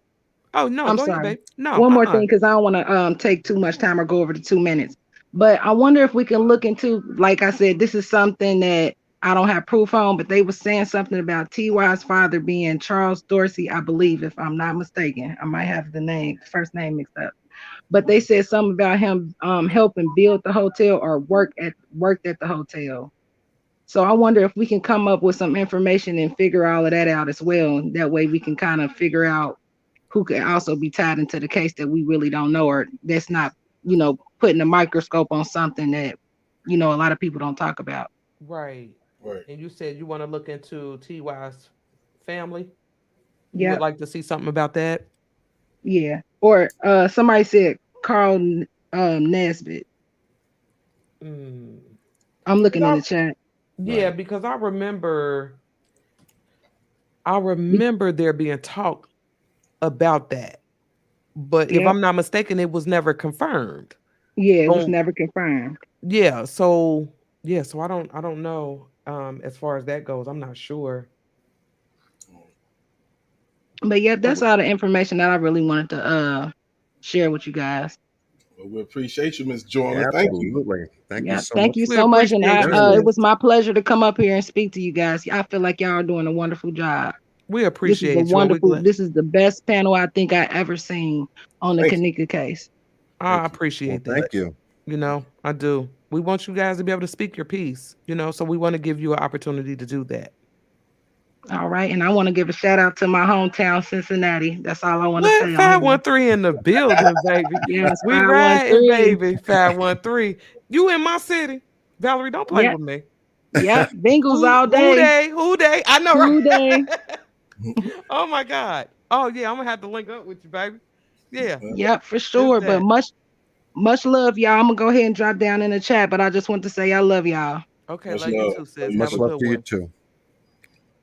Oh no, I'm go ahead, sorry. babe. No, One more thing, because I don't want to take too much time or go over the 2 minutes. But I wonder if we can look into, like I said, this is something that I don't have proof on, but they were saying something about TY's father being Charles Dorsey, I believe, if I'm not mistaken. I might have the first name mixed up. But they said something about him helping build the hotel or worked at the hotel. So I wonder if we can come up with some information and figure all of that out as well. That way we can kind of figure out who could also be tied into the case that we really don't know, or that's not, putting a microscope on something that, a lot of people don't talk about. right. Right. And you said you want to look into TY's family. You would Yep. like to see something about that? Yeah. Or somebody said Carl Nesbitt. Mm. I'm 'Cause looking in the chat. yeah, Right. because I remember there being talk about that. But if Yep. I'm not mistaken, it was never confirmed. Yeah, it was On never confirmed. yeah, so so I don't know as far as that goes. I'm not sure. But yeah, that's So all the information that I really wanted to share with you guys. Well, we appreciate you, Miss Joyner. Thank you. Absolutely. Thank you Yeah, so thank much. you we so much. And appreciate you, Very it much. was sis. my pleasure to come up here and speak to you guys. I feel like y'all are doing a wonderful job. We appreciate you and we glad This is the best panel I think I ever seen on the Thank you. Kanika case. I Thank you. Well, appreciate that. thank you. I do. We want you guys to be able to speak your piece, so we want to give you an opportunity to do that. All right. And I want to give a shout out to my hometown, Cincinnati. That's all I want to What? say on here. 513 in the building, baby. Yes, We riding, 513. baby. 513. You in my city. Valerie, don't play Yep. with me. Yep. Bengals all Who day. day? Who day? I know, Who day? right? Oh my God. Oh yeah, I'm gonna have to link up with you, baby. Yeah, Yep, for it's sure. But that. much love, y'all. I'm gonna go ahead and drop down in the chat, but I just want to say I love y'all. Okay, Much love you love. too, Love sis. you Have Much a too. love good to you one. too.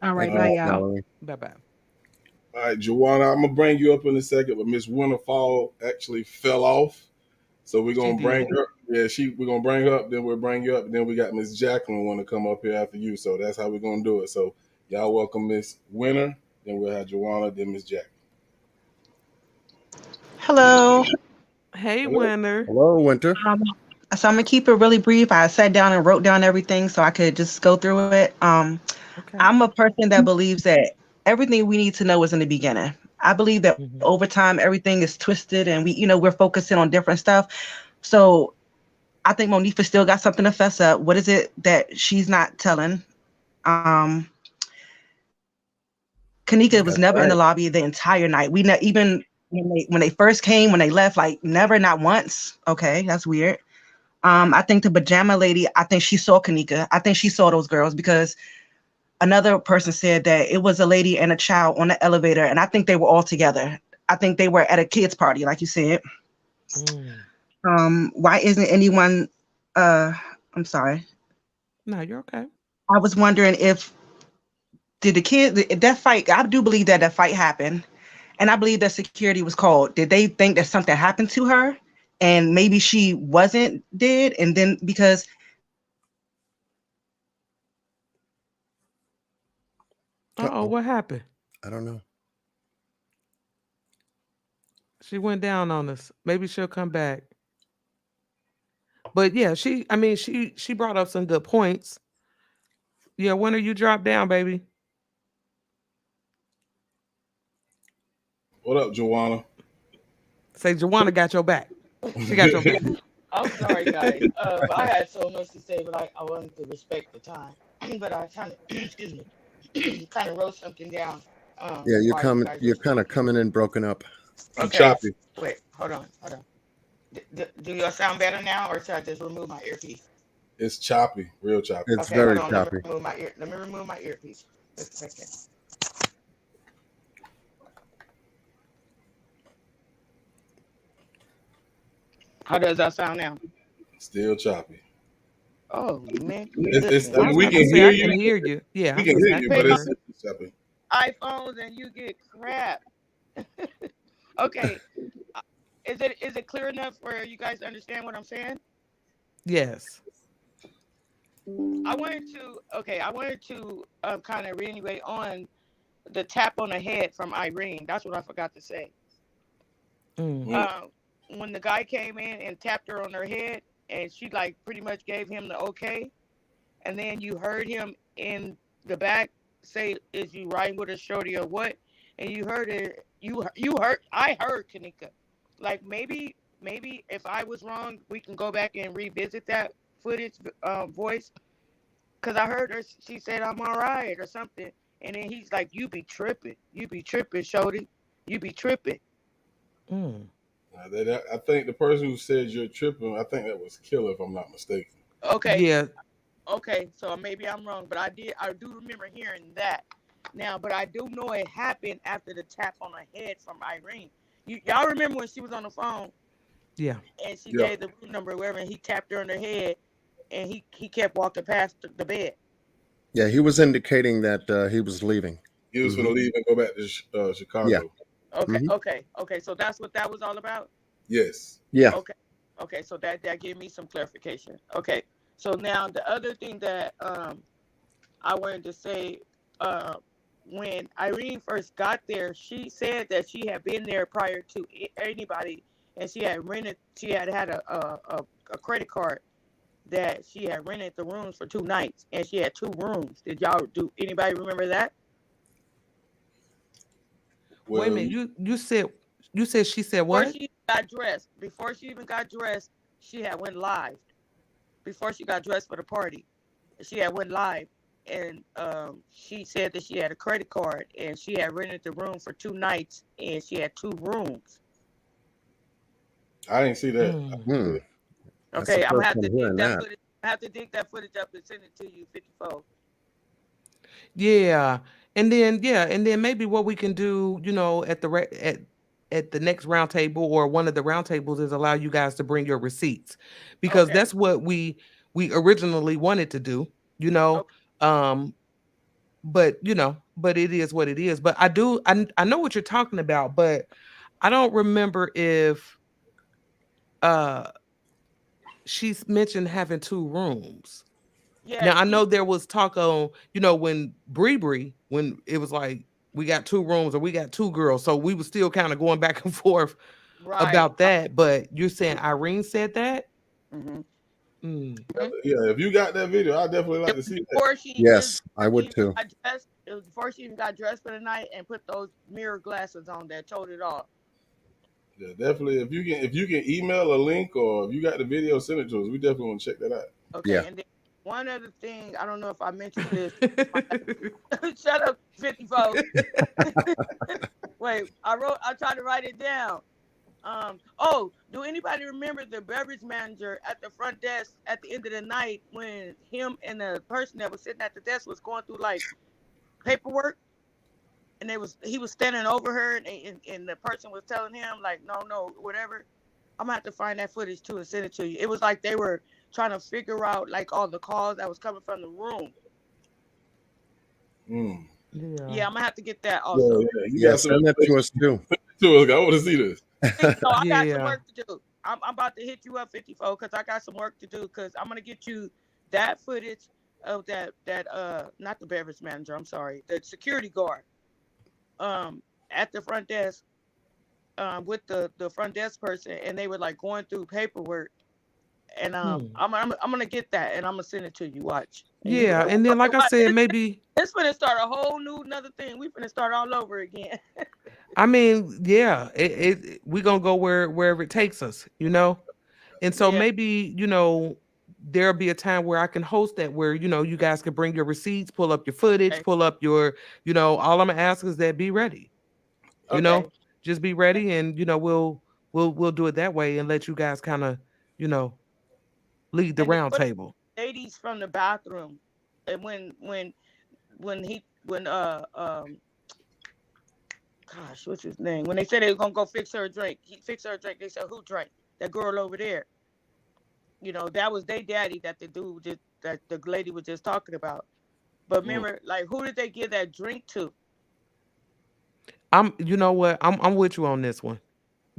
All right, Thank you, bye, Miss y'all. Valerie. Bye bye. All right, Joanna, I'm gonna bring you up in a second, but Miss Winterfall actually fell off, so we're She gonna bring did. her. Yeah, we're gonna bring her up, then we'll bring you up, and then we got Miss Jacqueline want to come up here after you. So that's how we're gonna do it. So y'all welcome Miss Winter, then we'll have Joanna, then Miss Jack. Hello. Hey, Hello. Winter. Hello, Winter. So I'm gonna keep it really brief. I sat down and wrote down everything so I could just go through it. Okay. I'm a person that believes that everything we need to know is in the beginning. I believe that Mhm. over time everything is twisted and we're focusing on different stuff. So I think Monifa still got something to fess up. What is it that she's not telling? Kanika was That's never in the right. lobby the entire night. Even when they first came, when they left, like never, not once. Okay, that's weird. I think the pajama lady, I think she saw Kanika. I think she saw those girls because another person said that it was a lady and a child on the elevator, and I think they were all together. I think they were at a kids' party, like you said. Why isn't anyone I'm sorry. No, you're okay. I was wondering if that fight, I do believe that fight happened. And I believe that security was called. Did they think that something happened to her and maybe she wasn't dead? And then because Uh-oh, what happened? I don't know. She went down on us. Maybe she'll come back. But yeah, she brought up some good points. Yeah, when are you drop down, baby? What up, Joanna? Say Joanna got your back. She got your back. I'm sorry, guys. I had so much to say, but I wanted to respect the time. But I kind of, excuse me, kind of wrote something down. Yeah, While you guys were you're kind of speaking. coming in broken up. You Okay, choppy. wait, hold on. Do y'all sound better now, or should I just remove my earpiece? It's choppy, real choppy. It's Okay, very hold on. choppy. Let me remove my earpiece. Just a second. How does that sound now? Still choppy. Oh man, It's, I I mean, was we about can to say hear I you. can hear you. Yeah, I We was can gonna say hear I you, can but hear. it's choppy. iPhones and you get crap. Okay, is it clear enough where you guys understand what I'm saying? Yes. I wanted to kind of reiterate on the tap on the head from Irene. That's what I forgot to say. When the guy came in and tapped her on her head, and she like pretty much gave him the okay, and then you heard him in the back say, "Is you riding with a shorty or what?" And you heard it. I heard Kanika. Like maybe if I was wrong, we can go back and revisit that footage voice, because I heard her. She said, "I'm all right" or something, and then he's like, "You be tripping, shorty, you be tripping." I think the person who said you're tripping, I think that was Killer, if I'm not mistaken. Okay. Yeah. Okay, so maybe I'm wrong, but I do remember hearing that. Now, but I do know it happened after the tap on the head from Irene. Y'all remember when she was on the phone? Yeah. And she gave the room number, wherever, and he tapped her on the head, and he kept walking past the bed. Yeah, he was indicating that he was leaving. He was going to leave and go back to Chicago. Yeah. Okay. So that's what that was all about. Yes. Yeah. Okay. So that gave me some clarification. Okay. So now the other thing that I wanted to say, when Irene first got there, she said that she had been there prior to anybody, and she had had a credit card that she had rented the rooms for 2 nights, and she had 2 rooms. Do anybody remember that? Wait a minute. You said she said what? Before she even got dressed, she had went live. Before she got dressed for the party, she had went live, and she said that she had a credit card, and she had rented the room for 2 nights, and she had 2 rooms. I didn't see that. Okay, I'm gonna have to dig that footage. I have to dig that footage up and send it to you, 54. Yeah. And then maybe what we can do, at the next round table or one of the round tables is allow you guys to bring your receipts, because that's what we originally wanted to do, but it is what it is. But I know what you're talking about, but I don't remember if she's mentioned having 2 rooms. Yeah. Now I know there was talk on, when when it was like we got 2 rooms or we got 2 girls, so we were still kind of going back and forth about that. But you're saying Irene said that? Yeah, if you got that video, I definitely like to see that. Yes, I would too. It was before she even got dressed for the night and put those mirror glasses on that told it all. Yeah, definitely. If you can email a link, or if you got the video, send it to us. We definitely want to check that out. Okay, and then one other thing, I don't know if I mentioned this. Shut up, 54. Wait, I tried to write it down. Do anybody remember the beverage manager at the front desk at the end of the night when him and the person that was sitting at the desk was going through like paperwork, and he was standing over her, and the person was telling him like, no, whatever. I'm gonna have to find that footage too and send it to you. It was like they were trying to figure out like all the calls that was coming from the room. Yeah, I'm gonna have to get that also. Yeah, send that to us too. I want to see this. So I got some work to do. I'm about to hit you up, 54, because I got some work to do, because I'm gonna get you that footage of that not the beverage manager, I'm sorry, the security guard at the front desk with the front desk person, and they were like going through paperwork, and I'm gonna get that and I'm gonna send it to you. Watch. And then like I said, maybe it's gonna start a whole new another thing. We're gonna start all over again. I mean, yeah, we're gonna go wherever it takes us, and so maybe there'll be a time where I can host that, where you guys can bring your receipts, pull up your footage, pull up your all I'm gonna ask is that be ready, just be ready, and we'll we'll do it that way and let you guys kind of, you know, lead the And then round what if table. ladies from the bathroom, and when gosh, what's his name? When they said they were gonna go fix her a drink, he fixed her a drink. They said, "Who drank?" That girl over there. You know, that was their daddy that the dude just that the lady was just talking about. But remember, like, who did they give that drink to? You know what? I'm with you on this one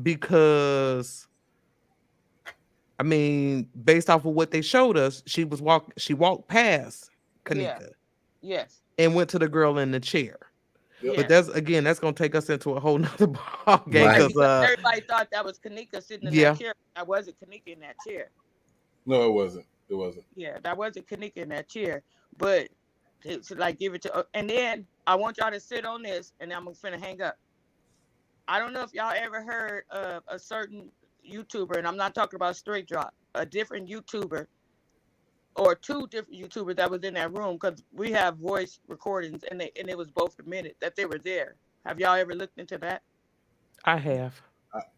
because I mean, based off of what they showed us, she walked past Yeah. Kanika Yes. and went to the girl in the chair. Yeah. But that's gonna take us into a whole nother ball game Right. because everybody thought that was Kanika sitting in Yeah. that chair. That wasn't Kanika in that chair. No, it wasn't. It wasn't. Yeah, that wasn't Kanika in that chair. But it's like give it to, and then I want y'all to sit on this, and I'm finna hang up. I don't know if y'all ever heard of a certain YouTuber, and I'm not talking about Straight Drop, a different YouTuber or two different YouTubers that was in that room, because we have voice recordings, and it was both admitted that they were there. Have y'all ever looked into that? I have.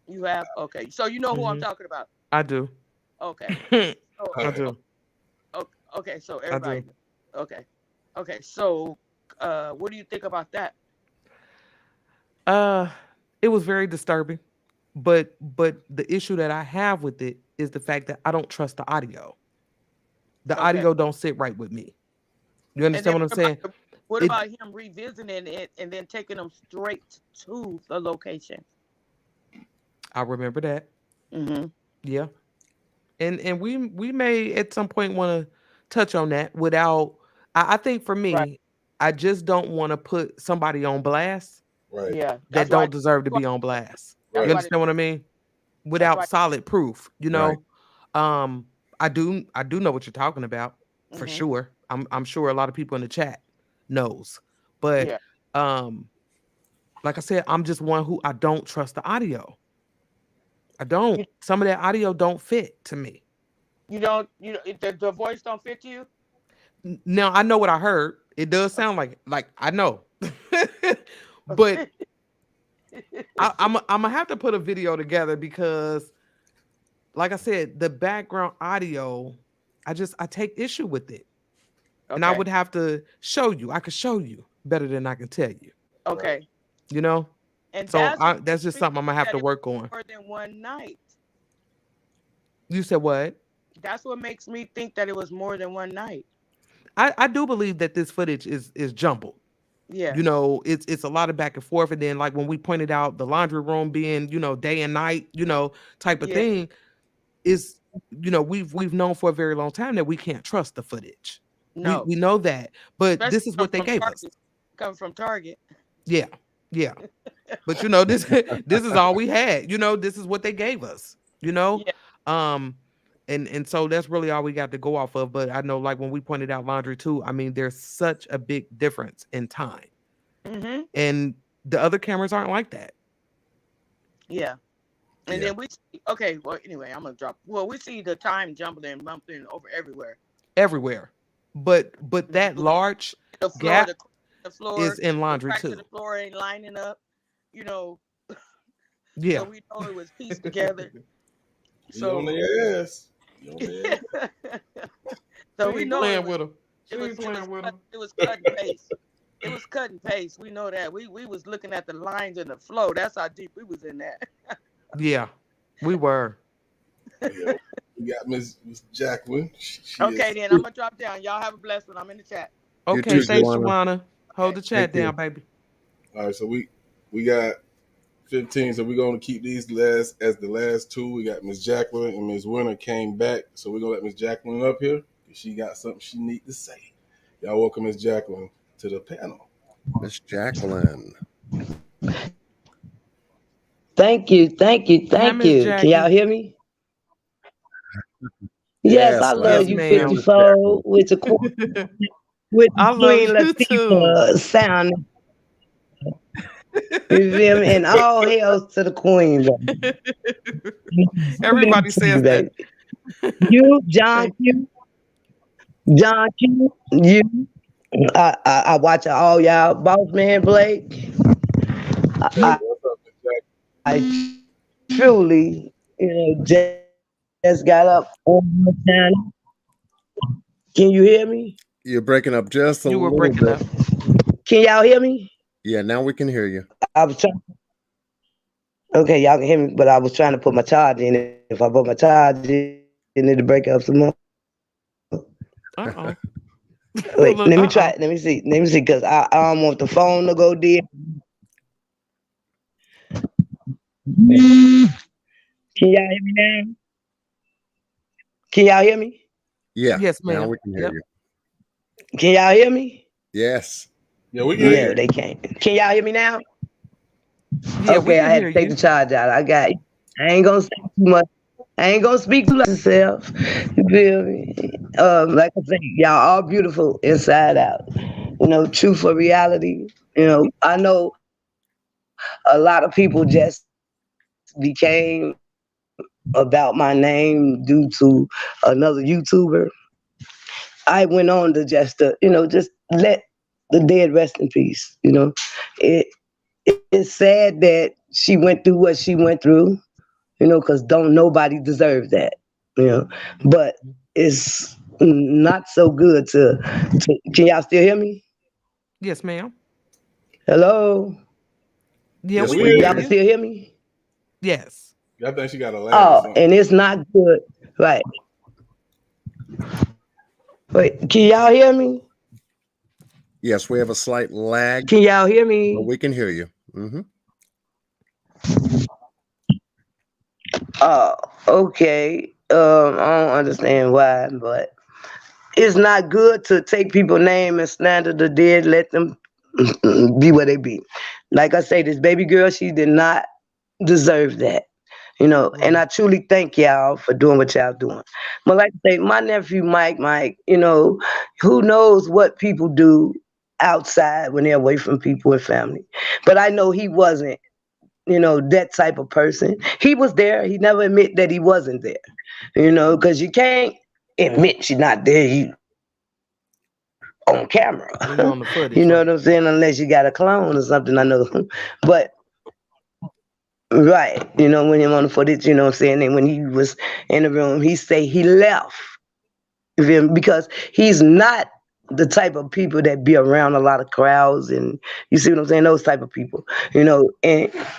You have? Okay. So you know who I'm talking about? I do. Okay. I do. Okay, so everybody. Okay. So what do you think about that? It was very disturbing, but the issue that I have with it is the fact that I don't trust the audio. The audio don't sit right with me. You understand what I'm saying? What about him revisiting it and then taking them straight to the location? I remember that. Mm-hmm. Yeah. And we may at some point want to touch on that without I think for me, I just don't want to put somebody on blast Yeah, that don't deserve to be on blast. You understand what I mean? Without solid proof, you know. I do know what you're talking about for sure. I'm sure a lot of people in the chat knows. But like I said, I'm just one who I don't trust the audio. I don't. Some of that audio don't fit to me. You don't. The voice don't fit to you. Now I know what I heard. It does sound like I know, but I'm gonna have to put a video together because, like I said, the background audio, I take issue with it, and I would have to show you. I could show you better than I can tell you. Okay. You know. And so that's just something I'm gonna have to work on. More than one night. You said what? That's what makes me think that it was more than one night. I do believe that this footage is jumbled. Yeah. You know, it's a lot of back and forth. And then like when we pointed out the laundry room being, you know, day and night, you know, type of thing is, you know, we've known for a very long time that we can't trust the footage. No. We know that. But Especially this is what they gave us. Come from Target. Yeah. Yeah. But you know, this is all we had. You know, this is what they gave us, you know? Yeah. And so that's really all we got to go off of. But I know, like when we pointed out laundry too, I mean, there's such a big difference in time, and the other cameras aren't like that. Yeah, and then we well, anyway, I'm gonna drop. Well, we see the time jumbling over everywhere. Everywhere, but that large gap the floor is in laundry too. The floor ain't lining up, you know. Yeah, so we know it was pieced together. So on their ass. So we know playing with them. It was cut and paste. It was cut and paste. We know that. We was looking at the lines in the flow. That's how deep we was in that. Yeah, we were. Yeah, we got Miss Jacqueline. Okay, then I'm gonna drop down. Y'all have a blessed one. I'm in the chat. Okay, thanks, Shawana. Hold the chat down, baby. All right, so we got 15, so we're going to keep these as the last two. We got Miss Jacqueline and Miss Winter came back, so we're going to let Miss Jacqueline up here. She got something she need to say. Y'all welcome Miss Jacqueline to the panel. Miss Jacqueline. Thank you. Can y'all hear me? Yes, I love you, 54, with the Queen Latifah sound. You feel me? And all hails to the Queen. Everybody says that. You, John Q. You. I watch all y'all. Bossman Blake. I truly, just got up on my channel. Can you hear me? You're breaking up just a You were little breaking bit. up. Can y'all hear me? Yeah, now we can hear you. I was trying. Okay, y'all can hear me, but I was trying to put my charge in. If I put my charge in, it'll break up some more. Uh-oh. Wait, Look, let me try. Let me see, because I don't want the phone to go dead. Can y'all hear me now? Can y'all hear me? Yeah. Yes, Now ma'am. we can hear Yep. you. Can y'all hear me? Yes. Yeah, we can hear No, you. they can't. Can y'all hear me now? Yeah, we Okay, I can had hear to take you. the charge out. I got you. I ain't gonna say too much. I ain't gonna speak too loud myself. You feel me? Like I say, y'all all beautiful inside out. Truth for reality. I know a lot of people just became about my name due to another YouTuber. I went on to just let the dead rest in peace. It it's sad that she went through what she went through. Because don't nobody deserve that. But it's not so good to. Can y'all still hear me? Yes, ma'am. Hello. Yeah, Yes, we we can hear hear Y'all can you. you. still hear me? Yes. I think she got a lag or Oh, something. and it's not good. Right. Wait, can y'all hear me? Yes, we have a slight lag, Can y'all hear but me? we can hear you. Mm-hmm. Oh, okay. I don't understand why, but it's not good to take people's name and slander the dead. Let them be where they be. Like I say, this baby girl, she did not deserve that. And I truly thank y'all for doing what y'all doing. But like I say, my nephew Mike, who knows what people do outside when they're away from people and family. But I know he wasn't, that type of person. He was there. He never admit that he wasn't there. Because you can't admit you're not there. You on camera. When you're on the You footage, know right? what I'm saying? Unless you got a clone or something, I know. But right, when him on the footage, you know what I'm saying? And when he was in the room, he say he left. You feel me? Because he's not the type of people that be around a lot of crowds and you see what I'm saying? Those type of people. And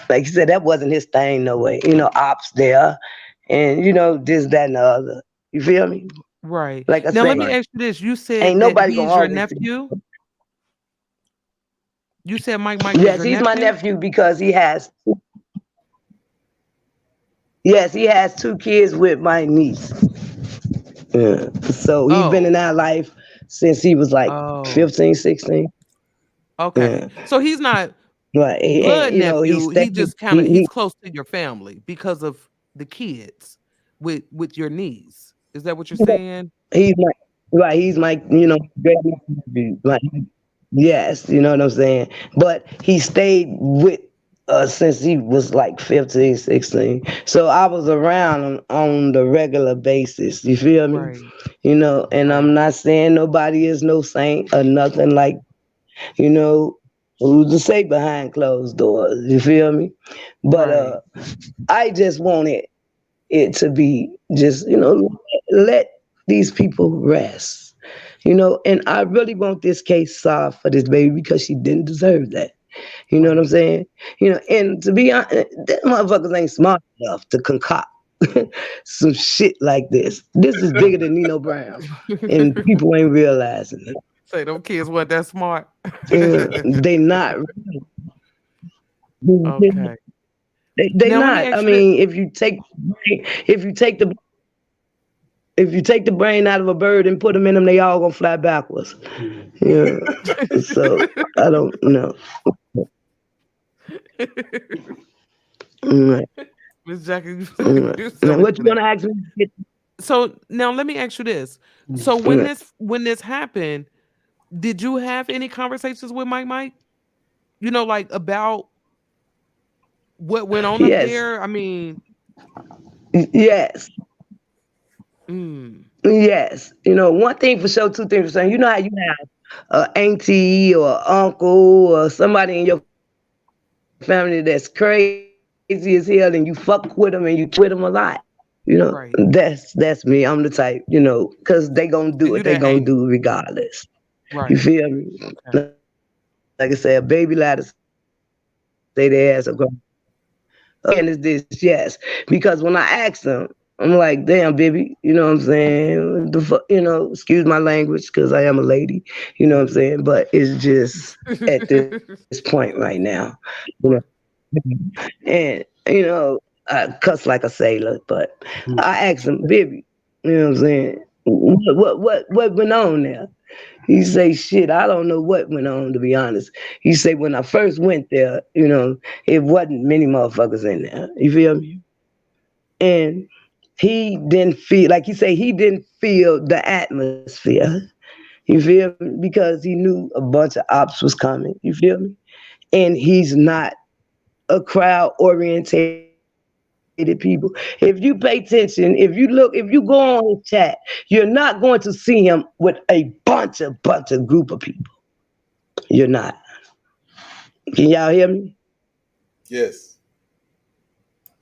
like you said, that wasn't his thing, no way. Ops there and this, that, and the other. You feel me? Right. Like I Now let say, me Right. ask you this. You ain't said that nobody gonna he's your always. nephew? You said Mike is Yes, your he's my nephew? nephew because he has 2 kids with my niece. Yeah. So he's been in Oh. our life since he was like Oh. 15, 16. Okay. Yeah. So he's not Right. blood He nephew. He stayed. just kind of he's close to your family because of the kids with your niece. Is that what you're saying? He's my right. He's my great nephew. Like, yes, you know what I'm saying. But he stayed with us since he was like 15, 16. So I was around him on the regular basis. You feel me? Right. And Right. I'm not saying nobody is no saint or nothing like you know who's to say behind closed doors. You feel me? But Right. I just wanted it to be just let these people rest. And I really want this case solved for this baby because she didn't deserve that. You know what I'm Right. saying? And to be honest, them motherfuckers ain't smart enough to concoct some shit like this. This is bigger than Nino Brown, and people ain't realizing it. Say them kids weren't that smart. They not. Okay. They Now let me not. I ask you this. mean, if you take the if you take the brain out of a bird and put them in them, they all gonna fly backwards. Yeah. So I don't know. Right. Miss Jacky, Right. you Now, silly what for you that. gonna ask me? So now let me ask you this. So Right. when this happened, did you have any conversations with Mike? Like about what went on up Yes. there? I mean, Yes. mm, Yes. One thing for sure, two things for certain. You know how you have an auntie or uncle or somebody in your family that's crazy. crazy as hell and you fuck with them and you with them a lot. Right. That's me. I'm the type, because they gonna do And you what they that gonna Amy. do regardless. You Right. feel me? Okay. Like I said, a baby ladder say their ass are going. And it's this, yes. Because when I ask them, I'm like, damn, baby, you know what I'm saying? Excuse my language because I am a lady, you know what I'm saying? But it's just at this point right now, you know. And, I cuss like a sailor, but I ask him, baby, you know what I'm saying? What went on there? He say, shit, I don't know what went on, to be honest. He say, when I first went there, it wasn't many motherfuckers in there. You feel me? And he didn't feel, like he say, he didn't feel the atmosphere. You feel me? Because he knew a bunch of ops was coming. You feel me? And he's not a crowd oriented people. If you pay attention, if you go on his chat, you're not going to see him with a bunch of group of people. You're not. Can y'all hear me? Yes.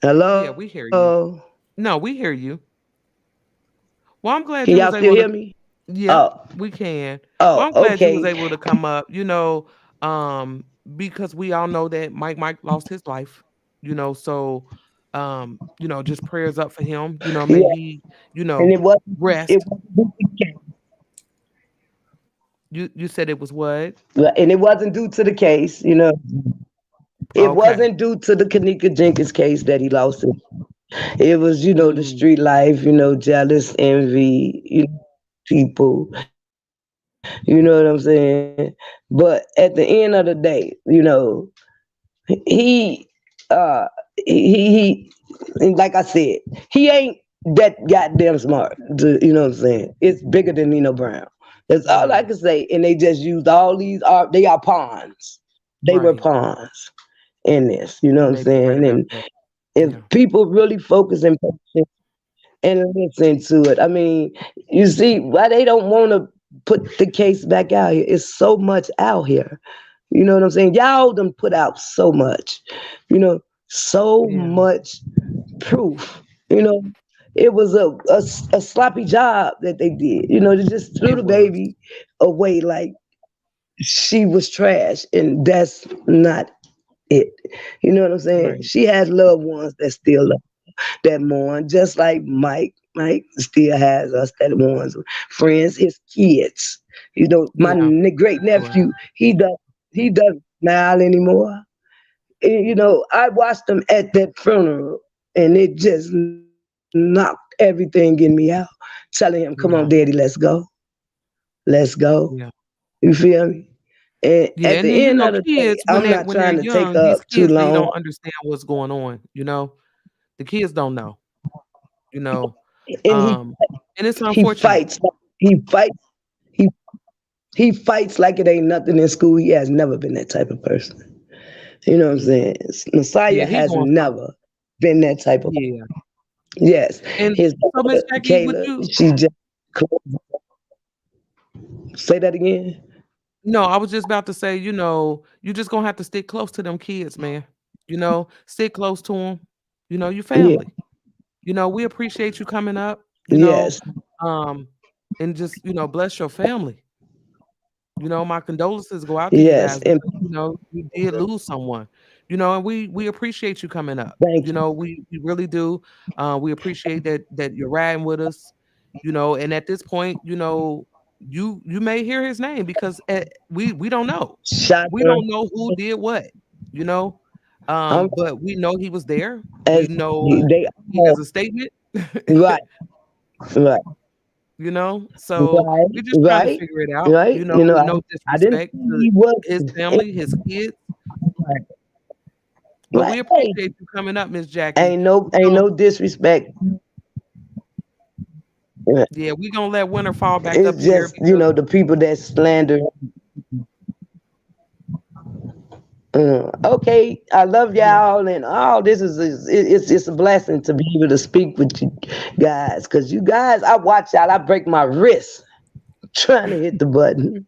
Hello? Yeah, we hear you. No, we hear you. Well, I'm glad Can you y'all was still able hear to. me? Yep, we can. Well, I'm glad you was Okay. able to come up, because we all know that Mike lost his life, so just prayers up for him. May Yeah. he, And it wasn't rest. due to the case. You said it was what? And it wasn't due to the case, It Okay. wasn't due to the Kanika Jenkins case that he lost it. It was, the Mm, street life, jealous, envy, people. You know what I'm saying? But at the end of the day, he he and like I said, he ain't that goddamn smart. You know what I'm saying? It's bigger than Nino Brown. That's all I right, can say. And they just used all these they are pawns. They were right. pawns in this. You know You what I'm may be right saying? about And that. if Yeah. people really focus and listen to it. I mean, you see why they don't want to put the case back out here. It's so much out here. You know what I'm saying? Y'all done put out so much, so Yeah. much proof. It was a sloppy job that they did. They just threw It the was. baby away like she was trash, and that's not it. You know what I'm saying? Right. She has loved ones that still love that mourn, just like Mike. Mike still has us that mourns, friends, his kids. My Yeah, great for sure. nephew, he doesn't smile anymore. I watched him at that funeral, and it just knocked everything in me out. Telling him, "Come Yeah. on, Daddy, let's go." Yeah. You feel me? And Yeah, at and then the end of the day, kids I'm not when they're trying to take young, these up too kids they long. don't understand what's going on. The kids don't know, you know. And Um, and it's he unfortunate. fights, he fights, he he fights like it ain't nothing in school. He has never been that type of person. You know what I'm Yeah. saying? Messiah Yeah, he has going through. never been that type of. Yeah. Yes, And his so Miss daughter Jackie, would Kayla, you she just say that again. no, I was just about to say, you just gonna have to stick close to them kids, man. Stick close to them. Your Yeah, family. We appreciate you coming up, yes, um, and just, bless your family. My condolences go out to you yes, guys and because, you did lose someone, and we appreciate you coming up. thank you. We really do. We appreciate that you're riding with us, and at this point, you may hear his name because we don't know. We Shaka, don't know who did what, you know. I'm But we know he was there. We as know they he are has a statement. right, right, So we're just trying to right, figure it out, right. with no I didn't disrespect say to he was. his family, his kids, but Right. we Hey, appreciate you coming up, Miss Jackie. ain't So no disrespect. yeah, we gonna let Winter fall back up It's in here just, because the people that slander. Okay, I love yeah, y'all, and all this it's a blessing to be able to speak with you guys, because you guys, I watch y'all, I break my wrist trying to hit the button.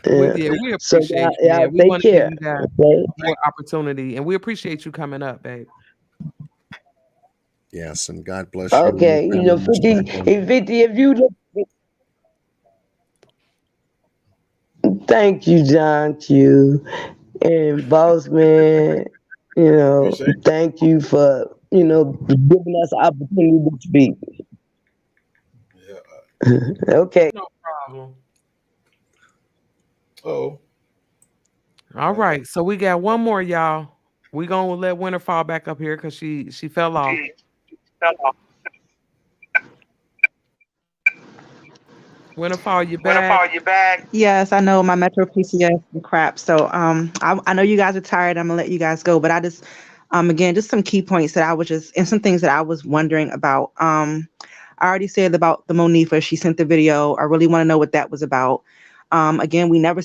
We So appreciate you, y'all man. We take want to give care. you guys Okay. more opportunity, and we appreciate you coming up, babe. Yes, and God bless you and your Okay. You know, family, Mr. 50, Franklin. if 50, if you look, thank you, John Q. And Bossman, you know, Appreciate it. thank you for, giving us the opportunity to speak. Yeah. Okay. No problem. Oh. All right, so we got one more, y'all. We gonna let Winter fall back up here because she fell off. Winterfall, you back? Yes, I know my Metro PCS and crap. So I know you guys are tired. I'm gonna let you guys go, but I just again just some key points that I was just and some things that I was wondering about. I already said about the Monifa. She sent the video. I really want to know what that was about. Again, we never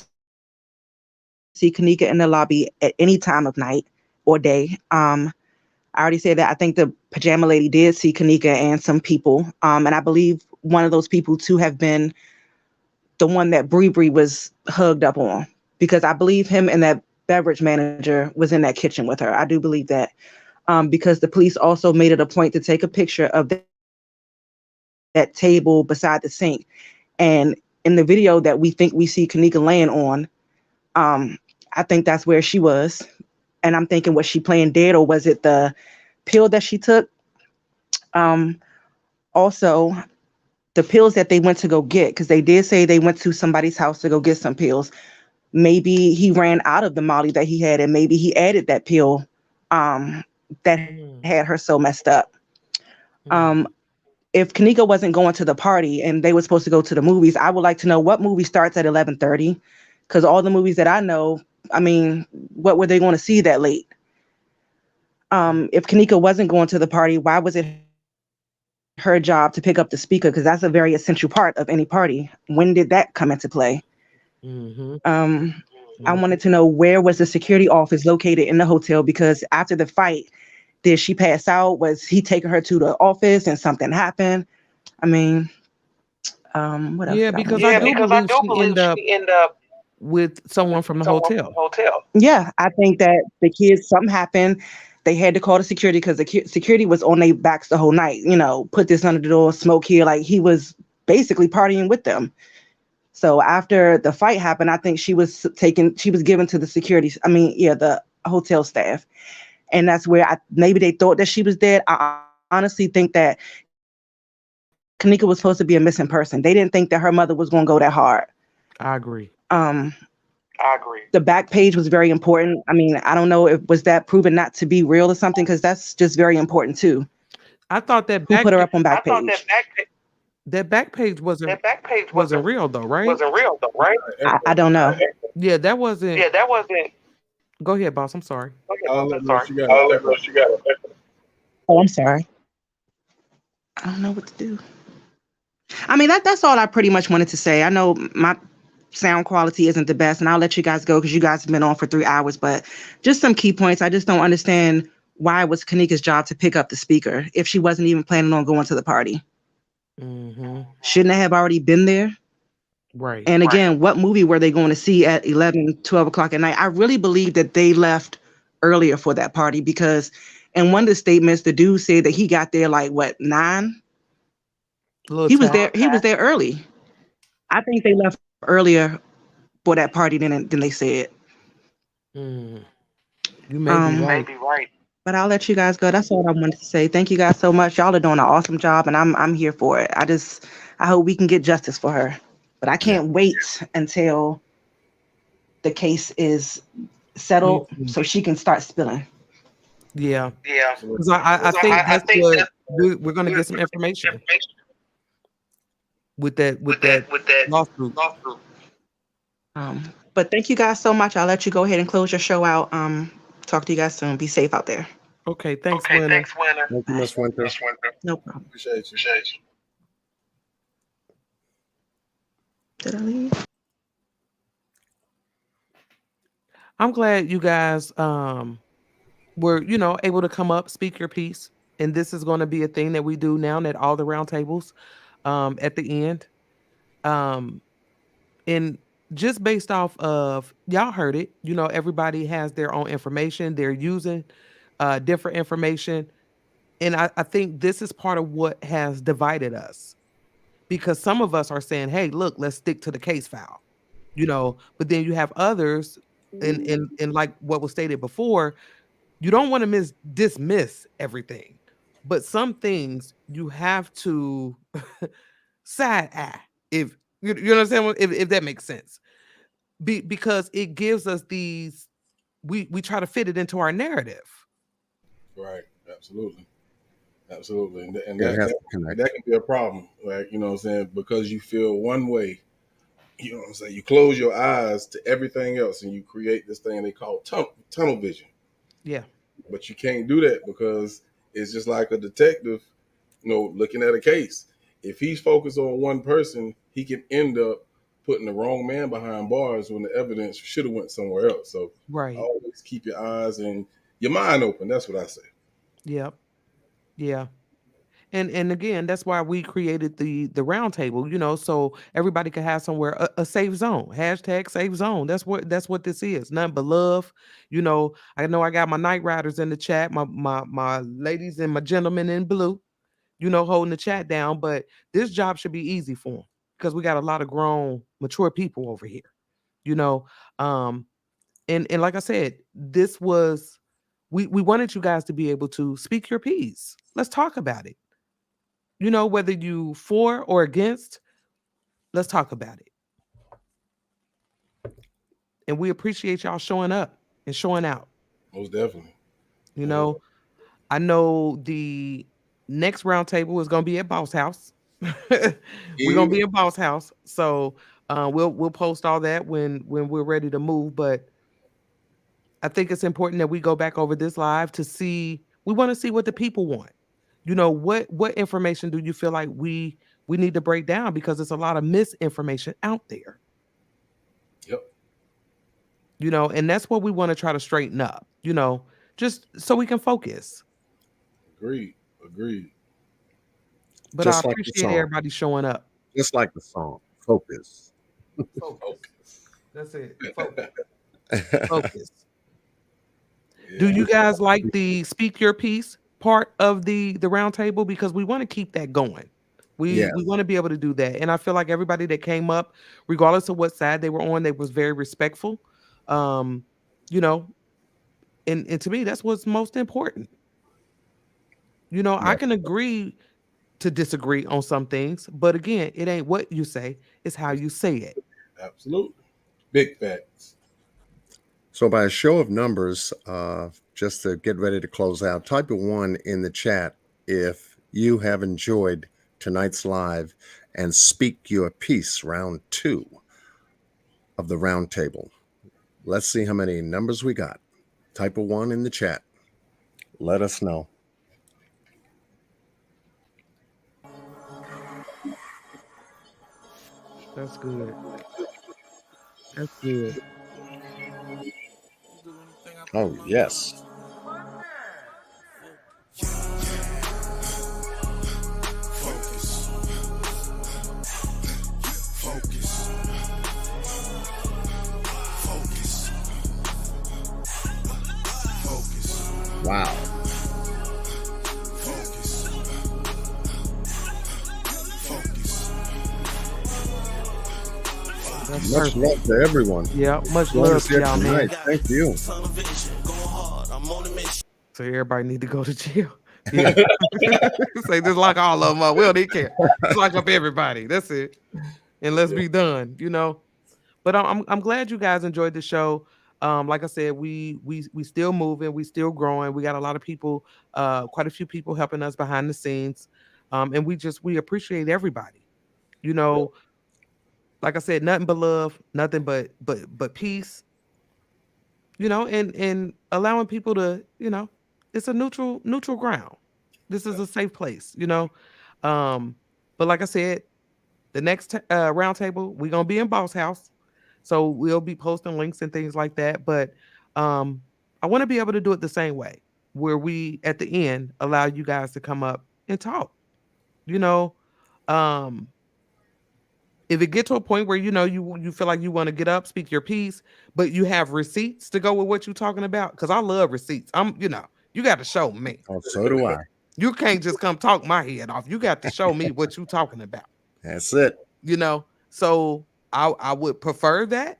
see Kanika in the lobby at any time of night or day. I already said that I think the pajama lady did see Kanika and some people. And I believe one of those people to have been the one that Bree was hugged up on, because I believe him and that beverage manager was in that kitchen with her. I do believe that. Because the police also made it a point to take a picture of that table beside the sink. And in the video that we think we see Kanika laying on, I think that's where she was. And I'm thinking, was she playing dead, or was it the pill that she took? Also, the pills that they went to go get, because they did say they went to somebody's house to go get some pills. Maybe he ran out of the Molly that he had, and maybe he added that pill that had her so messed up. If Kanika wasn't going to the party and they were supposed to go to the movies, I would like to know what movie starts at 11:30, because all the movies that I know, I mean, what were they going to see that late? If Kanika wasn't going to the party, why was it her job to pick up the speaker? Because that's a very essential part of any party. When did that come into play? I wanted to know, where was the security office located in the hotel? Because after the fight, did she pass out? Was he taking her to the office and something happened? I mean, what else? Yeah, because I do believe she ended up with someone from the hotel. Yeah, I think that the kids, something happened. They had to call the security because the security was on their backs the whole night. You know, put this under the door, smoke here. Like, he was basically partying with them. So after the fight happened, I think she was given to the the hotel staff. And that's where maybe they thought that she was dead. I honestly think that Kanika was supposed to be a missing person. They didn't think that her mother was going to go that hard. I agree. The back page was very important. I mean, I don't know if was that proven not to be real or something, because that's just very important too. I thought that Who put her up on back page? That back page wasn't real though, right? I don't know. Yeah, that wasn't. Go ahead, boss. I'm sorry. I'll let know she got it. Oh, I'm sorry. I don't know what to do. I mean, that's all I pretty much wanted to say. I know my sound quality isn't the best, and I'll let you guys go because you guys have been on for 3 hours, but just some key points. I just don't understand why it was Kanika's job to pick up the speaker if she wasn't even planning on going to the party. Shouldn't they have already been there? Right. And again, what movie were they going to see at 11, 12 o'clock at night? I really believe that they left earlier for that party, because in one of the statements, the dude said that he got there like, what, 9? He was there early. I think they left earlier for that party than they said. You may be right. But I'll let you guys go. That's all I wanted to say. Thank you guys so much. Y'all are doing an awesome job, and I'm here for it. I hope we can get justice for her. But I can't wait until the case is settled so she can start spilling. Yeah. Because I think that's what we're going to get some information with that lawsuit. But thank you guys so much. I'll let you go ahead and close your show out. Talk to you guys soon. Be safe out there. Okay, thanks, Winter. Thank you, Miss Winter. No problem. Appreciate you. Did I leave? I'm glad you guys were, able to come up, speak your piece. And this is going to be a thing that we do now at all the round tables at the end. And just based off of y'all heard it, everybody has their own information. They're using different information. And I think this is part of what has divided us, because some of us are saying, hey, look, let's stick to the case file, but then you have others, and like what was stated before, you don't want to dismiss everything, but some things you have to side eye, if you understand if that makes sense. Because it gives us these, we try to fit it into our narrative. Right. Absolutely. Absolutely. And It has to connect. that can be a problem. Like, you know what I'm saying? Because you feel one way, you know what I'm saying? You close your eyes to everything else and you create this thing they call tunnel vision. Yeah. But you can't do that because it's just like a detective, looking at a case. If he's focused on one person, he can end up putting the wrong man behind bars when the evidence should have went somewhere else. So Right. always keep your eyes and your mind open. That's what I say. Yep. Yeah. And again, that's why we created the round table, so everybody can have somewhere a safe zone. Hashtag safe zone. That's what this is. Nothing but love. I know I got my night riders in the chat, my ladies and my gentlemen in blue, holding the chat down. But this job should be easy for them because we got a lot of grown, mature people over here. And like I said, this was we wanted you guys to be able to speak your piece. Let's talk about it. Whether you for or against, let's talk about it. And we appreciate y'all showing up and showing out. Most definitely. I know the next roundtable is going to be at Boss House. We're going to be at Boss House. So we'll post all that when we're ready to move. But I think it's important that we go back over this live to see, we want to see what the people want. What information do you feel like we need to break down, because there's a lot of misinformation out there. Yep. And that's what we want to try to straighten up, just so we can focus. Agreed. But just I appreciate everybody showing up. Just like the song, focus. Focus. That's it. Focus. Focus. Yeah. Do you guys like the speak your piece part of the round table? Because we want to keep that going. We want to be able to do that. And I feel like everybody that came up, regardless of what side they were on, they was very respectful. And to me, that's what's most important. I can agree to disagree on some things, but again, it ain't what you say, it's how you say it. Absolutely. Big facts. So by a show of numbers, just to get ready to close out, type a 1 in the chat if you have enjoyed tonight's live and speak your piece, round 2 of the round table. Let's see how many numbers we got. Type a 1 in the chat. Let us know. That's good. That's good. Oh, yes. Focus. Focus. Focus. Focus. Wow. Focus. Focus. Much love to everyone. Yeah, much love to y'all, man. Thank you. So everybody need to go to jail. Yeah. Say just lock all of them up. We don't need care. Just lock up everybody. That's it. And let's be done. But I'm glad you guys enjoyed the show. Like I said, we still moving, we still growing. We got a lot of people, quite a few people helping us behind the scenes. And we appreciate everybody. Like I said, nothing but love, nothing but peace. And allowing people to, it's a neutral ground. This is a safe place, But like I said, the next round table, we're gonna be in Boss House. So we'll be posting links and things like that. But I want to be able to do it the same way, where we at the end allow you guys to come up and talk. If if it get to a point where you feel like you want to get up, speak your piece, but you have receipts to go with what you're talking about, because I love receipts. You got to show me. Oh, so do I. You can't just come talk my head off. You got to show me what you're talking about. That's it. So I would prefer that,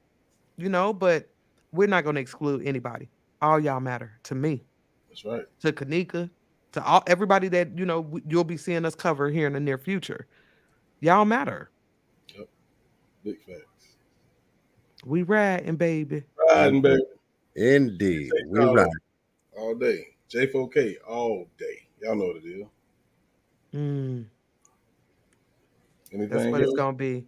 but we're not going to exclude anybody. All y'all matter to me. That's right. To Kanika, to everybody that you'll be seeing us cover here in the near future. Y'all matter. Yep. Big facts. We riding, baby. Riding, baby. Indeed. We ride. All day. J4K all day. Y'all know what it is. Anything That's what else? it's gonna be.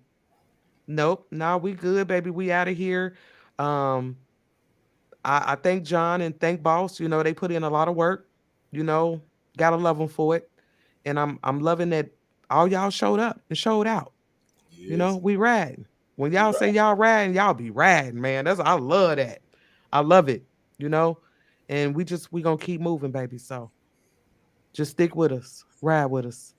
Nope. Nah, we good, baby. We out of here. I thank John and thank Boss. They put in a lot of work. Gotta love them for it. And I'm loving that all y'all showed up and showed out. Yes. We riding. When y'all say y'all riding, y'all be riding, man. I love that. I love it. And we gonna keep moving, baby. So just stick with us. Ride with us.